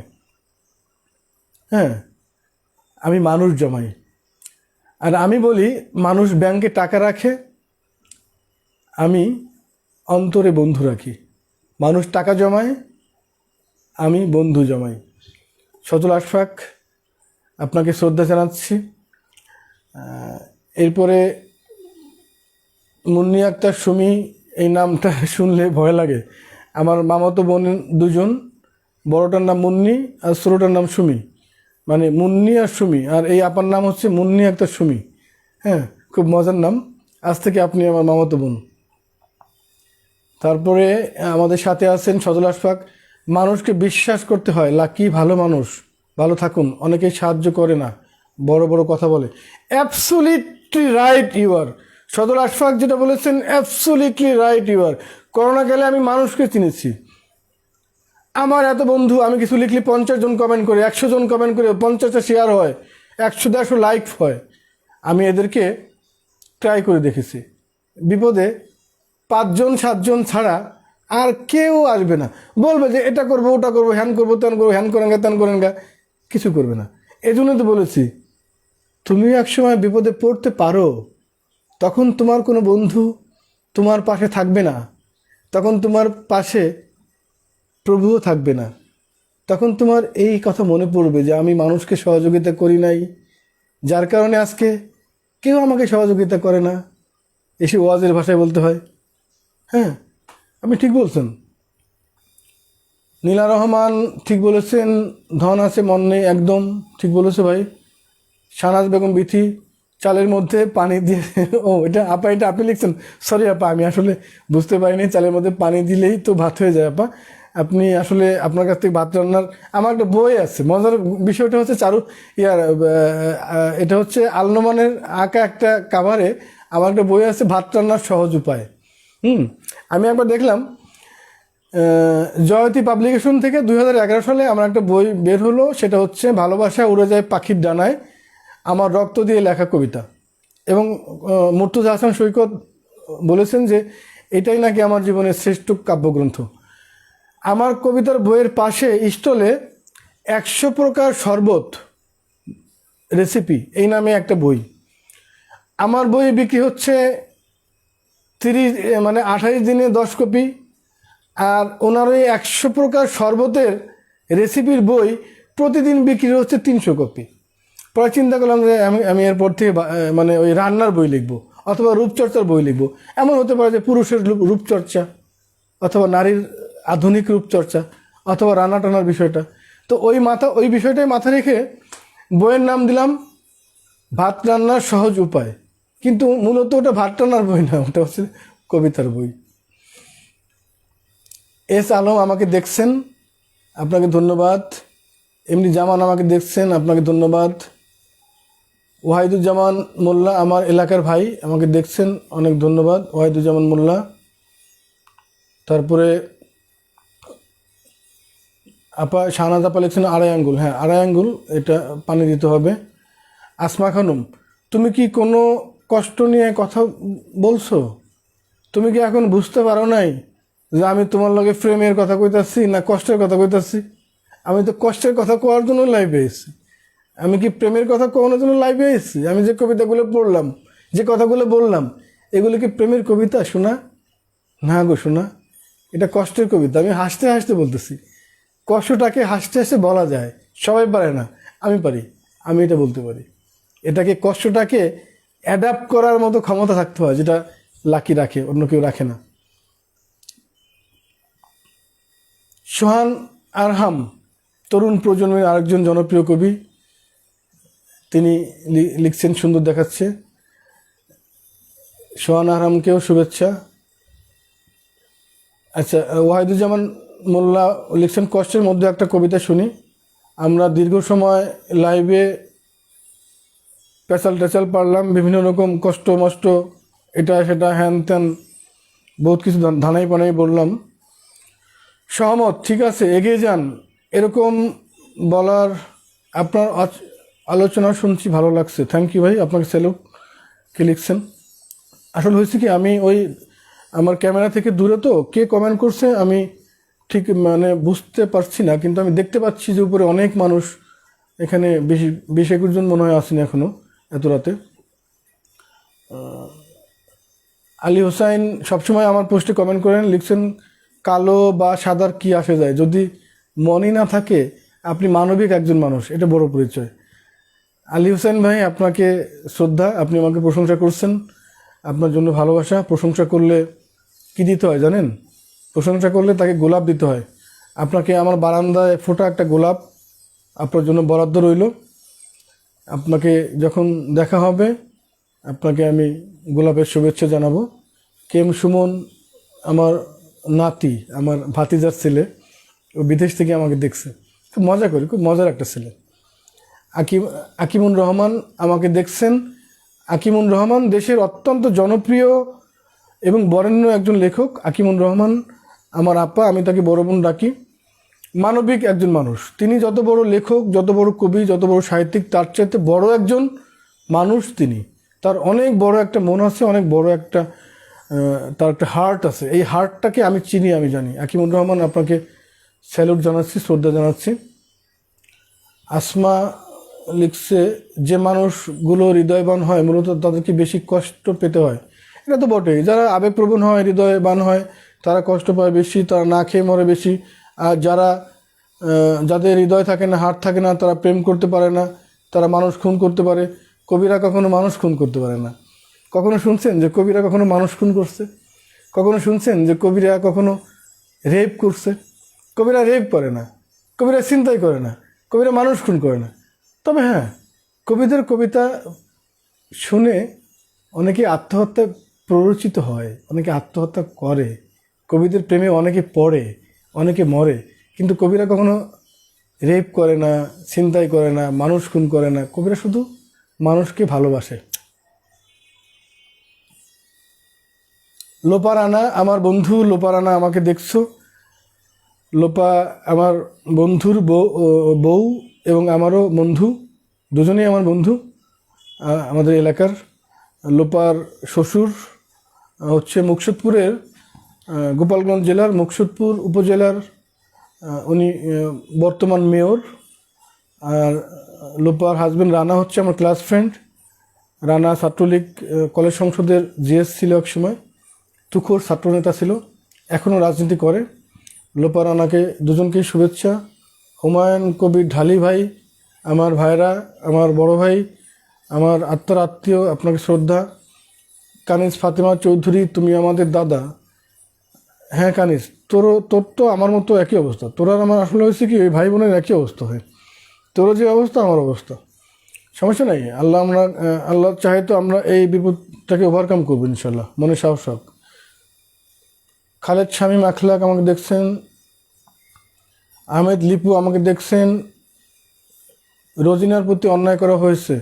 A: হ্যাঁ, আমি মানুষ জমাই। আর আমি বলি মানুষ ব্যাংকে টাকা রাখে, আমি অন্তরে বন্ধু রাখি। মানুষ টাকা জমায়, আমি বন্ধু জমাই। সজল আশফাক, আপনাকে শ্রদ্ধা জানাচ্ছি। এরপরে মুন্নি আক্তার সুমি, এই নামটা শুনলে ভয় লাগে। আমার মামাতো বোন দুজন, বড়টার নাম মুন্নি আর ছোটোটার নাম সুমি, মানে মুন্নি আর সুমি, আর এই আপার নাম হচ্ছে মুন্নি আক্তার সুমি। হ্যাঁ, খুব মজার নাম। আজ থেকে আপনি আমার মামাতো বোন। তারপরে আমাদের সাথে আছেন সজল আশফাক। মানুষকে বিশ্বাস করতে হয়, লাকি ভালো মানুষ, ভালো থাকুন, অনেকেই সাহায্য করে না, বড় বড় কথা বলে। Absolutely right you are. Sajal Ashfaq যেটা বলেছেন অ্যাবসোলিউটলি রাইট ইউ আর। করোনাকালে আমি মানুষকে চিনেছি, আমার এত বন্ধু, আমি কিছু লিখলে 50 জন কমেন্ট করে, 100 জন কমেন্ট করে, 50টা শেয়ার হয়, 100-150 লাইক হয়। আমি এদেরকে ট্রাই করে দেখেছি, বিপদে 5 জন 7 জন ছাড়া আর কেউ আসবে না, বলবে যে এটা করবো, ওটা করবো, হ্যান করবো, ত্যান করবো, হ্যান করেন গা, ত্যান করেন গা, কিছু করবে না। এই জন্য তো বলেছি তুমি একসময় বিপদে পড়তে পারো, তখন তোমার কোনো বন্ধু তোমার পাশে থাকবে না, তখন তোমার পাশে প্রভুও থাকবে না। তখন তোমার এই কথা মনে পড়বে যে আমি মানুষকে সহযোগিতা করি নাই, যার কারণে আজকে কেউ আমাকে সহযোগিতা করে না, এসে ওয়াজের ভাষায় বলতে হয়। হ্যাঁ, আপনি ঠিক বলছেন। নীলা রহমান ঠিক বলেছেন, ধন আছে মন নেই, একদম ঠিক বলেছে ভাই। শাহনাজ বেগম বিথি, চালের মধ্যে পানি দিয়ে, ও এটা আপা, এটা আপনি লিখছেন, সরি আপা, আমি আসলে বুঝতে পারিনি, চালের মধ্যে পানি দিলেই তো ভাত হয়ে যায়। আপা আপনি আসলে আপনার কাছ থেকে ভাত রান্নার আমার একটা বই আছে। মজার বিষয়টা হচ্ছে এটা হচ্ছে আলনোমানের আঁকা একটা কাভারে আমার একটা বই আছে, ভাত রান্নার সহজ উপায়। আমি একবার দেখলাম জয়তী পাবলিকেশন থেকে 2011 সালে আমার একটা বই বের হলো, সেটা হচ্ছে ভালোবাসা উড়ে যায় পাখির ডানায়, আমার রক্ত দিয়ে লেখা কবিতা। এবং মুর্তজা হাসান সৈকত বলেছেন যে এটাই নাকি আমার জীবনের শ্রেষ্ঠ কাব্যগ্রন্থ। আমার কবিতার বইয়ের পাশে স্টলে 100 প্রকার শরবত রেসিপি এই নামে একটা বই। আমার বই বিক্রি হচ্ছে 28 দিনে 10 কপি। আর ওনার ওই 100 প্রকার শরবতের রেসিপির বই প্রতিদিন বিক্রি হচ্ছে 300 কপি। পরে চিন্তা করলাম যে আমি এরপর থেকে ওই রান্নার বই লিখব অথবা রূপচর্চার বই লিখব। এমন হতে পারে যে পুরুষের রূপচর্চা অথবা নারীর আধুনিক রূপচর্চা অথবা রান্না টানার বিষয়টা। তো ওই বিষয়টাই মাথা রেখে বইয়ের নাম দিলাম ভাত রান্নার সহজ উপায়। কিন্তু মূলত ওটা ভাত রান্নার বই না, ওটা হচ্ছে কবিতার বই। এস আলম আমাকে দেখছেন, আপনাকে ধন্যবাদ। এমনি জামান আমাকে দেখছেন, আপনাকে ধন্যবাদ। ওয়াহিদুজ্জামান মোল্লা আমার এলাকার ভাই, আমাকে দেখছেন, অনেক ধন্যবাদ ওয়াহিদুজ্জামান মোল্লা। তারপরে আপা শাহনাজ আপা লিখছেন 2.5 আঙ্গুল। হ্যাঁ, 2.5 আঙ্গুল, এটা পানি দিতে হবে। আসমা খানুম, তুমি কি কোনো কষ্ট নিয়ে কথা বলছো? তুমি কি এখন বুঝতে পারো নাই যে আমি তোমার লগে প্রেমের কথা কইতাছি না কষ্টের কথা কইতাছি? আমি তো কষ্টের কথা কোয়ার জন্য লাইভে এসেছি। আমি কি প্রেমের কথা কোয়ানোর জন্য লাইভে এসেছি? আমি যে কবিতাগুলো পড়লাম, যে কথাগুলো বললাম, এগুলো কি প্রেমের কবিতা শোনা? না গো শোনা, এটা কষ্টের কবিতা। আমি হাসতে হাসতে বলতেছি। কষ্টটাকে হাসতে হাসতে বলা যায়, সবাই পারে না, আমি পারি। আমি এটা বলতে পারি। এটাকে কষ্টটাকে অ্যাডাপ্ট করার মতো ক্ষমতা থাকতে হয়, যেটা লাকি রাখে, অন্য কেউ রাখে না। সোহান আরহাম তরুণ প্রজন্মের আরেকজন জনপ্রিয় কবি, তিনি লিখছেন, সুন্দর দেখাচ্ছে। সোহান আরহামকেও শুভেচ্ছা। আচ্ছা, ওয়াহিদুজ্জামান মোল্লা লিখছেন, কষ্টের মধ্যে একটা কবিতা শুনি। আমরা দীর্ঘ সময় লাইভে পেঁচাল টেচাল পারলাম, বিভিন্ন রকম কষ্ট মষ্ট, এটা সেটা হ্যান ত্যান বহুত কিছু ধানাই পানাই বললাম। সহমত, ঠিক আছে, এগিয়ে যান। এরকম বলার, আপনার আলোচনা শুনছি, ভালো লাগছে। থ্যাংক ইউ ভাই, আপনাকে স্যালুট। কে লিখছেন? আসলে হয়েছে কি, আমি আমার ক্যামেরা থেকে দূরে, তো কে কমেন্ট করছে আমি ঠিক বুঝতে পারছি না, কিন্তু আমি দেখতে পাচ্ছি যে উপরে অনেক মানুষ, এখানে 20-21 জন মনে হয় আসেনি এখনও এত রাতে। আলী হোসাইন সবসময় আমার পোস্টে কমেন্ট করেন, লিখছেন, কালো বা সাদার কি আসে যায়, যদি মনই না থাকে আপনি মানবিক একজন মানুষ, এটা বড় পরিচয়। আলী হোসেন ভাই, আপনাকে শ্রদ্ধা, আপনি আমাকে প্রশংসা করছেন, আপনার জন্য ভালোবাসা। প্রশংসা করলে কি দিতে হয় জানেন? প্রশংসা করলে তাকে গোলাপ দিতে হয়। আপনাকে আমার বারান্দায় ফোটা একটা গোলাপ আপনার জন্য বরাদ্দ রইল। আপনাকে যখন দেখা হবে আপনাকে আমি গোলাপের শুভেচ্ছা জানাবো। কেম সুমন আমার নাতি, আমার ভাতিজার ছেলে, ও বিদেশ থেকে আমাকে দেখছে, খুব মজা করি, খুব মজার একটা ছেলে। আকিমুর রহমান আমাকে দেখছেন। আকিমুর রহমান দেশের অত্যন্ত জনপ্রিয় এবং বরেণ্য একজন লেখক। আকিমুর রহমান আমার আপা, আমি তাকে বড় বোন ডাকি। মানবিক একজন মানুষ তিনি, যত বড় লেখক, যত বড় কবি, যত বড় সাহিত্যিক, তার চাইতে বড় একজন মানুষ তিনি। তার অনেক বড় একটা মন আছে, অনেক বড় একটা তার একটা হার্ট আছে। এই হার্টটাকে আমি চিনি, আমি জানি। আকিমুর রহমান, আপনাকে স্যালুট জানাচ্ছি, শ্রদ্ধা জানাচ্ছি। আসমা লিখছে, যে মানুষগুলো হৃদয়বান হয় মূলত তাদেরকে বেশি কষ্ট পেতে হয়। এটা তো বটেই, যারা আবেগপ্রবণ হয়, হৃদয়বান হয়, তারা কষ্ট পায় বেশি, তারা না খেয়ে মরে বেশি। আর যাদের হৃদয় থাকে না, হার্ট থাকে না, তারা প্রেম করতে পারে না, তারা মানুষ খুন করতে পারে। কবিরা কখনো মানুষ খুন করতে পারে না। কখনো শুনছেন যে কবিরা কখনো মানুষ খুন করছে? কখনো শুনছেন যে কবিরা কখনো রেপ করছে? কবিরা রেপ করে না, কবিরা চিন্তাই করে না, কবিরা মানুষ খুন করে না। তবে হ্যাঁ, কবিদের কবিতা শুনে অনেকে আত্মহত্যা প্ররোচিত হয়, অনেকে আত্মহত্যা করে, কবিদের প্রেমে অনেকে পড়ে, অনেকে মরে। কিন্তু কবিরা কখনো রেপ করে না, চিন্তাই করে না, মানুষ খুন করে না। কবিরা শুধু মানুষকে ভালোবাসে। লোপা রানা আমার বন্ধু, লোপা রানা আমাকে দেখছো? লোপা আমার বন্ধুর বউ এবং আমারও বন্ধু, দুজনেই আমার বন্ধু আমাদের এলাকার। লোপার শ্বশুর হচ্ছে মুকসুদপুরের, গোপালগঞ্জ জেলার মুকসুদপুর উপজেলার, উনি বর্তমান মেয়র, আর লোপার হাজবেন্ড রানা হচ্ছে আমার class friend. Rana Chhatra League college সংসদের জিএস ছিল এক সময়, তুখোর ছাত্রনেতা ছিল, এখনও রাজনীতি করে। লোপা রানাকে দুজনকেই শুভেচ্ছা। হুমায়ুন কবির ঢালি ভাই, আমার ভাইরা, আমার বড় ভাই, আমার আত্মার আত্মীয়, আপনাকে শ্রদ্ধা। কানিজ ফাতেমা চৌধুরী, তুমি আমাদের দাদা। হ্যাঁ কানিজ, তোর তো আমার মতো একই অবস্থা। তোর আর আমার আসলে হয়েছে কি, ওই ভাই বোনের একই অবস্থা হয়। তোরও যে অবস্থা আমার অবস্থা, সমস্যা নাই। আল্লাহ চাহে তো আমরা এই বিপদটাকে ওভারকাম করবো ইনশাল্লাহ, মনে সাহস হোক। খালেদ শামীম আখলাক আমাকে দেখছেন। আহমেদ লিপু আমাকে দেখছেন। রোজিনার প্রতি অন্যায় করা হচ্ছে,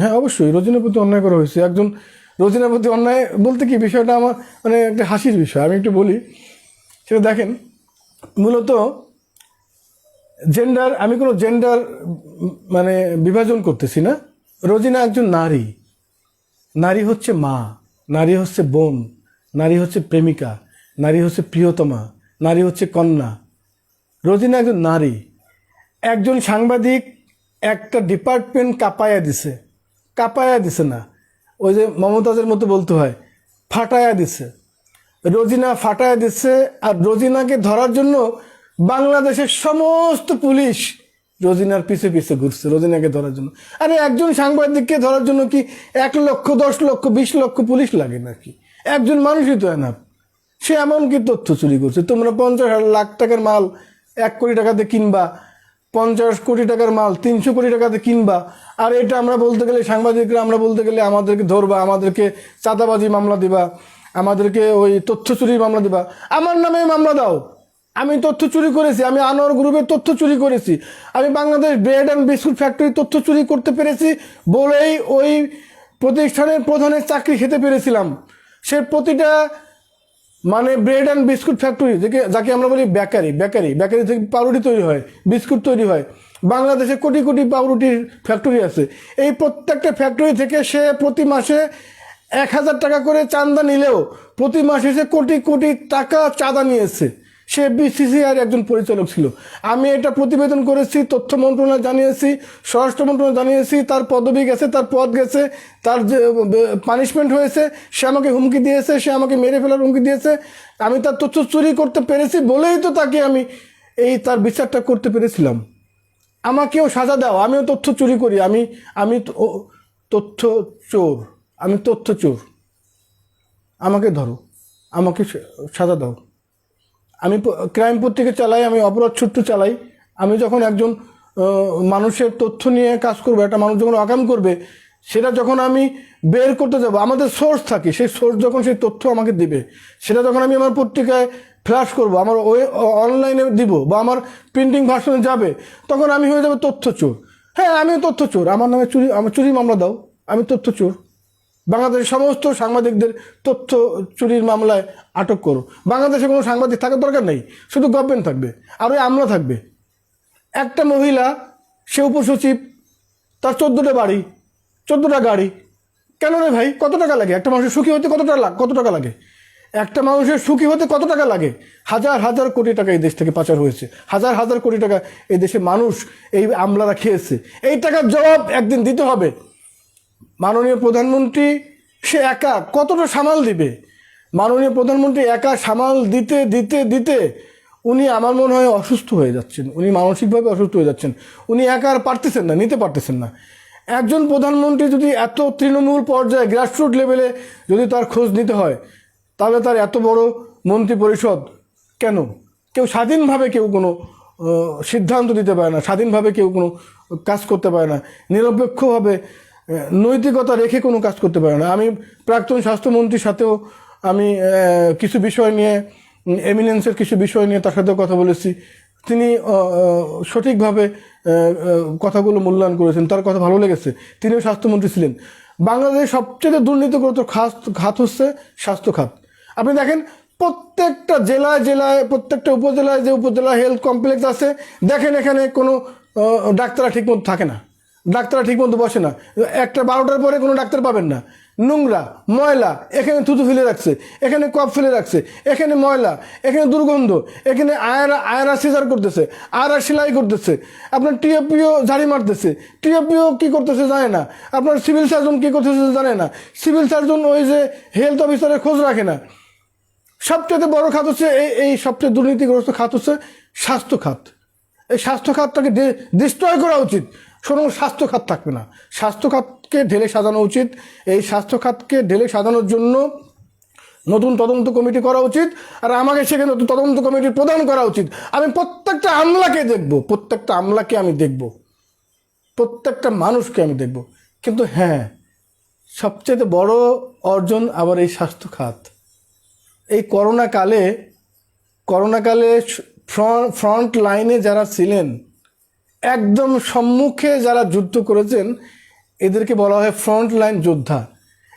A: হ্যাঁ অবশ্যই রোজিনার প্রতি অন্যায় করা হয়েছে। একজন রোজিনার প্রতি অন্যায় বলতে কি, বিষয়টা আমার মানে একটা হাসির বিষয়, আমি একটু বলি সেটা দেখেন। মূলত জেন্ডার, আমি কোনো জেন্ডার মানে বিভাজন করতেছি না। রোজিনা একজন নারী, নারী হচ্ছে মা, নারী হচ্ছে বোন, নারী হচ্ছে প্রেমিকা, নারী হচ্ছে প্রিয়তমা, নারী হচ্ছে কন্যা। রোজিনা একজন নারী। একজন সাংবাদিক একটা ডিপার্টমেন্ট কাঁপায়া দিছে না, ওই যে মমতাজের মতো বলতে হয়, ফাটায়া দিছে। রোজিনা ফাটায়া দিচ্ছে। আর রোজিনাকে ধরার জন্য বাংলাদেশের সমস্ত পুলিশ রোজিনার পিছে পিছে ঘুরছে রোজিনাকে ধরার জন্য। আরে একজন সাংবাদিককে ধরার জন্য কি 1 লক্ষ, 10 লক্ষ, 20 লক্ষ পুলিশ লাগে নাকি? একজন মানুষই তো এনাফ। সে এমন কি তথ্য চুরি করছে? তোমরা 50 লাখ টাকার মাল 1 কোটি টাকাতে কিনবা, 50 কোটি টাকার মাল 300 কোটি টাকাতে কিনবা। আর এটা আমরা বলতে গেলে, সাংবাদিকরা আমরা বলতে গেলে আমাদেরকে ধরবা, আমাদেরকে চাঁদাবাজি মামলা দিবা, আমাদেরকে ওই তথ্য চুরির মামলা দিবা। আমার নামে মামলা দাও, আমি তথ্য চুরি করেছি, আমি আনোয়ার গ্রুপের তথ্য চুরি করেছি, আমি বাংলাদেশ ব্রেড অ্যান্ড বিস্কুট ফ্যাক্টরির তথ্য চুরি করতে পেরেছি বলেই ওই প্রতিষ্ঠানের প্রধানের চাকরি খেতে পেরেছিলাম। সে প্রতিটা মানে ব্রেড অ্যান্ড বিস্কুট ফ্যাক্টরি যাকে আমরা বলি বেকারি থেকে পাউরুটি তৈরি হয়, বিস্কুট তৈরি হয়। বাংলাদেশে কোটি কোটি পাউরুটির ফ্যাক্টরি আছে। এই প্রত্যেকটা ফ্যাক্টরি থেকে সে প্রতি মাসে 1000 টাকা করে চাঁদা নিলেও প্রতি মাসে সে কোটি কোটি টাকা চাঁদা নিয়েছে। সে বিসিসিআই একজন পরিচালক ছিল। আমি এটা প্রতিবেদন করেছি, তথ্য মন্ত্রণালয় জানিয়েছি, স্বরাষ্ট্র মন্ত্রণালয় জানিয়েছি। তার পদবি গেছে, তার পদ গেছে, তার যে পানিশমেন্ট হয়েছে। সে আমাকে হুমকি দিয়েছে, সে আমাকে মেরে ফেলার হুমকি দিয়েছে। আমি তার তথ্য চুরি করতে পেরেছি বলেই তো তাকে আমি তার বিচারটা করতে পেরেছিলাম। আমাকেও সাজা দাও, আমিও তথ্য চুরি করি, আমি তথ্য চোর, আমি তথ্য চোর, আমাকে ধরো, আমাকে সাজা দাও। আমি ক্রাইম পত্রিকা চালাই, আমি অপরাধ ছুট্টু চালাই। আমি যখন একজন মানুষের তথ্য নিয়ে কাজ করবো, একটা মানুষ যখন আকাম করবে, সেটা যখন আমি বের করতে যাব, আমাদের সোর্স থাকে, সেই সোর্স যখন সেই তথ্য আমাকে দিবে, সেটা যখন আমি আমার পত্রিকায় ফ্ল্যাশ করব, আমার অনলাইনে দিব বা আমার প্রিন্টিং ভার্সনে যাবে, তখন আমি হয়ে যাবে তথ্য চোর। হ্যাঁ আমিও তথ্য চোর, আমার নামে চুরি মামলা দাও, আমি তথ্য চোর। বাংলাদেশের সমস্ত সাংবাদিকদের তথ্য চুরির মামলায় আটক করো। বাংলাদেশে কোনো সাংবাদিক থাকার দরকার নেই, শুধু গভর্নমেন্ট থাকবে আর ওই আমলা থাকবে। একটা মহিলা, সে উপসচিব, তার 14টা বাড়ি, 14টা গাড়ি। কেন রে ভাই, কত টাকা লাগে একটা মানুষের সুখী হতে? কত টাকা লাগে একটা মানুষের সুখী হতে? কত টাকা লাগে? হাজার হাজার কোটি টাকা এই দেশ থেকে পাচার হয়েছে, হাজার হাজার কোটি টাকা এই দেশে মানুষ, এই আমলারা খেয়েছে। এই টাকার জবাব একদিন দিতে হবে। মাননীয় প্রধানমন্ত্রী সে একা কতটা সামাল দিবে? মাননীয় প্রধানমন্ত্রী একা সামাল দিতে দিতে দিতে উনি আমার মনে হয় অসুস্থ হয়ে যাচ্ছেন, উনি মানসিকভাবে অসুস্থ হয়ে যাচ্ছেন। উনি একা আর পারতেছেন না, নিতে পারতেছেন না। একজন প্রধানমন্ত্রী যদি এত তৃণমূল পর্যায়ে, গ্রাসরুট লেভেলে যদি তার খোঁজ নিতে হয়, তাহলে তার এত বড় মন্ত্রী পরিষদ কেন? কেউ স্বাধীনভাবে কেউ কোনো সিদ্ধান্ত দিতে পারে না, স্বাধীনভাবে কেউ কোনো কাজ করতে পারে না, নিরপেক্ষভাবে নৈতিকতা রেখে কোনো কাজ করতে পারে না। আমি প্রাক্তন স্বাস্থ্যমন্ত্রীর সাথেও আমি কিছু বিষয় নিয়ে, এমিনেন্সের কিছু বিষয় নিয়ে তার সাথেও কথা বলেছি। তিনি সঠিকভাবে কথাগুলো মূল্যায়ন করেছেন, তার কথা ভালো লেগেছে। তিনিও স্বাস্থ্যমন্ত্রী ছিলেন। বাংলাদেশের সবচেয়ে দুর্নীতিগ্রস্ত খাত হচ্ছে স্বাস্থ্য খাত। আপনি দেখেন প্রত্যেকটা জেলায় জেলায়, প্রত্যেকটা উপজেলায়, যে উপজেলা হেলথ কমপ্লেক্স আছে, দেখেন এখানে কোনো ডাক্তাররা ঠিকমতো থাকে না, ডাক্তাররা ঠিকমতো বসে না। একটা 12টার পরে কোনো ডাক্তার পাবেন না। নোংরা ময়লা, এখানে থুতু ফেলে রাখছে, এখানে কপ ফেলে রাখছে, এখানে ময়লা, এখানে দুর্গন্ধ, এখানে আয়রা সিজার করতেছে, আয়রা সেলাই করতেছে, আপনার টিএপিও ঝাড়ি মারতেছে, টিএপিও কী করতেছে জানে না, আপনার সিভিল সার্জন কী করতেছে জানে না, সিভিল সার্জন ওই যে হেলথ অফিসারের খোঁজ রাখে না। সবচেয়ে বড় খাত হচ্ছে এই সবচেয়ে দুর্নীতিগ্রস্ত খাত হচ্ছে স্বাস্থ্য খাত। এই স্বাস্থ্য খাতটাকে ডিস্ট্রয় করা উচিত, সুতরাং স্বাস্থ্য খাত থাকবে না। স্বাস্থ্য খাতকে ঢেলে সাজানো উচিত। এই স্বাস্থ্য খাতকে ঢেলে সাজানোর জন্য নতুন তদন্ত কমিটি করা উচিত, আর আমাকে সেখানে নতুন তদন্ত কমিটির প্রদান করা উচিত। আমি প্রত্যেকটা আমলাকে দেখব, প্রত্যেকটা আমলাকে আমি দেখব, প্রত্যেকটা মানুষকে আমি দেখব। কিন্তু হ্যাঁ, সবচেয়ে বড় অর্জন আবার এই স্বাস্থ্য খাত। এই করোনাকালে ফ্রন্ট লাইনে যারা ছিলেন, একদম সম্মুখে যারা যুদ্ধ করেছেন, এদেরকে বলা হয় ফ্রন্ট লাইন যোদ্ধা।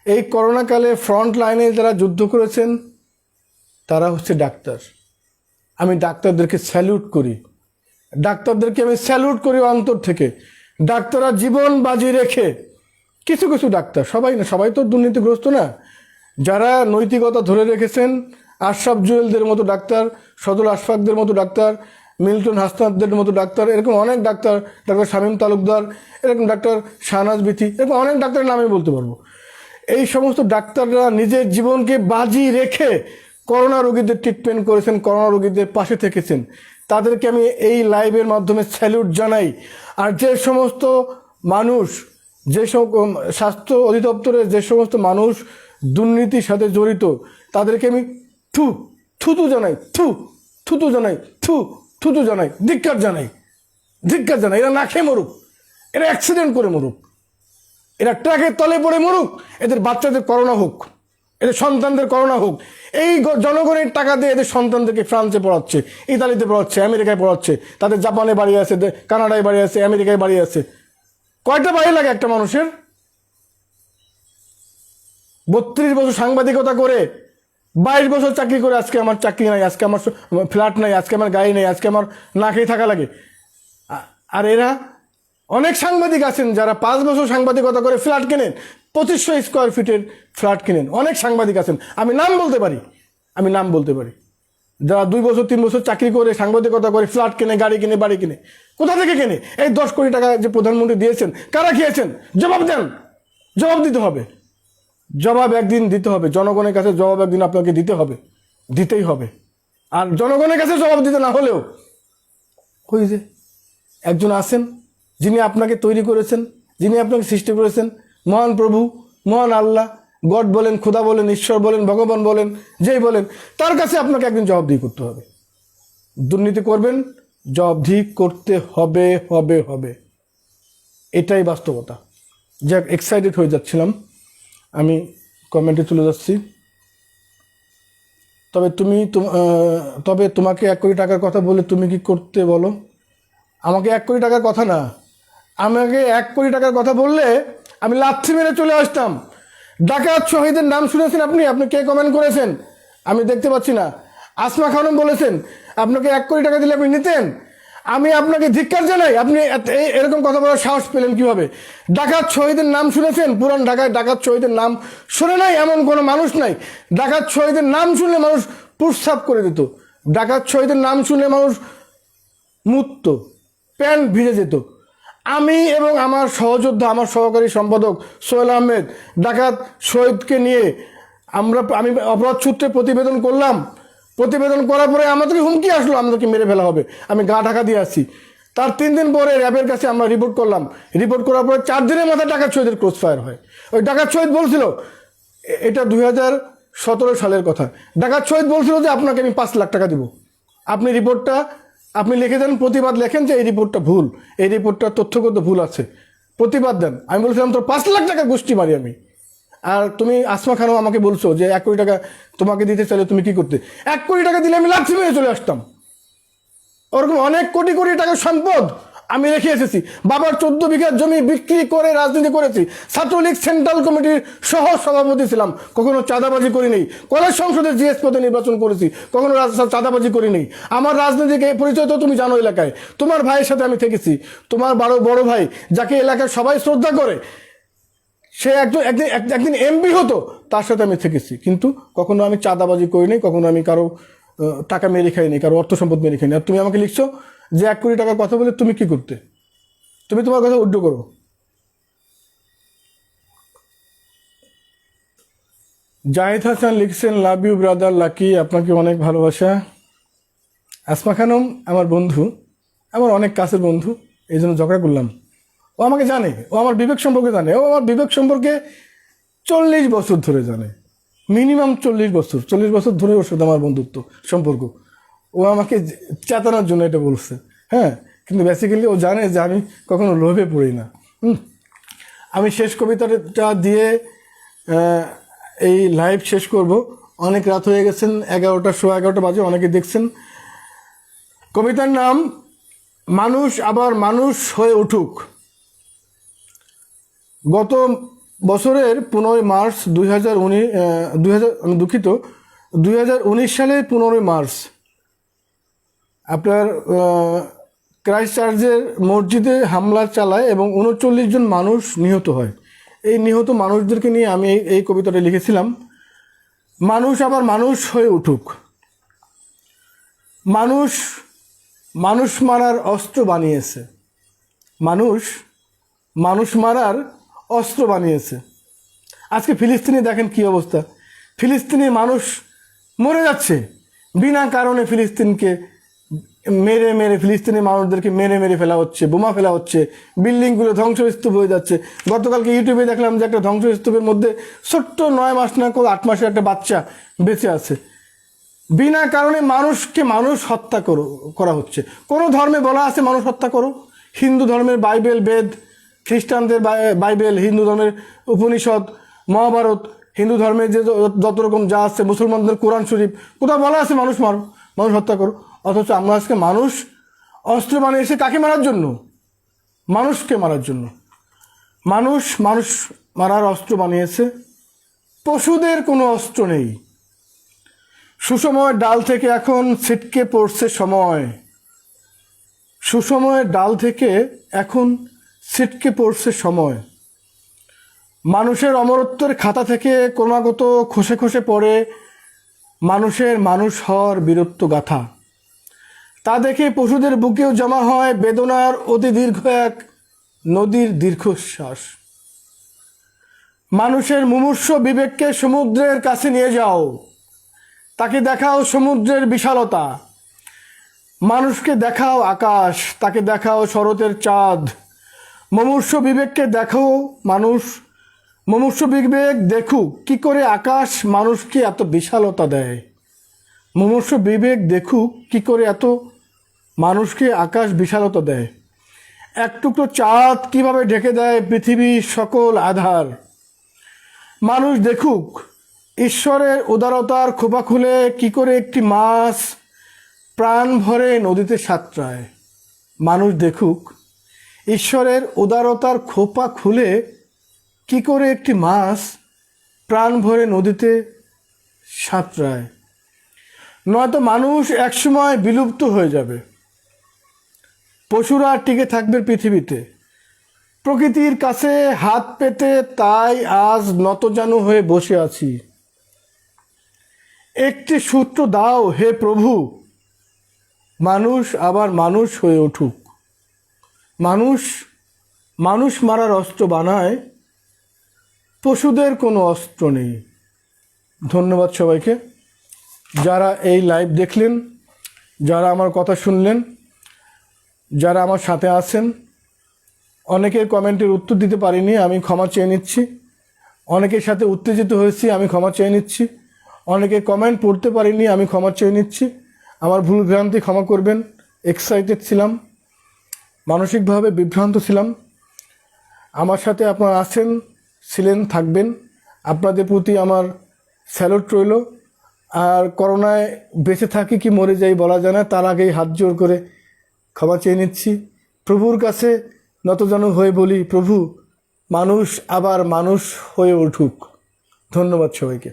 A: এই করোনাকালে ফ্রন্ট লাইনে যারা যুদ্ধ করেছেন তারা হচ্ছে ডাক্তার। আমি ডাক্তারদেরকে স্যালুট করি, ডাক্তারদেরকে আমি স্যালুট করি অন্তর থেকে। ডাক্তাররা জীবন বাজি রেখে, কিছু কিছু ডাক্তার, সবাই না, সবাই তো দুর্নীতিগ্রস্ত না, যারা নৈতিকতা ধরে রেখেছেন, আশরাফ জুয়েলদের মতো ডাক্তার, সদর আশফাকদের মতো ডাক্তার, মিল্টন হাসনাতদের মতো ডাক্তার, এরকম অনেক ডাক্তার, ডাক্তার শামীম তালুকদার, এরকম ডাক্তার শাহনাজ বিথি, এরকম অনেক ডাক্তারের নামে বলতে পারবো। এই সমস্ত ডাক্তাররা নিজের জীবনকে বাজি রেখে করোনা রোগীদের ট্রিটমেন্ট করেছেন, করোনা রোগীদের পাশে থেকেছেন। তাদেরকে আমি এই লাইভের মাধ্যমে স্যালুট জানাই। আর যে সমস্ত মানুষ, স্বাস্থ্য অধিদপ্তরের যে সমস্ত মানুষ দুর্নীতির সাথে জড়িত, তাদেরকে আমি থুতু জানাই, থুতু জানাই, ধিক্কার জানাই। এরা না খেয়ে মরুক, এরা অ্যাক্সিডেন্ট করে মরুক, এরা ট্রাকের তলে পড়ে মরুক, এদের বাচ্চাদের করোনা হোক, এদের সন্তানদের করোনা হোক। এই জনগণের টাকা দিয়ে এদের সন্তানদেরকে ফ্রান্সে পড়াচ্ছে, ইতালিতে পড়াচ্ছে, আমেরিকায় পড়াচ্ছে, তাদের জাপানে বাড়ি আছে, কানাডায় বাড়ি আছে, আমেরিকায় বাড়ি আছে। কয়টা বাড়ি লাগে একটা মানুষের? 32 বছর সাংবাদিকতা করে, 22 বছর চাকরি করে আজকে আমার চাকরি নাই, আজকে আমার ফ্ল্যাট নাই, আজকে আমার গাড়ি নেই, আজকে আমার না খেয়ে থাকা লাগে। আর এরা, অনেক সাংবাদিক আছেন যারা 5 বছর সাংবাদিকতা করে ফ্ল্যাট কেনেন, 2500 স্কোয়ার ফিটের ফ্ল্যাট কেনেন। অনেক সাংবাদিক আছেন, আমি নাম বলতে পারি, যারা 2 বছর 3 বছর চাকরি করে সাংবাদিকতা করে ফ্ল্যাট কেনে, গাড়ি কিনে, বাড়ি কিনে। কোথা থেকে কেনে? এই 10 কোটি টাকা যে প্রধানমন্ত্রী দিয়েছেন, কারা খেয়েছেন? জবাব দেন, জবাব দিতে হবে, জবাব একদিন দিতে হবে। জনগণের কাছে জবাব একদিন আপনাকে দিতেই হবে। আর জনগণের কাছে জবাব দিতে না হলেও, ওই যে একজন আছেন যিনি আপনাকে তৈরি করেছেন, যিনি আপনাকে সৃষ্টি করেছেন, মহান প্রভু, মহান আল্লাহ, গড বলেন, খোদা বলেন, ঈশ্বর বলেন, ভগবান বলেন, যেই বলেন, তার কাছে আপনাকে একদিন জবাবদিহি করতে হবে। দুর্নীতি করবেন, জবাবদিহি করতে হবে। এটাই বাস্তবতা। যাক, এক্সাইটেড হয়ে যাচ্ছিলাম, আমি কমেন্টে চলে যাচ্ছি। তবে তোমাকে 1 কোটি টাকার কথা বলে তুমি কি করতে বলো? আমাকে 1 কোটি টাকার কথা না, আমাকে 1 কোটি টাকার কথা বললে আমি লাথি মেরে চলে আসতাম। ডাকাত শহীদের নাম শুনেছেন আপনি? আপনি কে কমেন্ট করেছেন আমি দেখতে পাচ্ছি না। আসমা খানম বলেছেন আপনাকে 1 কোটি টাকা দিলে আপনি নিতেন। আমি আপনাকে ধিক্কার জানাই, আপনি এরকম কথা বলার সাহস পেলেন কিভাবে? ডাকাত শহীদের নাম শুনেছেন? পুরান ঢাকায় ডাকাত শহীদের নাম শুনে নাই এমন কোনো মানুষ নাই। ডাকাত শহীদের নাম শুনলে মানুষ প্রস্রাব করে দিত, ডাকাত শহীদের নাম শুনলে মানুষ মুতত, প্যান্ট ভিজে যেত। আমি এবং আমার সহযোদ্ধা, আমার সহকারী সম্পাদক সোহেল আহমেদ ডাকাত শহীদকে নিয়ে আমি অপরাধ সূত্রে প্রতিবেদন করলাম। প্রতিবেদন করার পরে আমাদেরকে হুমকি আসলো, আমাদেরকে মেরে ফেলা হবে। আমি গা ঢাকা দিয়ে আসছি। তার 3 দিন পরে র্যাবের কাছে আমরা রিপোর্ট করলাম। রিপোর্ট করার পরে 4 দিনের মাথায় ডাকাত শহীদের ক্রস ফায়ার হয়। ওই ডাকাত শহীদ বলছিল, এটা 2017 সালের কথা, ডাকাত শহীদ বলছিল যে আপনাকে আমি 5 লাখ টাকা দিব, আপনি রিপোর্টটা আপনি লিখে দেন, প্রতিবাদ লেখেন যে এই রিপোর্টটা ভুল, এই রিপোর্টটা তথ্যগত ভুল আছে, প্রতিবাদ দেন। আমি বলছিলাম তোর 5 লাখ টাকা গোষ্ঠী মারি আমি। আর তুমি আসমা খানও আমাকে বলছো যে 1 কোটি টাকা তোমাকে দিতে চাইলে তুমি কি করতে? 1 কোটি টাকা দিলে আমি লাথি মেরে চলে আসতাম। ওরকম অনেক কোটি কোটি টাকার সম্পদ আমি রেখে এসেছি। বাবার 14 বিঘা জমি বিক্রি করে রাজনীতি করেছি। ছাত্রলীগ সেন্ট্রাল কমিটির সহ সভাপতি ছিলাম, কখনো চাঁদাবাজি করি নেই। কলেজ সংসদের জিএস পদে নির্বাচন করেছি, কখনো চাঁদাবাজি করি নেই। আমার রাজনৈতিক পরিচয় তো তুমি জানো এলাকায়। তোমার ভাইয়ের সাথে আমি থেকেছি। তোমার বড় ভাই যাকে এলাকায় সবাই শ্রদ্ধা করে, সে একদিন এমপি হতো, তার সাথে আমি থেকেছি, কিন্তু কখনো আমি চাঁদাবাজি করিনি, কখনো আমি কারো টাকা মেরে খাইনি, কারো অর্থ সম্পদ মেরে খাইনি। আর তুমি আমাকে লিখছো যে 1 কোটি টাকার কথা বলে তুমি কি করতে? তুমি তোমার কথা উড্ড করো। জাহিদ হাসান লিখছেন, লাভ ইউ ব্রাদার লাকি, আপনাকে অনেক ভালোবাসা। আসমা খানম আমার বন্ধু, আমার অনেক কাছের বন্ধু, এই জন্য ঝগড়া করলাম। ও আমাকে জানে, ও আমার বিবেক সম্পর্কে জানে, ও আমার বিবেক সম্পর্কে 40 বছর ধরে জানে, মিনিমাম 40 বছর ধরে ওর সাথে আমার বন্ধুত্ব সম্পর্ক। ও আমাকে চেতানোর জন্য এটা বলছে, হ্যাঁ, কিন্তু বেসিক্যালি ও জানে যে আমি কখনো লোভে পড়ি না। আমি শেষ কবিতাটা দিয়ে এই লাইভ শেষ করব। অনেক রাত হয়ে গেছেন, 11টা বাজে, অনেকে দেখছেন। কবিতার নাম মানুষ আবার মানুষ হয়ে উঠুক। গত বছরের 15 মার্চ 2019 সালের 15 মার্চ আপনার ক্রাইস্ট চার্চের মসজিদে হামলা চালায় এবং 39 জন মানুষ নিহত হয়। এই নিহত মানুষদেরকে নিয়ে আমি এই কবিতাটা লিখেছিলাম, মানুষ আবার মানুষ হয়ে উঠুক। মানুষ মারার অস্ত্র বানিয়েছে, মানুষ মারার অস্ত্র বানিয়েছে। আজকে ফিলিস্তিনে দেখেন কি অবস্থা, ফিলিস্তিনি মানুষ মরে যাচ্ছে বিনা কারণে। ফিলিস্তিনকে মেরে ফিলিস্তিনি মানুষদেরকে মেরে ফেলা হচ্ছে, বোমা ফেলা হচ্ছে, বিল্ডিংগুলো ধ্বংসস্তূপ হয়ে যাচ্ছে। গতকালকে ইউটিউবে দেখলাম যে একটা ধ্বংসস্তূপের মধ্যে ছোট্ট 9 মাস না 8 মাসের একটা বাচ্চা বেঁচে আছে। বিনা কারণে মানুষকে মানুষ হত্যা করা হচ্ছে। কোনো ধর্মে বলা আছে মানুষ হত্যা করো, হিন্দু ধর্মের বাইবেল, বেদ, খ্রিস্টানদের বাইবেল, হিন্দু ধর্মের উপনিষদ, মহাভারত, হিন্দু ধর্মের যে যত রকম যা আছে, মুসলমানদের কোরআন শরীফ, কোথাও বলা আছে মানুষ মারো, মানুষ হত্যা করো। অথচ আমরা আজকে মানুষ অস্ত্র বানিয়েছে কাকে মারার জন্য? মানুষকে মারার জন্য। মানুষ মারার অস্ত্র বানিয়েছে, পশুদের কোনো অস্ত্র নেই। সুসময়ের ডাল থেকে এখন ছিটকে পড়ছে সময়, সুসময়ের ডাল থেকে এখন ছিটকে পড়ছে সময়। মানুষের অমরত্বের খাতা থেকে ক্রমাগত খসে পড়ে মানুষের মানুষ হওয়ার বীরত্ব গাথা। তা দেখে পশুদের বুকেও জমা হয় বেদনার অতি দীর্ঘ এক নদীর দীর্ঘশ্বাস। মানুষের মুমূর্ষ বিবেককে সমুদ্রের কাছে নিয়ে যাও, তাকে দেখাও সমুদ্রের বিশালতা। মানুষকে দেখাও আকাশ, তাকে দেখাও শরতের চাঁদ। মুমূর্ষ বিবেককে দেখো মানুষ, মুমূর্ষ বিবেক দেখুক কি করে আকাশ মানুষকে এত বিশালতা দেয়। মুমূর্ষ বিবেক দেখুক কি করে এত মানুষকে আকাশ বিশালতা দেয়। এক টুকরো চাঁদ কিভাবে ঢেকে দেয় পৃথিবীর সকল আধার। মানুষ দেখুক ঈশ্বরের উদারতার খোপা খুলে কি করে একটি মাছ প্রাণ ভরে নদীতে সাঁতরায়। মানুষ দেখুক ঈশ্বরের উদারতার খোপা খুলে কি করে একটি মাছ প্রাণ ভরে নদীতে সাঁতরায়। নয়তো মানুষ একসময় বিলুপ্ত হয়ে যাবে, পশুরা টিকে থাকবে পৃথিবীতে। প্রকৃতির কাছে হাত পেতে তাই আজ নতজানু হয়ে বসে আছি। একটি সূত্র দাও হে প্রভু, মানুষ আবার মানুষ হয়ে উঠুক। মানুষ মারার অস্ত্র বানায়, পশুদের কোনো অস্ত্র নেই। ধন্যবাদ সবাইকে, যারা এই লাইভ দেখলেন, যারা আমার কথা শুনলেন, যারা আমার সাথে আছেন। অনেকের কমেন্টের উত্তর দিতে পারিনি, আমি ক্ষমা চেয়ে নিচ্ছি। অনেকের সাথে উত্তেজিত হয়েছি, আমি ক্ষমা চেয়ে নিচ্ছি। অনেকে কমেন্ট পড়তে পারিনি, আমি ক্ষমা চেয়ে নিচ্ছি। আমার ভুল ভ্রান্তি ক্ষমা করবেন। এক্সাইটেড ছিলাম, মানসিকভাবে বিভ্রান্ত ছিলাম। আমার সাথে আপনারা আছেন, ছিলেন, থাকবেন। আপনাদের প্রতি আমার স্যালুট রইল। আর করোনায় বেঁচে থাকি কি মরে যাই বলা যায় না, তার আগেই হাত জোর করে ক্ষমা চেয়ে নিচ্ছি। প্রভুর কাছে নতজানু হয়ে বলি, প্রভু মানুষ আবার মানুষ হয়ে উঠুক। ধন্যবাদ সবাইকে।